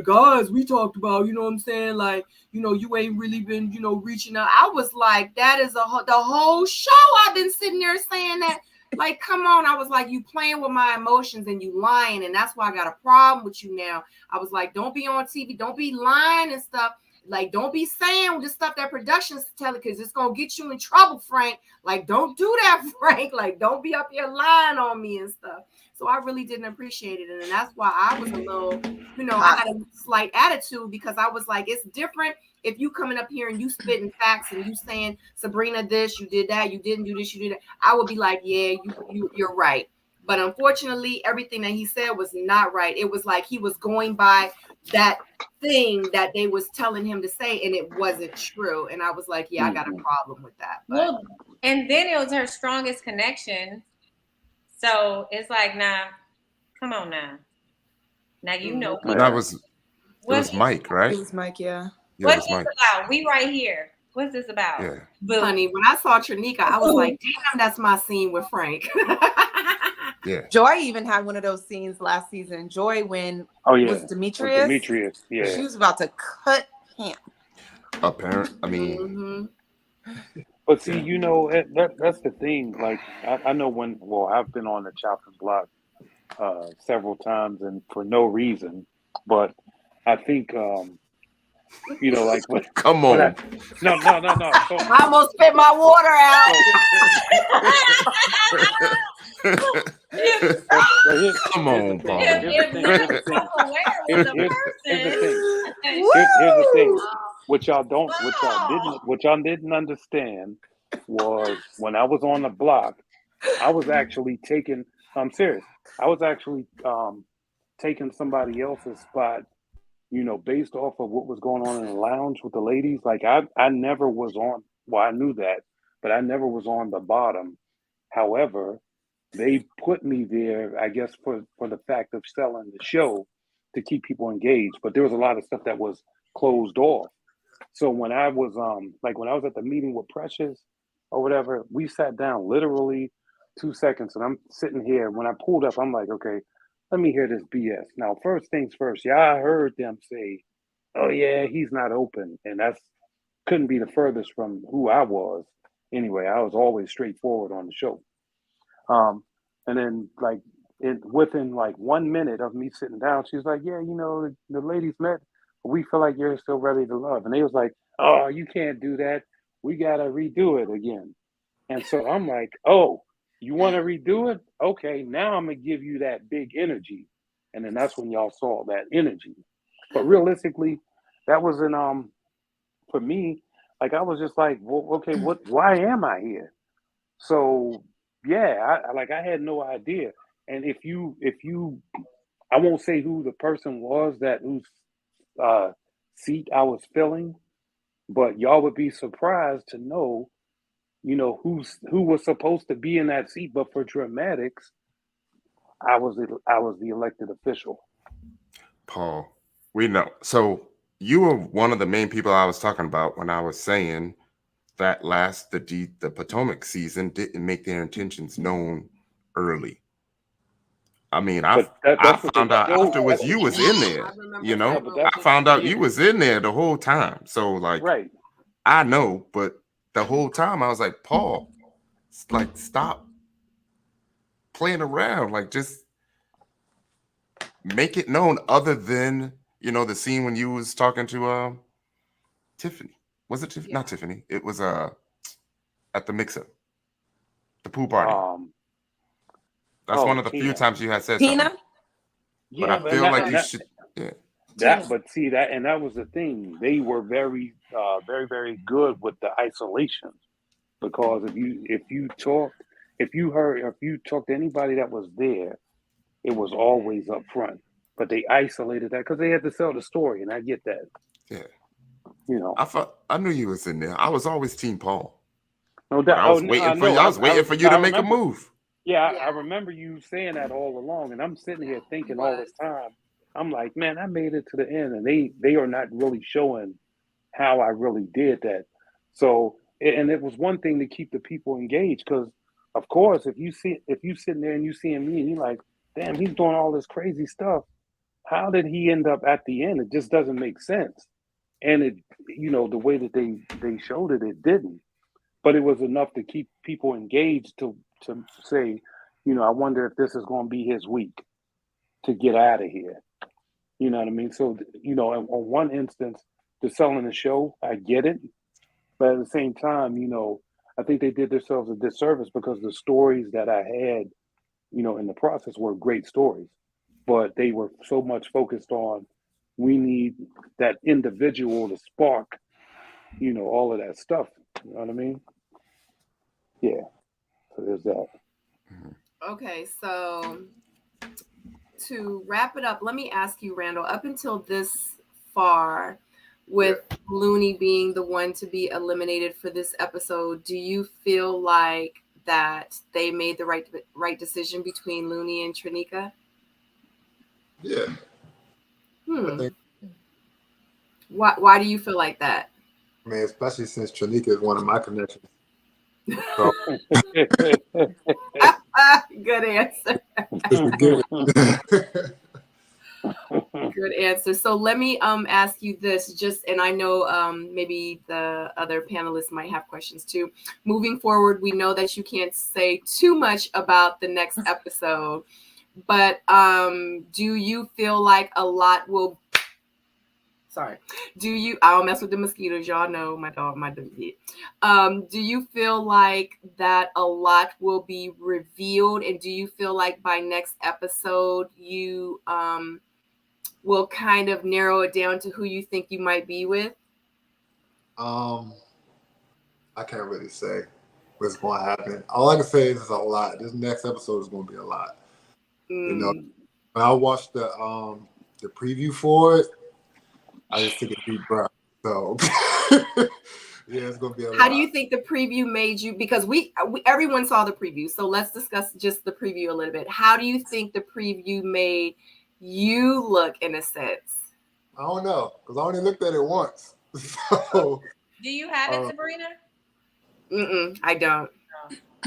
guys we talked about, you know what I'm saying? Like, you ain't really been, reaching out. I was like, that is the whole show. I've been sitting there saying that. Like, come on. I was like, you playing with my emotions and you lying. And that's why I got a problem with you now. I was like, don't be on TV. Don't be lying and stuff. Like, don't be saying the stuff that production's telling, because it's going to get you in trouble, Frank. Like, don't do that, Frank. Like, don't be up here lying on me and stuff. So I really didn't appreciate it. And that's why I was a little, I had a slight attitude, because I was like, it's different if you coming up here and you spitting facts and you saying, Sabrina, this, you did that, you didn't do this, you did that. I would be like, yeah, you're right. But unfortunately, everything that he said was not right. It was like he was going by that thing that they was telling him to say, and it wasn't true. And I was like, yeah, I got a problem with that. But. Well, and then it was her strongest connection. So it's like, nah, come on now. Now That was Mike, right? It was Mike, yeah. What's this about? We right here. What's this about? Yeah. Boom. Honey, when I saw Trinika, I was like, damn, that's my scene with Frank. Yeah. Joy even had one of those scenes last season. Joy, when was Demetrius? Demetrius, yeah. She was about to cut him. Apparent. I mean. But see, that's the thing. Like, I know I've been on the chopping block several times, and for no reason. But I think, like, come on. No. So, I almost spit my water out. Come on, Paul. Here's the thing. What y'all didn't understand was, when I was on the block, I was actually taking. I'm serious. I was actually taking somebody else's spot, based off of what was going on in the lounge with the ladies. Like, I never was on. Well, I knew that, but I never was on the bottom. However, they put me there, I guess, for the fact of selling the show to keep people engaged. But there was a lot of stuff that was closed off. So when I was when I was at the meeting with Precious or whatever, we sat down literally 2 seconds, and I'm sitting here. When I pulled up, I'm like, okay, let me hear this BS. Now, first things first, I heard them say, oh yeah, he's not open, and that's couldn't be the furthest from who I was. Anyway, I was always straightforward on the show. And then like within like 1 minute of me sitting down, she was like, yeah, you know, the ladies met. We feel like you're still ready to love. And they was like, oh, you can't do that. We got to redo it again. And so I'm like, oh, you want to redo it? Okay, now I'm going to give you that big energy. And then that's when y'all saw that energy. But realistically, that wasn't, for me, like I was just like, well, okay, why am I here? So yeah, I had no idea. And if you, I won't say who the person was whose seat I was filling, but y'all would be surprised to know, you know, who was supposed to be in that seat. But for dramatics, I was the elected official. Paul, we know. So you were one of the main people I was talking about when I was saying that the Potomac season didn't make their intentions known early. I mean, I found out afterwards you was in there. You know, I found out you was in there the whole time. So like, right. I know, but the whole time I was like, Paul, like stop playing around. Like just make it known. Other than, you know, the scene when you was talking to Tiffany. Was it Tiffany? Yeah. Not Tiffany. It was at the mix-up, the pool party. That's one of the few times you had said Tina? something. Yeah, but I feel like you should. Yeah. But see that, and that was the thing. They were very, very, very good with the isolation, because if you talked to anybody that was there, it was always up front. But they isolated that because they had to sell the story, and I get that. Yeah. You know, I knew you was in there. I was always Team Paul. No doubt. I was waiting for you to make a move. Yeah, I remember you saying that all along, and I'm sitting here thinking all this time. I'm like, man, I made it to the end, and they are not really showing how I really did that. So, and it was one thing to keep the people engaged, because, of course, if you sitting there and you seeing me, and you're like, damn, he's doing all this crazy stuff. How did he end up at the end? It just doesn't make sense. And it, you know, the way that they showed it, it didn't. But it was enough to keep people engaged to say, you know, I wonder if this is going to be his week to get out of here. You know what I mean? So, you know, on one instance, the selling the show, I get it. But at the same time, you know, I think they did themselves a disservice, because the stories that I had, you know, in the process were great stories. But they were so much focused on, we need that individual to spark, you know, all of that stuff. You know what I mean? Yeah. So there's that. Okay, so to wrap it up, let me ask you, Randall, up until this far, with Looney being the one to be eliminated for this episode, do you feel like that they made the right decision between Looney and Trinika? Yeah. I think. Why do you feel like that? I mean, especially since Trinika is one of my connections. So. Good answer. Good answer. So let me ask you this, and I know maybe the other panelists might have questions too. Moving forward, we know that you can't say too much about the next episode, but do you feel like a lot will? Sorry. I don't mess with the mosquitoes. Y'all know my dog, my baby. Do you feel like that a lot will be revealed? And do you feel like by next episode, you will kind of narrow it down to who you think you might be with? I can't really say what's going to happen. All I can say is it's a lot. This next episode is going to be a lot. You know, when I watched the preview for it, I just took a deep breath. So yeah, it's gonna be a lot. How do you think the preview made you? Because we everyone saw the preview, so let's discuss just the preview a little bit. How do you think the preview made you look, in a sense? I don't know, because I only looked at it once. So, do you have it, Sabrina? I don't.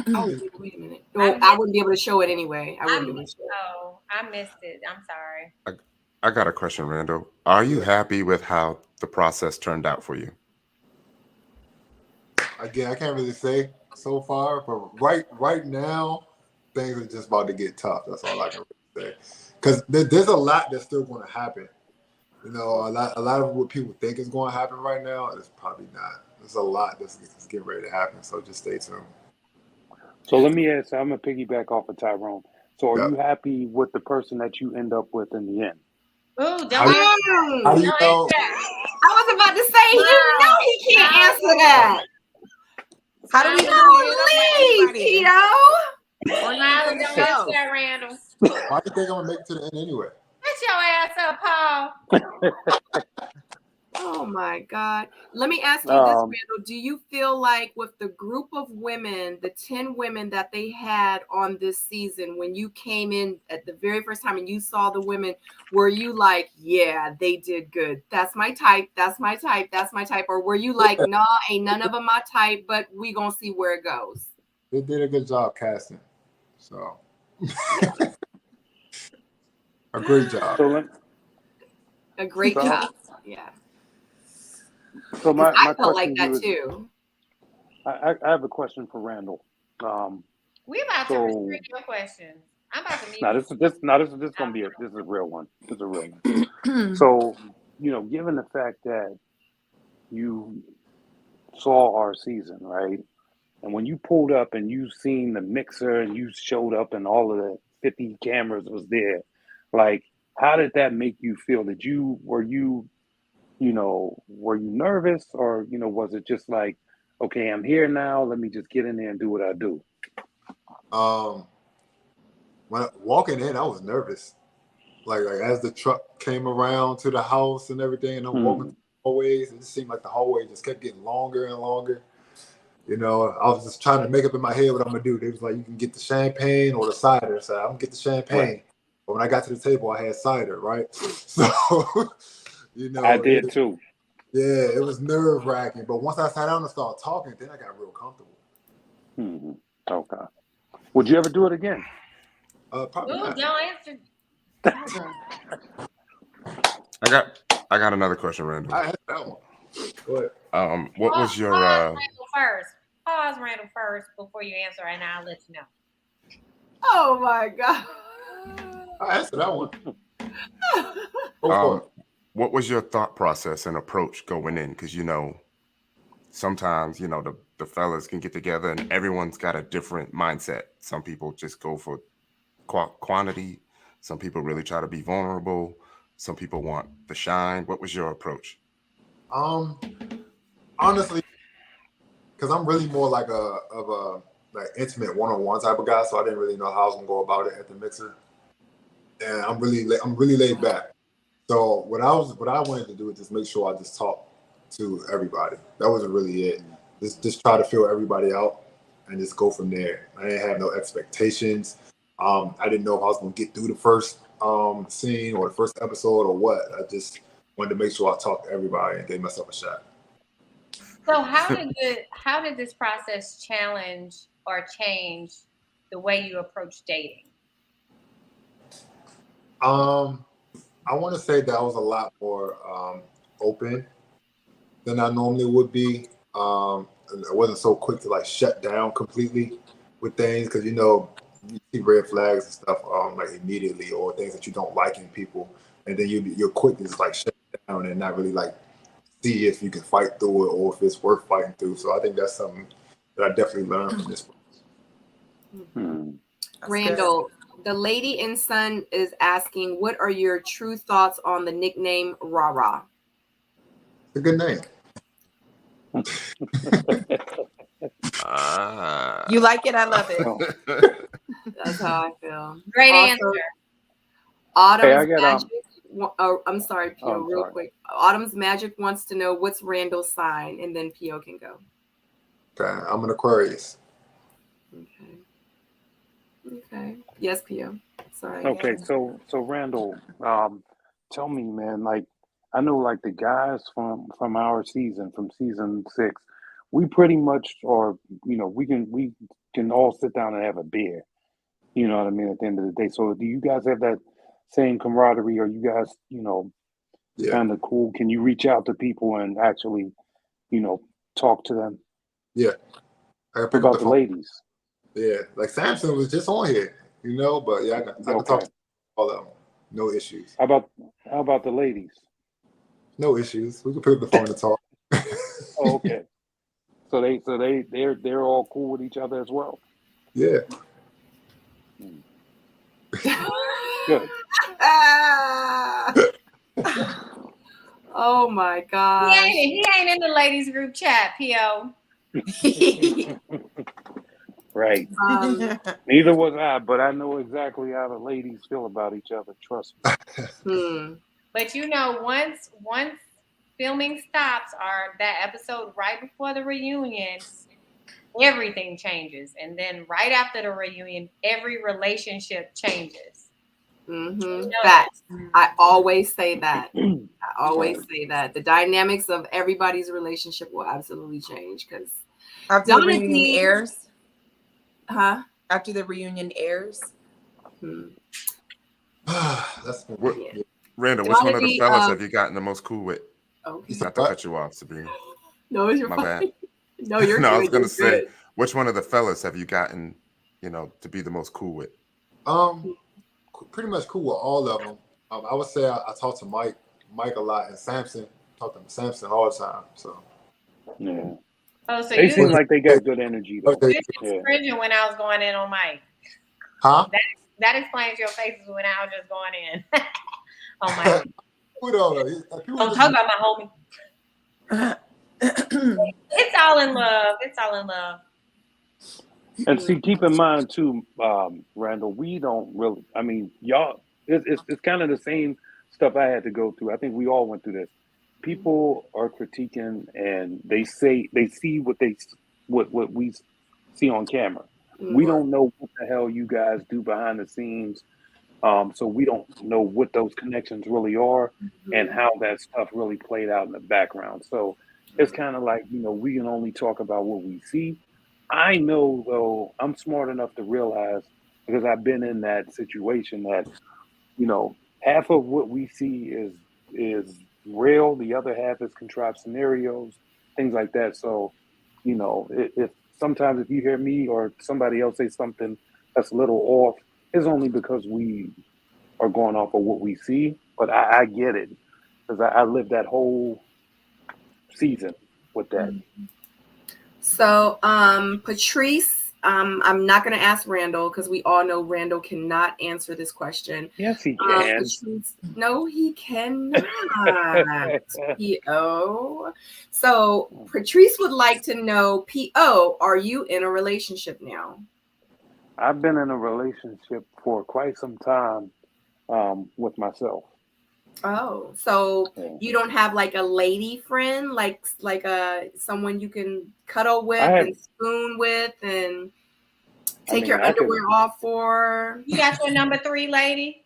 No. Oh, wait a minute. Well, I wouldn't be able to show it anyway. I wouldn't be able to show it. Oh, I missed it. I'm sorry. I got a question, Randall. Are you happy with how the process turned out for you? again, I can't really say so far, but right now, things are just about to get tough. That's all I can really say. Because there's a lot that's still going to happen. You know, a lot of what people think is going to happen right now is probably not. There's a lot that's getting ready to happen. So just stay tuned. So let me ask. I'm gonna piggyback off of Tyrone. So are Yep. you happy with the person that you end up with in the end? Ooh, don't How do answer. you know? I was about to say, you know he can't answer that. How do we Don't leave, Tito. Randall, don't answer that, Randall. Why do you think I'm gonna make it to the end anyway? Get your ass up, Paul. Oh my God. Let me ask you this, Randall. Do you feel like with the group of women, the 10 women that they had on this season, when you came in at the very first time and you saw the women, were you like, yeah, they did good. That's my type. That's my type. That's my type. Or were you like, nah, ain't none of them my type, but we gonna see where it goes? They did a good job casting. So a great job. So A great job. Yeah. So my I felt question like that is, too. I have a question for Randall. We about to So- restrict your questions. I'm about to meet. Now this gonna be this is a real one. This is a real one. So, you know, given the fact that you saw our season, right? And when you pulled up and you seen the mixer and you showed up and all of the 50 cameras was there, like, how did that make you feel? Were you nervous, or, you know, was it just like, okay, I'm here now, let me just get in there and do what I do? When walking in, I was nervous. Like as the truck came around to the house and everything, and I'm walking through the hallways, it just seemed like the hallway just kept getting longer and longer. You know, I was just trying to make up in my head what I'm gonna do. They was like, you can get the champagne or the cider. So I'm gonna get the champagne. Right. But when I got to the table, I had cider, right? So, you know, I did too. Yeah, it was nerve wracking. But once I sat down and started talking, then I got real comfortable. Okay. Would you ever do it again? Probably Ooh, not. don't answer. I got another question, Randall. I had that one. Go ahead. What was your Pause Randall first before you answer, and I'll let you know. Oh my God. I answered that one. Go for it. what was your thought process and approach going in? Because, you know, sometimes, you know, the fellas can get together and everyone's got a different mindset. Some people just go for quantity. Some people really try to be vulnerable. Some people want the shine. What was your approach? Honestly, because I'm really more like a intimate one-on-one type of guy, so I didn't really know how I was gonna go about it at the mixer. And I'm really laid back. So what I wanted to do is just make sure I just talk to everybody. That wasn't really it. Just try to feel everybody out and just go from there. I didn't have no expectations. I didn't know if I was gonna get through the first scene or the first episode or what. I just wanted to make sure I talked to everybody and gave myself a shot. So how did this process challenge or change the way you approach dating? I want to say that I was a lot more open than I normally would be. I wasn't so quick to like shut down completely with things, because, you know, you see red flags and stuff like immediately, or things that you don't like in people, and then you're quick to just like shut down and not really like see if you can fight through it or if it's worth fighting through. So I think that's something that I definitely learned from this. Randall, the lady in Sun is asking, what are your true thoughts on the nickname Rah-Rah? It's a good name. You like it? I love it. That's how I feel. Great Also, answer. Autumn's Hey, Magic. I'm sorry, Pio, real quick. Autumn's Magic wants to know what's Randall's sign, and then Pio can go. Okay, I'm an Aquarius. Okay. Yes, Pio. Sorry. Okay, so Randall, tell me, man, like, I know like the guys from our season, from season 6, we pretty much are, you know, we can all sit down and have a beer. You know what I mean, at the end of the day. So do you guys have that same camaraderie? Are you guys, you know, kind of cool? Can you reach out to people and actually, you know, talk to them? Yeah. I gotta What pick up about the the phone. ladies? Yeah, like Samson was just on here, you know, but yeah, I can talk to all of them. No issues. How about the ladies? No issues. We can pick up the phone and talk. Oh, okay. So they're all cool with each other as well. Yeah. Good. Oh my He gosh. ain't in the ladies group chat, P.O. Right. Neither was I, but I know exactly how the ladies feel about each other. Trust me. But you know, once filming stops, or that episode right before the reunion, everything changes, and then right after the reunion, every relationship changes. Facts. I always say that. I always say that the dynamics of everybody's relationship will absolutely change because after the reunion airs. After the reunion airs. That's Randall, which one of the fellas have you gotten the most cool with? Okay. Not to cut you off, Sabrina. No, you're my fine. bad. No, you're no, good. I was gonna say, good. Which one of the fellas have you gotten, to be the most cool with? Pretty much cool with all of them. I would say I talk to Mike a lot, and Samson. Talk to Samson all the time. So yeah. Oh, so they seem like they got good energy though. You just cringing when I was going in on Mike. Huh? That explains your faces when I was just going in. Oh my. Don't talk about my homie. It's all in love. It's all in love. And see, keep in mind too, Randall, we don't really. I mean, y'all, it's kind of the same stuff I had to go through. I think we all went through this. People are critiquing, and they see what we see on camera. We don't know what the hell you guys do behind the scenes. So we don't know what those connections really are and how that stuff really played out in the background. So it's kind of like, we can only talk about what we see. I know, though, I'm smart enough to realize, because I've been in that situation, that, half of what we see is real. The other half is contrived scenarios, things like that. So, if sometimes if you hear me or somebody else say something that's a little off, it's only because we are going off of what we see. But I get it, because I lived that whole season with that. So, Patrice, I'm not going to ask Randall because we all know Randall cannot answer this question. Yes, he can. Patrice, no, he cannot. P.O. So, Patrice would like to know, P.O., are you in a relationship now? I've been in a relationship for quite some time with myself. Oh, so you don't have like a lady friend, like someone you can cuddle with and spoon with and take your underwear off for? You got your number 3 lady?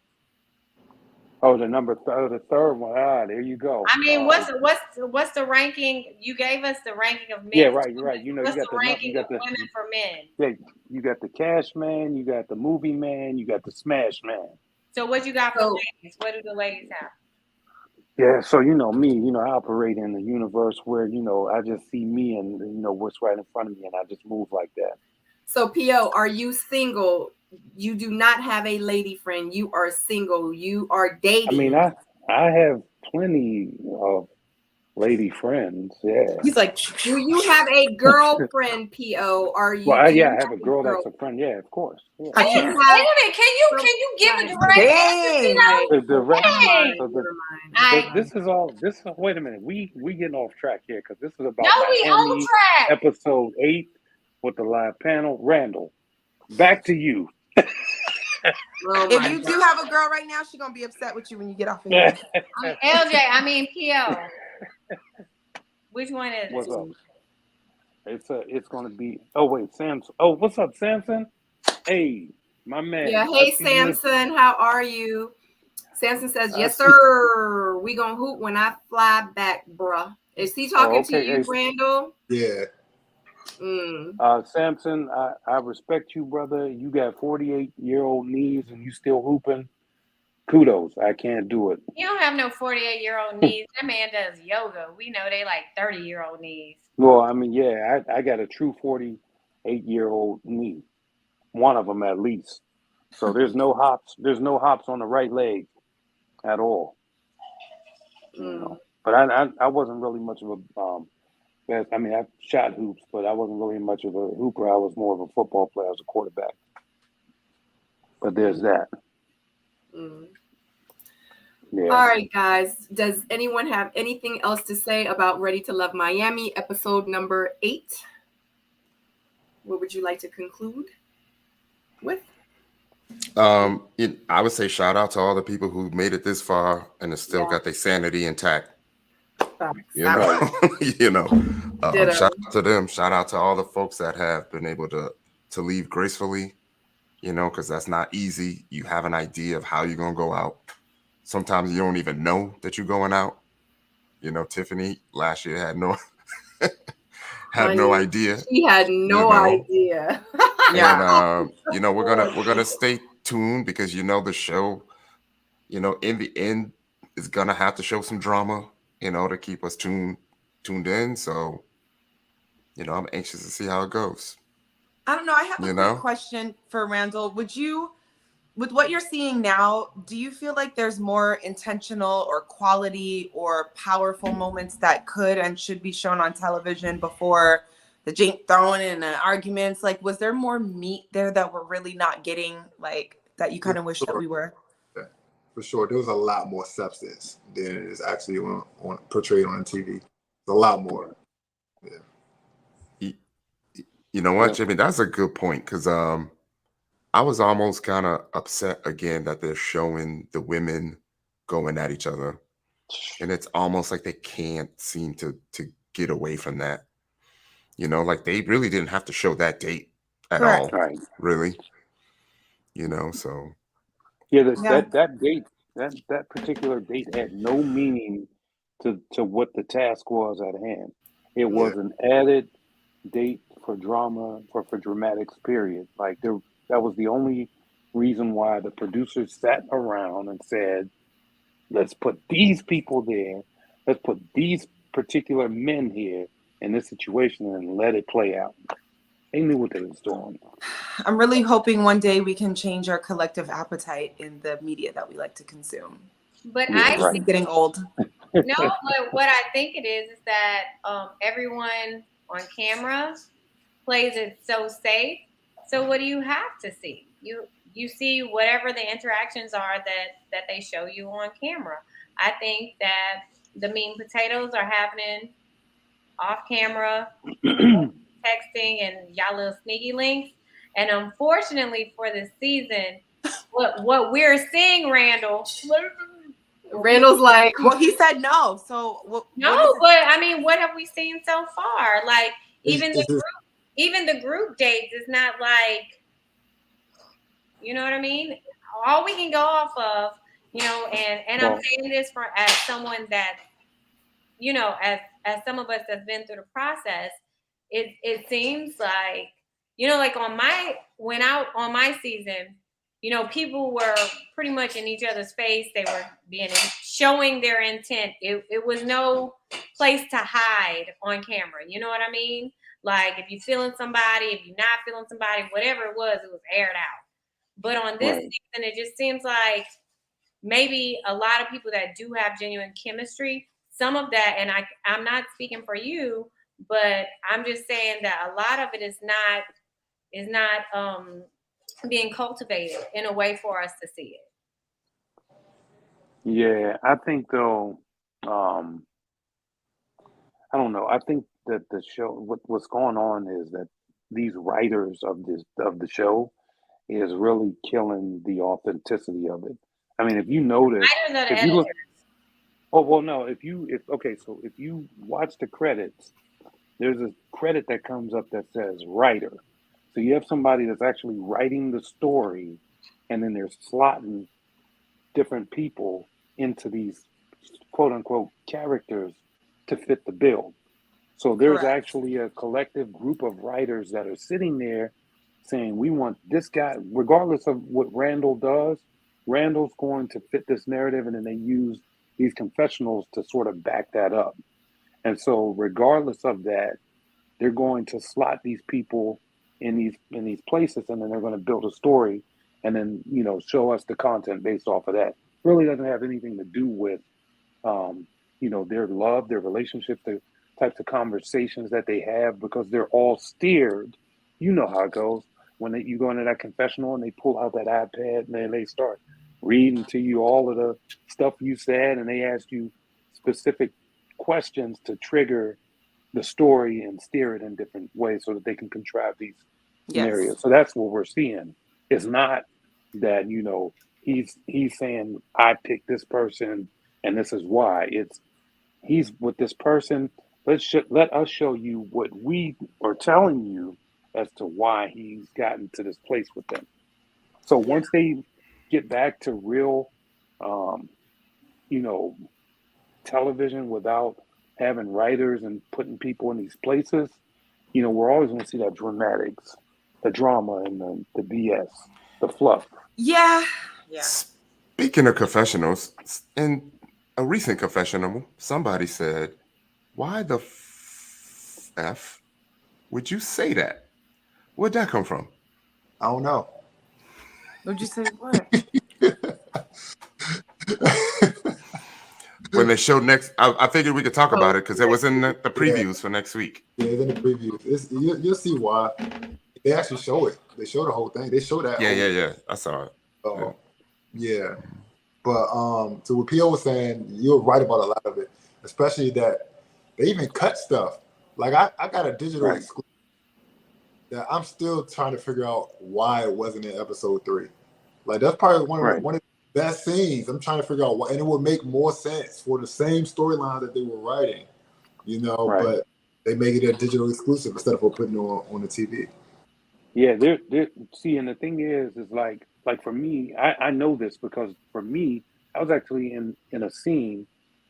Oh, the third one. There you go. I mean, what's the ranking? You gave us the ranking of men. Yeah, right. What's you got the ranking of women for men? Yeah, you got the cash man, you got the movie man, you got the smash man. So what you got for ladies? What do the ladies have? Yeah, so me, I operate in the universe where, I just see me and, what's right in front of me, and I just move like that. So, P.O., are you single? You do not have a lady friend. You are single. You are dating. I mean, I have plenty of lady friends, yeah. He's like, do you have a girlfriend, P.O.? Are you? Well, I have a girl that's a friend. Yeah, of course. Yeah. Wait a minute. Can you give a direct answer? This is all. Wait a minute. We getting off track here because this is about we on track. Episode 8 with the live panel. Randall, back to you. If you do have a girl right now, she's gonna be upset with you when you get off of here. LJ, P.O. Which one is What's up? It's gonna be. Oh wait, Samson. Oh, what's up, Samson? Hey, my man. Yeah. Hey, Samson. How are you? Samson says, "Yes, sir. We gonna hoop when I fly back, bruh." Is he talking to you, Randall? Yeah. Samson, I respect you, brother. You got 48-year-old knees and you still hooping. kudos. I can't do it. You don't have no 48-year-old knees. That man does yoga. We know they like 30-year-old knees. Well, I mean, yeah, I got a true 48-year-old knee. One of them at least. So there's no hops. There's no hops on the right leg at all. You know. But I wasn't really much of a I mean, I shot hoops, but I wasn't really much of a hooper. I was more of a football player. I was a quarterback. But there's that. Yeah. All right, guys. Does anyone have anything else to say about Ready to Love Miami, episode number 8? What would you like to conclude with? I would say shout out to all the people who made it this far and have still got their sanity intact. You know, shout out to them. Shout out to all the folks that have been able to leave gracefully, you know, because that's not easy. You have an idea of how you're going to go out. Sometimes you don't even know that you're going out. You know, Tiffany last year had no idea. She had no idea. And you know, we're gonna stay tuned because you know the show, you know, in the end is gonna have to show some drama, you know, to keep us tuned in. So, you know, I'm anxious to see how it goes. I don't know. I have a quick question for Randall. With what you're seeing now, do you feel like there's more intentional or quality or powerful moments that could and should be shown on television before the Jake throwing in the arguments? Like, was there more meat there that we're really not getting, like, that you kind of wish that we were? Yeah, for sure. There was a lot more substance than is actually portrayed on TV. A lot more. Yeah. You know what, Jimmy? That's a good point because I was almost kind of upset again that they're showing the women going at each other. And it's almost like they can't seem to get away from that. You know, like they really didn't have to show that date at all. Right. Really. You know, so. Yeah, that date, that particular date had no meaning to what the task was at hand. It was an added date for drama, for dramatics, period. Like that was the only reason why the producers sat around and said, let's put these people there. Let's put these particular men here in this situation and let it play out. They knew what they was doing. I'm really hoping one day we can change our collective appetite in the media that we like to consume. But I think getting old. No, but what I think it is that everyone on camera plays it so safe. So what do you have to see? You see whatever the interactions are that they show you on camera. I think that the mean potatoes are happening off camera, texting and y'all little sneaky links. And unfortunately for this season, what we're seeing, Randall's like, well, he said no. So but I mean, what have we seen so far? Like even the group dates is not like, you know what I mean? All we can go off of, you know, and I'm saying this as someone that, you know, as some of us that's been through the process, it seems like, you know, like on my season, you know, people were pretty much in each other's face. They were showing their intent. It was no place to hide on camera. You know what I mean? Like if you're feeling somebody, if you're not feeling somebody, whatever it was aired out. But on this season, it just seems like maybe a lot of people that do have genuine chemistry, some of that, and I'm not speaking for you, but I'm just saying that a lot of it is not being cultivated in a way for us to see it. Yeah, I think though, I don't know. I think that the show, what's going on is that these writers of the show is really killing the authenticity of it. I mean, if you notice, if you look, if you watch the credits, there's a credit that comes up that says writer. So you have somebody that's actually writing the story, and then they're slotting different people into these quote unquote characters to fit the bill. So there's actually a collective group of writers that are sitting there saying, we want this guy, regardless of what Randall does, Randall's going to fit this narrative, and then they use these confessionals to sort of back that up. And so regardless of that, they're going to slot these people in these places, and then they're going to build a story, and then, you know, show us the content based off of that. Really doesn't have anything to do with you know, their love, their relationships, the types of conversations that they have, because they're all steered. You know how it goes when you go into that confessional and they pull out that iPad and then they start reading to you all of the stuff you said, and they ask you specific questions to trigger the story and steer it in different ways so that they can contrive these scenarios. So that's what we're seeing. It's not that, you know, he's saying, I picked this person and this is why. It's he's with this person. Let us show you what we are telling you as to why he's gotten to this place with them. So once they get back to real, you know, television without having writers and putting people in these places, you know, we're always going to see that dramatics, the drama, and the BS, the fluff. Yeah. Speaking of confessionals, in a recent confessional, somebody said, why the F would you say that? Where'd that come from? I don't know. Would you say what? When they showed next, I figured we could talk about it because it was in the previews for next week. Yeah, it's in the previews. You'll see why. They actually show it. They show the whole thing. They show that. Yeah. I saw it. Yeah. But to what P.O. was saying, you're right about a lot of it, especially that they even cut stuff. Like I got a digital exclusive that I'm still trying to figure out why it wasn't in episode 3. Like that's probably one of the best scenes. I'm trying to figure out why, and it would make more sense for the same storyline that they were writing, you know. But they make it a digital exclusive instead of putting it on the TV. Yeah, they're see, and the thing is like for me, I know this because for me, I was actually in a scene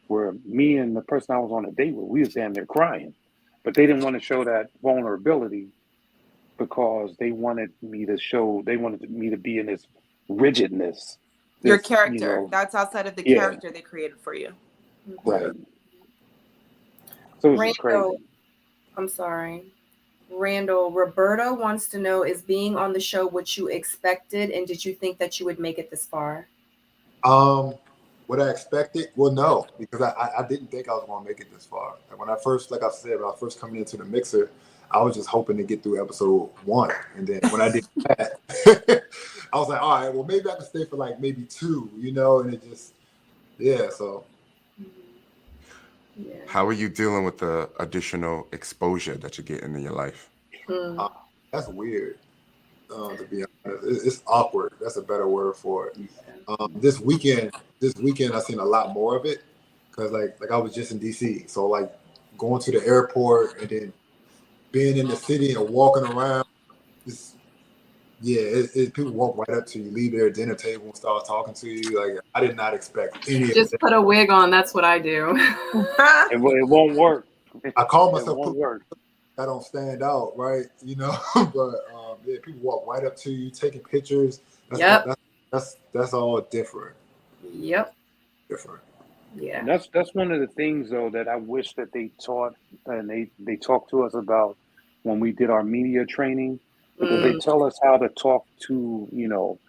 where me and the person I was on a date with, we was damn near crying, but they didn't want to show that vulnerability because they wanted me to be in this rigidness. Your character. You know, that's outside of the character they created for you. Right. So it's Randall, crazy. I'm sorry. Randall, Roberta wants to know, is being on the show what you expected, and did you think that you would make it this far? What I expected? Well, no, because I didn't think I was going to make it this far. When I first, like I said, when I first coming into the mixer, I was just hoping to get through episode 1. And then when I did that, I was like, all right, well, maybe I can stay for like maybe 2, you know, and it just, so. Yeah. How are you dealing with the additional exposure that you're getting in your life? That's weird, to be honest. It's awkward. That's a better word for it. This weekend, I seen a lot more of it because like I was just in DC, so like going to the airport and then being in the city and walking around. People walk right up to you, leave their dinner table and start talking to you. Like I did not expect any of that. Just put a wig on. That's what I do. It won't work. I call myself work. I don't stand out, right? You know, but people walk right up to you, taking pictures. That's all different. Yep. Different. Yeah. And that's one of the things though that I wish that they taught and they talked to us about when we did our media training, because they tell us how to talk to, you know,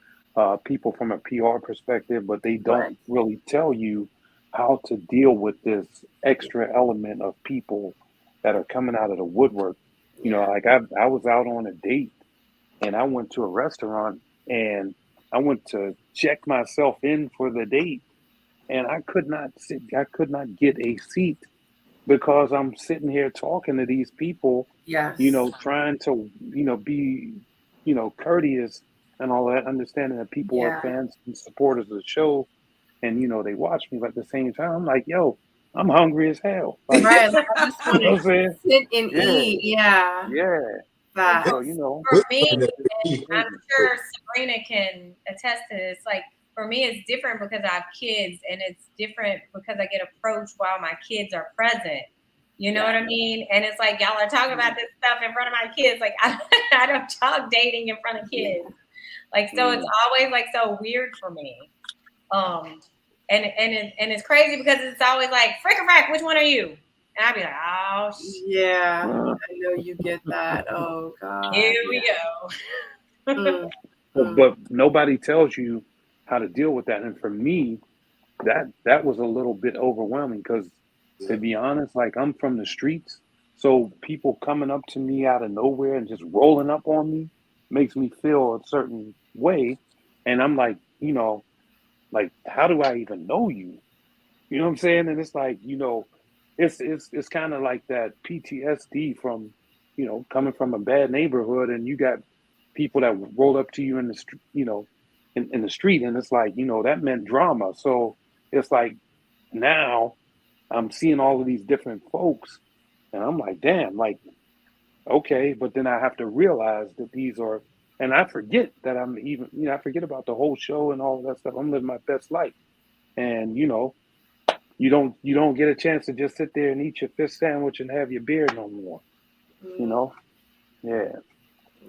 people from a PR perspective, but they don't really tell you how to deal with this extra element of people that are coming out of the woodwork. You know, like I was out on a date and I went to a restaurant and I went to check myself in for the date and I could not get a seat because I'm sitting here talking to these people, you know, trying to, you know, be, you know, courteous and all that, understanding that people are fans and supporters of the show. And, you know, they watch me, but at the same time, I'm like, yo, I'm hungry as hell. Like, Right. Like, I just want to sit and eat. Yeah. So, you know, for me, and I'm sure Sabrina can attest to this. Like, for me, it's different because I have kids, and it's different because I get approached while my kids are present. You know what I mean? And it's like, y'all are talking about this stuff in front of my kids. Like, I don't talk dating in front of kids. Like, so it's always like so weird for me. And it's crazy because it's always like, frick or frack, which one are you? And I'd be like, oh, yeah, I know you get that. Oh God, here we go. But nobody tells you how to deal with that. And for me, that was a little bit overwhelming because, to be honest, like I'm from the streets, so people coming up to me out of nowhere and just rolling up on me makes me feel a certain way, and I'm like, like, how do I even know you? You know what I'm saying? And it's like, it's kind of like that PTSD from, coming from a bad neighborhood, and you got people that roll up to you in the street, in the street, and it's like, that meant drama. So it's like now I'm seeing all of these different folks, and I'm like, damn, like, okay, but then I have to realize that these are, and I forget that I'm even, I forget about the whole show and all of that stuff. I'm living my best life, and you don't get a chance to just sit there and eat your fish sandwich and have your beer no more.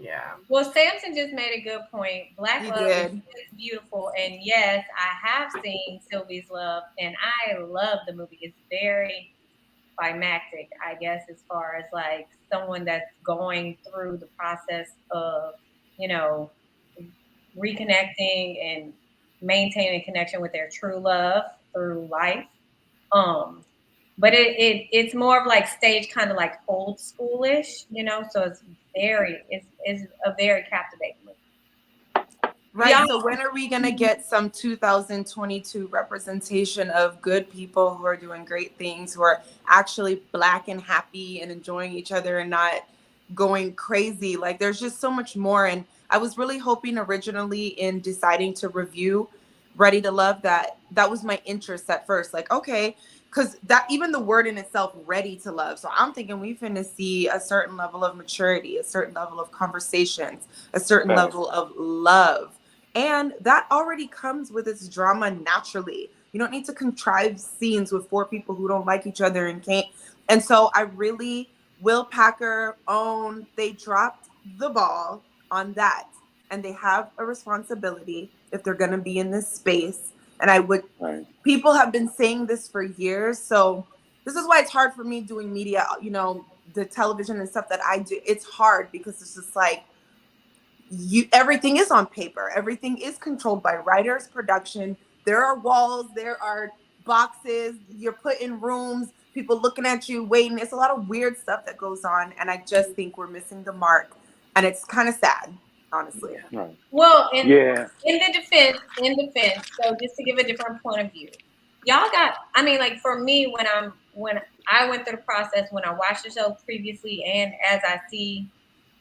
Yeah. Well, Samson just made a good point. Black He love did. is beautiful, and yes, I have seen Sylvie's Love, and I love the movie. It's very climactic, I guess, as far as like someone that's going through the process of, reconnecting and maintaining a connection with their true love through life. But it's more of like stage kind of like old schoolish, so it's a very captivating movie. Right. Yeah. So when are we going to get some 2022 representation of good people who are doing great things, who are actually Black and happy and enjoying each other and not going crazy? Like, there's just so much more. And I was really hoping originally in deciding to review Ready to Love that was my interest at first. Like, okay, because that even the word in itself, ready to love. So I'm thinking we finna see a certain level of maturity, a certain level of conversations, a certain level of love. And that already comes with its drama naturally. You don't need to contrive scenes with 4 people who don't like each other and can't. And so I really, Will Packer, OWN, they dropped the ball on that. And they have a responsibility if they're going to be in this space. And people have been saying this for years. So this is why it's hard for me doing media, the television and stuff that I do. It's hard because it's just like, everything is on paper. Everything is controlled by writers, production. There are walls, there are boxes, you're put in rooms, people looking at you, waiting. It's a lot of weird stuff that goes on. And I just think we're missing the mark. And it's kind of sad, honestly. Right. Well, in the defense, so just to give a different point of view, y'all like for me, when I went through the process, when I watched the show previously, and as I see,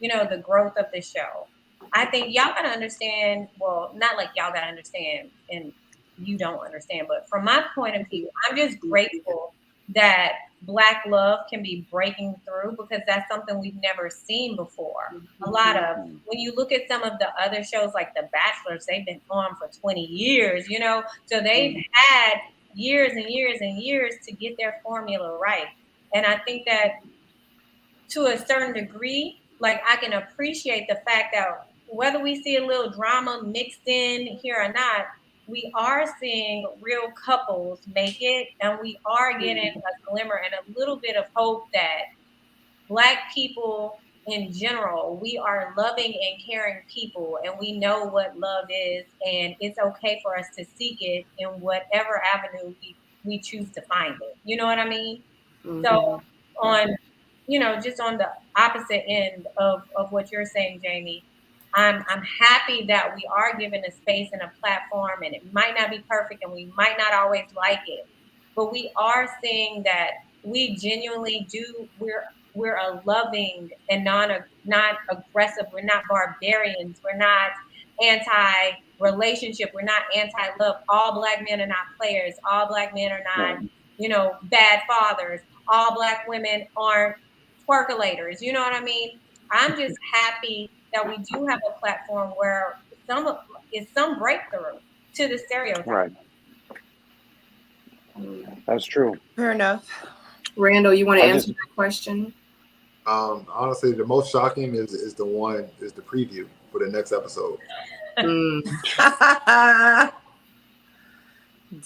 the growth of the show, I think y'all gotta understand, well, not like y'all gotta understand and you don't understand, but from my point of view, I'm just grateful that Black love can be breaking through, because that's something we've never seen before. A lot of, when you look at some of the other shows like The Bachelors, they've been on for 20 years, so they've had years and years and years to get their formula right. And I think that to a certain degree, like, I can appreciate the fact that whether we see a little drama mixed in here or not, we are seeing real couples make it, and we are getting a glimmer and a little bit of hope that Black people in general, we are loving and caring people, and we know what love is, and it's okay for us to seek it in whatever avenue we choose to find it. You know what I mean? So on, just on the opposite end of what you're saying, Jamie, I'm happy that we are given a space and a platform, and it might not be perfect and we might not always like it, but we are seeing that we genuinely we're a loving and not aggressive. We're not barbarians. We're not anti-relationship. We're not anti-love. All Black men are not players. All Black men are not, bad fathers. All Black women aren't twerkulators. You know what I mean? I'm just happy that we do have a platform where some breakthrough to the stereotype. Right. That's true. Fair enough. Randall, you want to answer that question? Honestly, the most shocking is the preview for the next episode.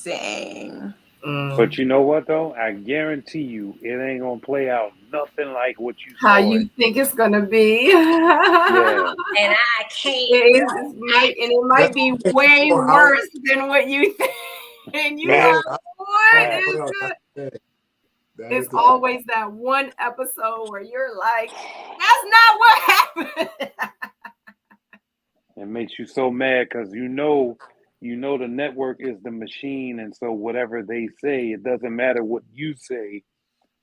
Dang. But you know what though? I guarantee you, it ain't gonna play out nothing like what you How saw. you think it's gonna be? Yeah. And I can't. It might be way worse than what you think. And you Man, know what is good? That It's is the always that one episode where you're like, that's not what happened. it makes you so mad because you know the network is the machine, and so whatever they say, it doesn't matter what you say.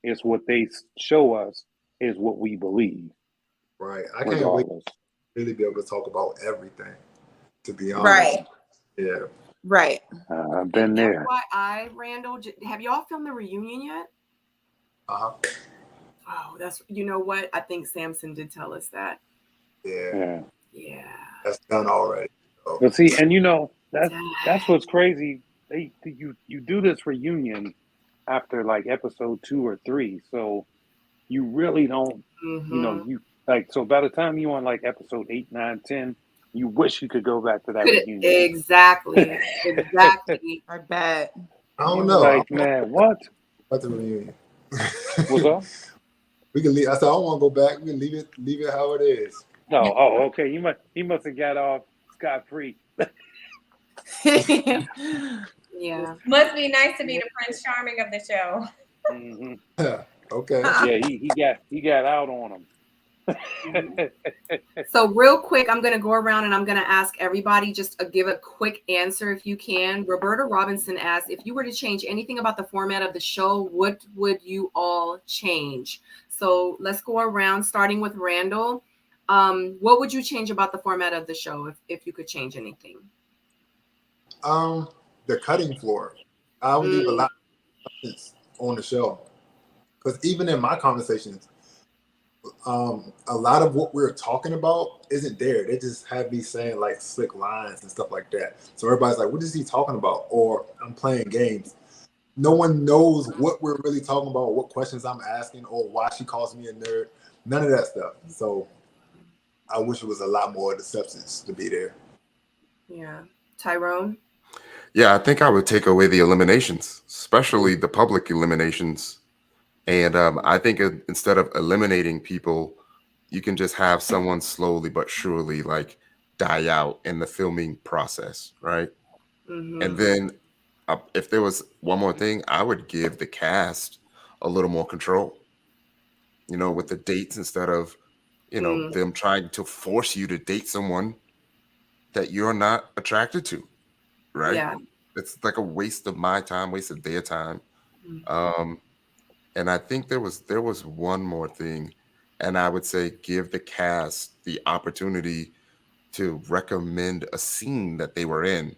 It's what they show us is what we believe. right. I can't wait to really be able to talk about everything. To be honest, Right. Yeah. Right. I've been there. FYI, Randall, have y'all filmed the reunion yet? Uh-huh. Oh, that's, you know what? I think Samson did tell us that. Yeah. Yeah. That's done already. So. But see, and you know, that's what's crazy. You do this reunion after like episode 2 or 3, so you really don't, you know, you like, so by the time you on like episode 8, 9, 10, you wish you could go back to that reunion. Exactly. I bet. I don't know. Like, man, what? About the reunion. What's up? We can leave. I said I don't want to go back. We can leave it how it is. No, oh, okay. He must have got off scot-free. Yeah. Must be nice to be the Prince Charming of the show. Mm-hmm. Yeah. Okay. Yeah, he got out on him. So real quick, I'm going to go around and I'm going to ask everybody just give a quick answer if you can. Roberta Robinson asked, if you were to change anything about the format of the show, what would you all change? So let's go around, starting with Randall. What would you change about the format of the show if you could change anything? The cutting floor. I would leave a lot of substance on the show. Because even in my conversations, a lot of what we're talking about isn't there. They just have me saying like slick lines and stuff like that. So everybody's like, what is he talking about? Or I'm playing games. No one knows what we're really talking about, or what questions I'm asking, or why she calls me a nerd. None of that stuff. So I wish it was a lot more of the substance to be there. Yeah. Tyrone? Yeah, I think I would take away the eliminations, especially the public eliminations. And I think instead of eliminating people, you can just have someone slowly but surely like die out in the filming process, right? Mm-hmm. And then if there was one more thing, I would give the cast a little more control, you know, with the dates instead of, you know, them trying to force you to date someone that you're not attracted to, right? Yeah. It's like a waste of my time, waste of their time. And I think there was one more thing, and I would say give the cast the opportunity to recommend a scene that they were in,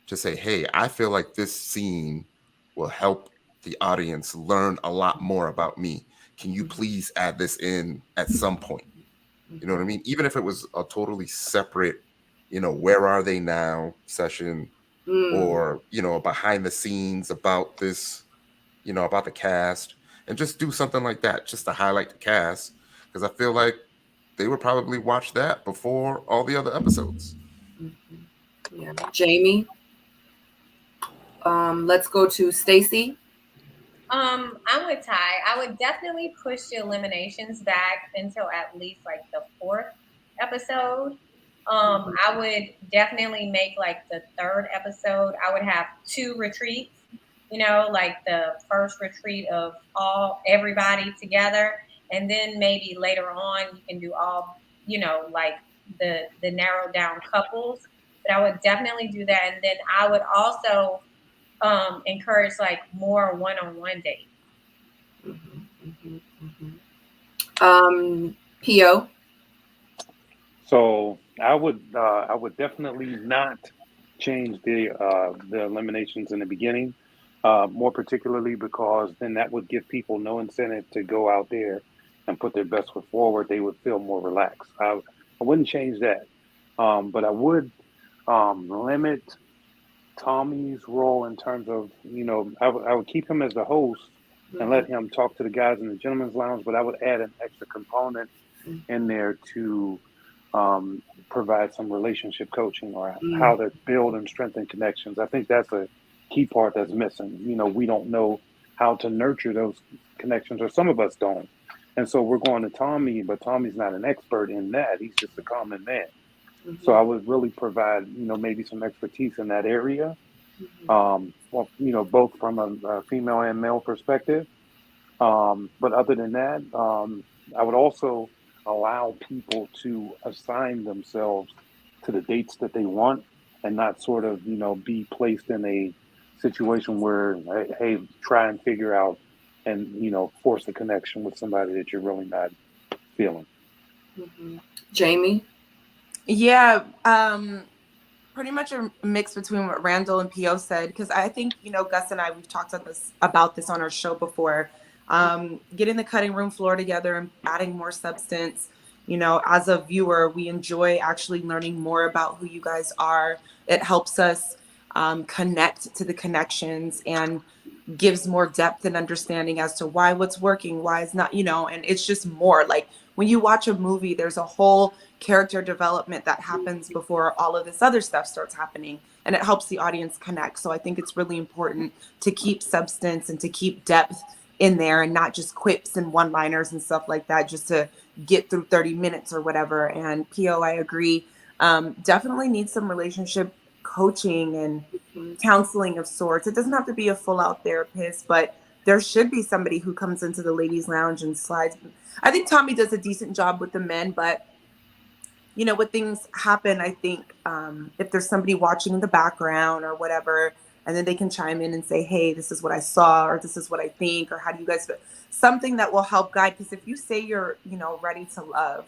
to say, hey, I feel like this scene will help the audience learn a lot more about me. Can you please add this in at some point? You know what I mean? Even if it was a totally separate, you know, where are they now session, or, you know, behind the scenes about this, you know, about the cast, and just do something like that just to highlight the cast, because I feel like they would probably watch that before all the other episodes. Yeah. Jamie? Let's go to Stacy. I'm with Ty. I would definitely push the eliminations back until at least like the 4th episode. I would definitely make like the 3rd episode. I would have 2 retreats, you know, like the first retreat of everybody together. And then maybe later on you can do all, you know, like the narrowed down couples. But I would definitely do that. And then I would also encourage like more one-on-one dates. P.O. So I would definitely not change the eliminations in the beginning, more particularly because then that would give people no incentive to go out there and put their best foot forward. They would feel more relaxed. I wouldn't change that, but I would limit Tommy's role in terms of, you know, I would keep him as the host and let him talk to the guys in the gentleman's lounge, but I would add an extra component in there to provide some relationship coaching or how to build and strengthen connections. I think that's a key part that's missing. You know, we don't know how to nurture those connections, or some of us don't. And so we're going to Tommy, but Tommy's not an expert in that. He's just a common man. So I would really provide, you know, maybe some expertise in that area. Well, you know, both from a female and male perspective. But other than that, I would also allow people to assign themselves to the dates that they want, and not sort of, you know, be placed in a situation where, hey, try and figure out and, you know, force a connection with somebody that you're really not feeling. Jamie? Yeah, pretty much a mix between what Randall and PO said, because I think, you know, Gus and I, we've talked about this on our show before. Getting the cutting room floor together and adding more substance. You know, as a viewer, we enjoy actually learning more about who you guys are. It helps us connect to the connections and gives more depth and understanding as to why what's working, why it's not, you know, and it's just more like when you watch a movie, there's a whole character development that happens before all of this other stuff starts happening, and it helps the audience connect. So I think it's really important to keep substance and to keep depth in there, and not just quips and one-liners and stuff like that just to get through 30 minutes or whatever. And PO, I agree, definitely needs some relationship coaching and counseling of sorts. It doesn't have to be a full-out therapist, but there should be somebody who comes into the ladies' lounge and slides. I think Tommy does a decent job with the men, but you know, when things happen, I think if there's somebody watching in the background or whatever, and then they can chime in and say, hey, this is what I saw, or this is what I think, or how do you guys feel? Something that will help guide. Because if you say you're, you know, ready to love,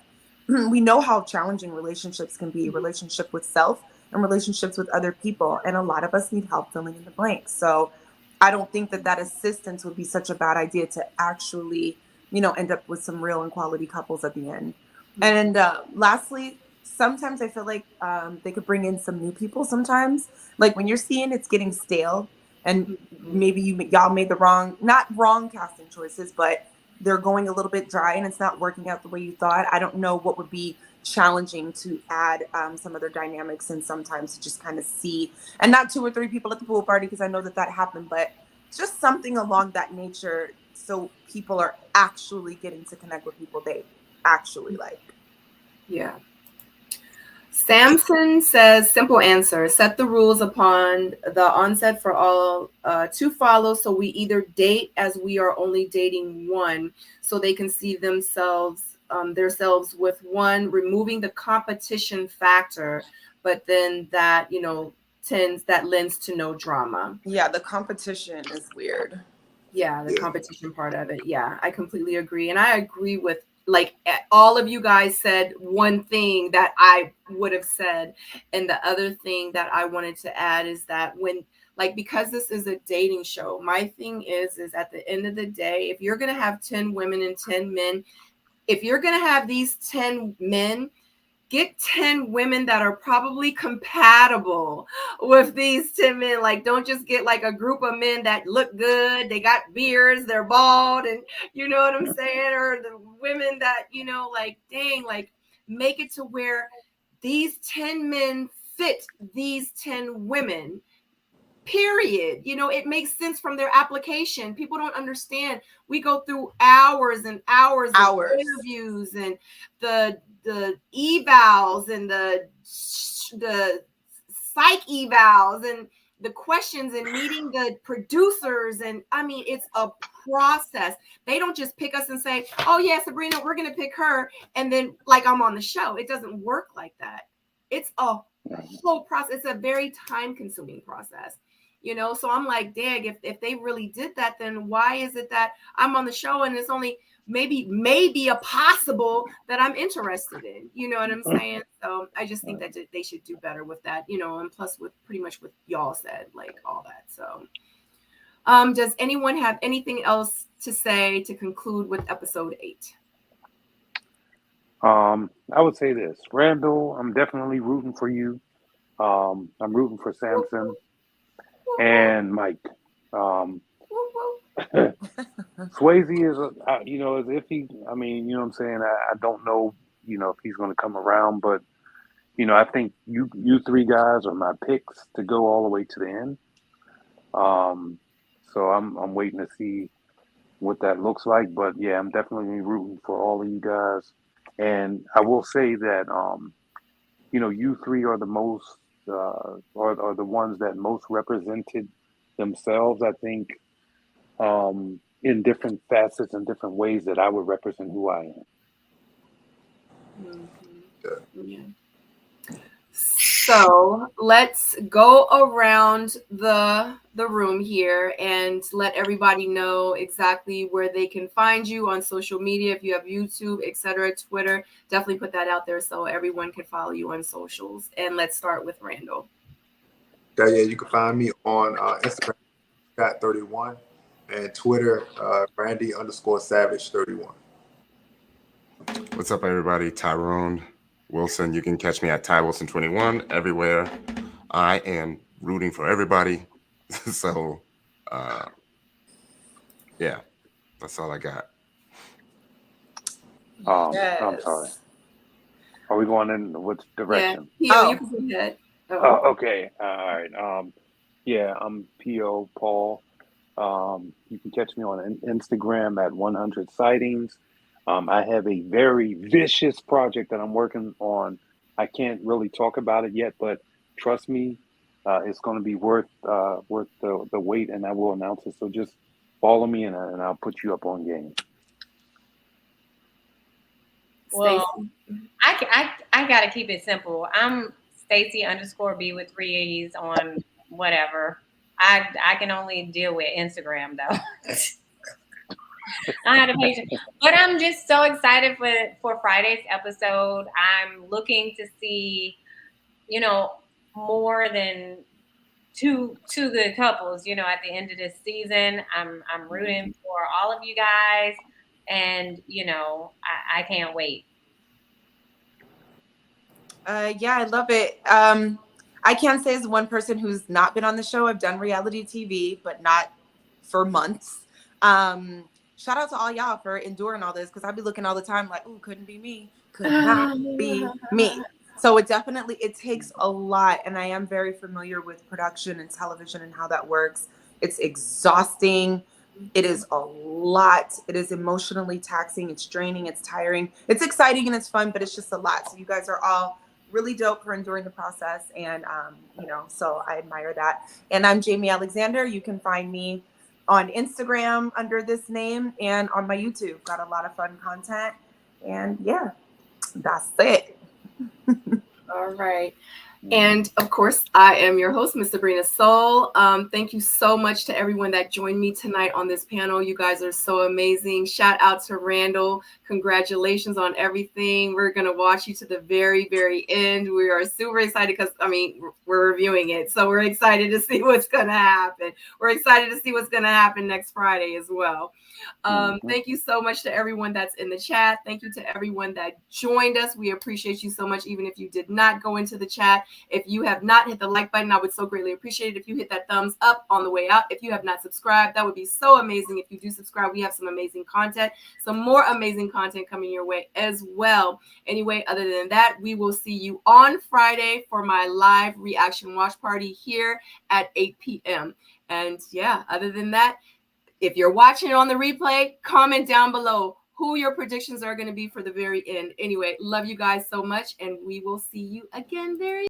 we know how challenging relationships can be, relationship with self and relationships with other people. And a lot of us need help filling in the blanks. So I don't think that assistance would be such a bad idea to actually, you know, end up with some real and quality couples at the end. And lastly, sometimes I feel like they could bring in some new people sometimes. Like when you're seeing it's getting stale, and maybe y'all made not wrong casting choices, but they're going a little bit dry and it's not working out the way you thought. I don't know what would be challenging to add some other dynamics, and sometimes to just kind of see, and not 2 or 3 people at the pool party, because I know that happened, but just something along that nature, so people are actually getting to connect with people they actually like. Yeah. Samson says, simple answer, set the rules upon the onset for all to follow. So we either date as we are only dating one, so they can see themselves with one, removing the competition factor, but then that, you know, lends to no drama. Yeah, the competition is weird. Yeah, the competition part of it. Yeah, I completely agree. And I agree with, like, all of you guys said one thing that I would have said. And the other thing that I wanted to add is that when, like, because this is a dating show, my thing is at the end of the day, if you're going to have 10 women and 10 men, if you're going to have these 10 men, get 10 women that are probably compatible with these 10 men. Like, don't just get like a group of men that look good. They got beards, they're bald, and you know what I'm saying? Or the women that, you know, like, dang, like, make it to where these 10 men fit these 10 women. Period. You know, it makes sense from their application. People don't understand. We go through hours and hours of interviews and the evals and the psych evals and the questions and meeting the producers. And I mean, it's a process. They don't just pick us and say, oh yeah, Sabrina, we're going to pick her. And then like I'm on the show. It doesn't work like that. It's a whole process. It's a very time consuming process. You know, so I'm like, dang, if they really did that, then why is it that I'm on the show and it's only maybe a possible that I'm interested in? You know what I'm saying? So I just think that they should do better with that, you know, and plus with pretty much what y'all said, like all that. So does anyone have anything else to say to conclude with episode 8? I would say this, Randall, I'm definitely rooting for you. I'm rooting for Samson and Mike. Swayze is, you know, as if he, I mean, you know what I'm saying? I don't know, you know, if he's going to come around, but, you know, I think you 3 guys are my picks to go all the way to the end. So I'm waiting to see what that looks like. But yeah, I'm definitely rooting for all of you guys. And I will say that you three are the most are the ones that most represented themselves, I think, in different facets and different ways that I would represent who I am. Mm-hmm. Yeah. So let's go around the room here and let everybody know exactly where they can find you on social media. If you have YouTube, etc., Twitter, definitely put that out there so everyone can follow you on socials. And let's start with Randall. Yeah, you can find me on Instagram, Scott31, and Twitter, Randy_Savage31. What's up, everybody? Tyrone Wilson. You can catch me at Ty Wilson21 everywhere. I am rooting for everybody. So, yeah, that's all I got. Yes. I'm sorry. Are we going in which direction? Yeah, you can go ahead. Oh, okay. All right. Yeah, I'm P.O. Paul. You can catch me on Instagram at 100 Sightings. I have a very vicious project that I'm working on. I can't really talk about it yet, but trust me, it's going to be worth the wait, and I will announce it. So just follow me, and I'll put you up on game. Well, I gotta keep it simple. I'm Stacy_B with 3 E's on whatever. I can only deal with Instagram though. I had a patient, but I'm just so excited for Friday's episode. I'm looking to see, more than two good couples. At the end of this season, I'm rooting for all of you guys, and I can't wait. Yeah, I love it. I can't say as one person who's not been on the show. I've done reality TV, but not for months. Shout out to all y'all for enduring all this, because I'd be looking all the time like, "Ooh, couldn't be me, could not be me." So it takes a lot, and I am very familiar with production and television and how that works. It's exhausting. It is a lot. It is emotionally taxing. It's draining. It's tiring. It's exciting and it's fun, but it's just a lot. So you guys are all really dope for enduring the process, and so I admire that. And I'm Jamie Alexander. You can find me on Instagram under this name and on my YouTube. Got a lot of fun content, and yeah, that's it. All right. And of course, I am your host, Miss Sabrina Soul. Thank you so much to everyone that joined me tonight on this panel. You guys are so amazing. Shout out to Randall. Congratulations on everything. We're going to watch you to the very, very end. We are super excited because, we're reviewing it. So we're excited to see what's going to happen. We're excited to see what's going to happen next Friday as well. Thank you so much to everyone that's in the chat. Thank you to everyone that joined us. We appreciate you so much, even if you did not go into the chat. If you have not hit the like button, I would so greatly appreciate it if you hit that thumbs up on the way out. If you have not subscribed, that would be so amazing. If you do subscribe, we have some amazing content, some more amazing content coming your way as well. Anyway, other than that, we will see you on Friday for my live reaction watch party here at 8 p.m. And yeah, other than that, if you're watching on the replay, comment down below who your predictions are going to be for the very end. Anyway, love you guys so much, and we will see you again very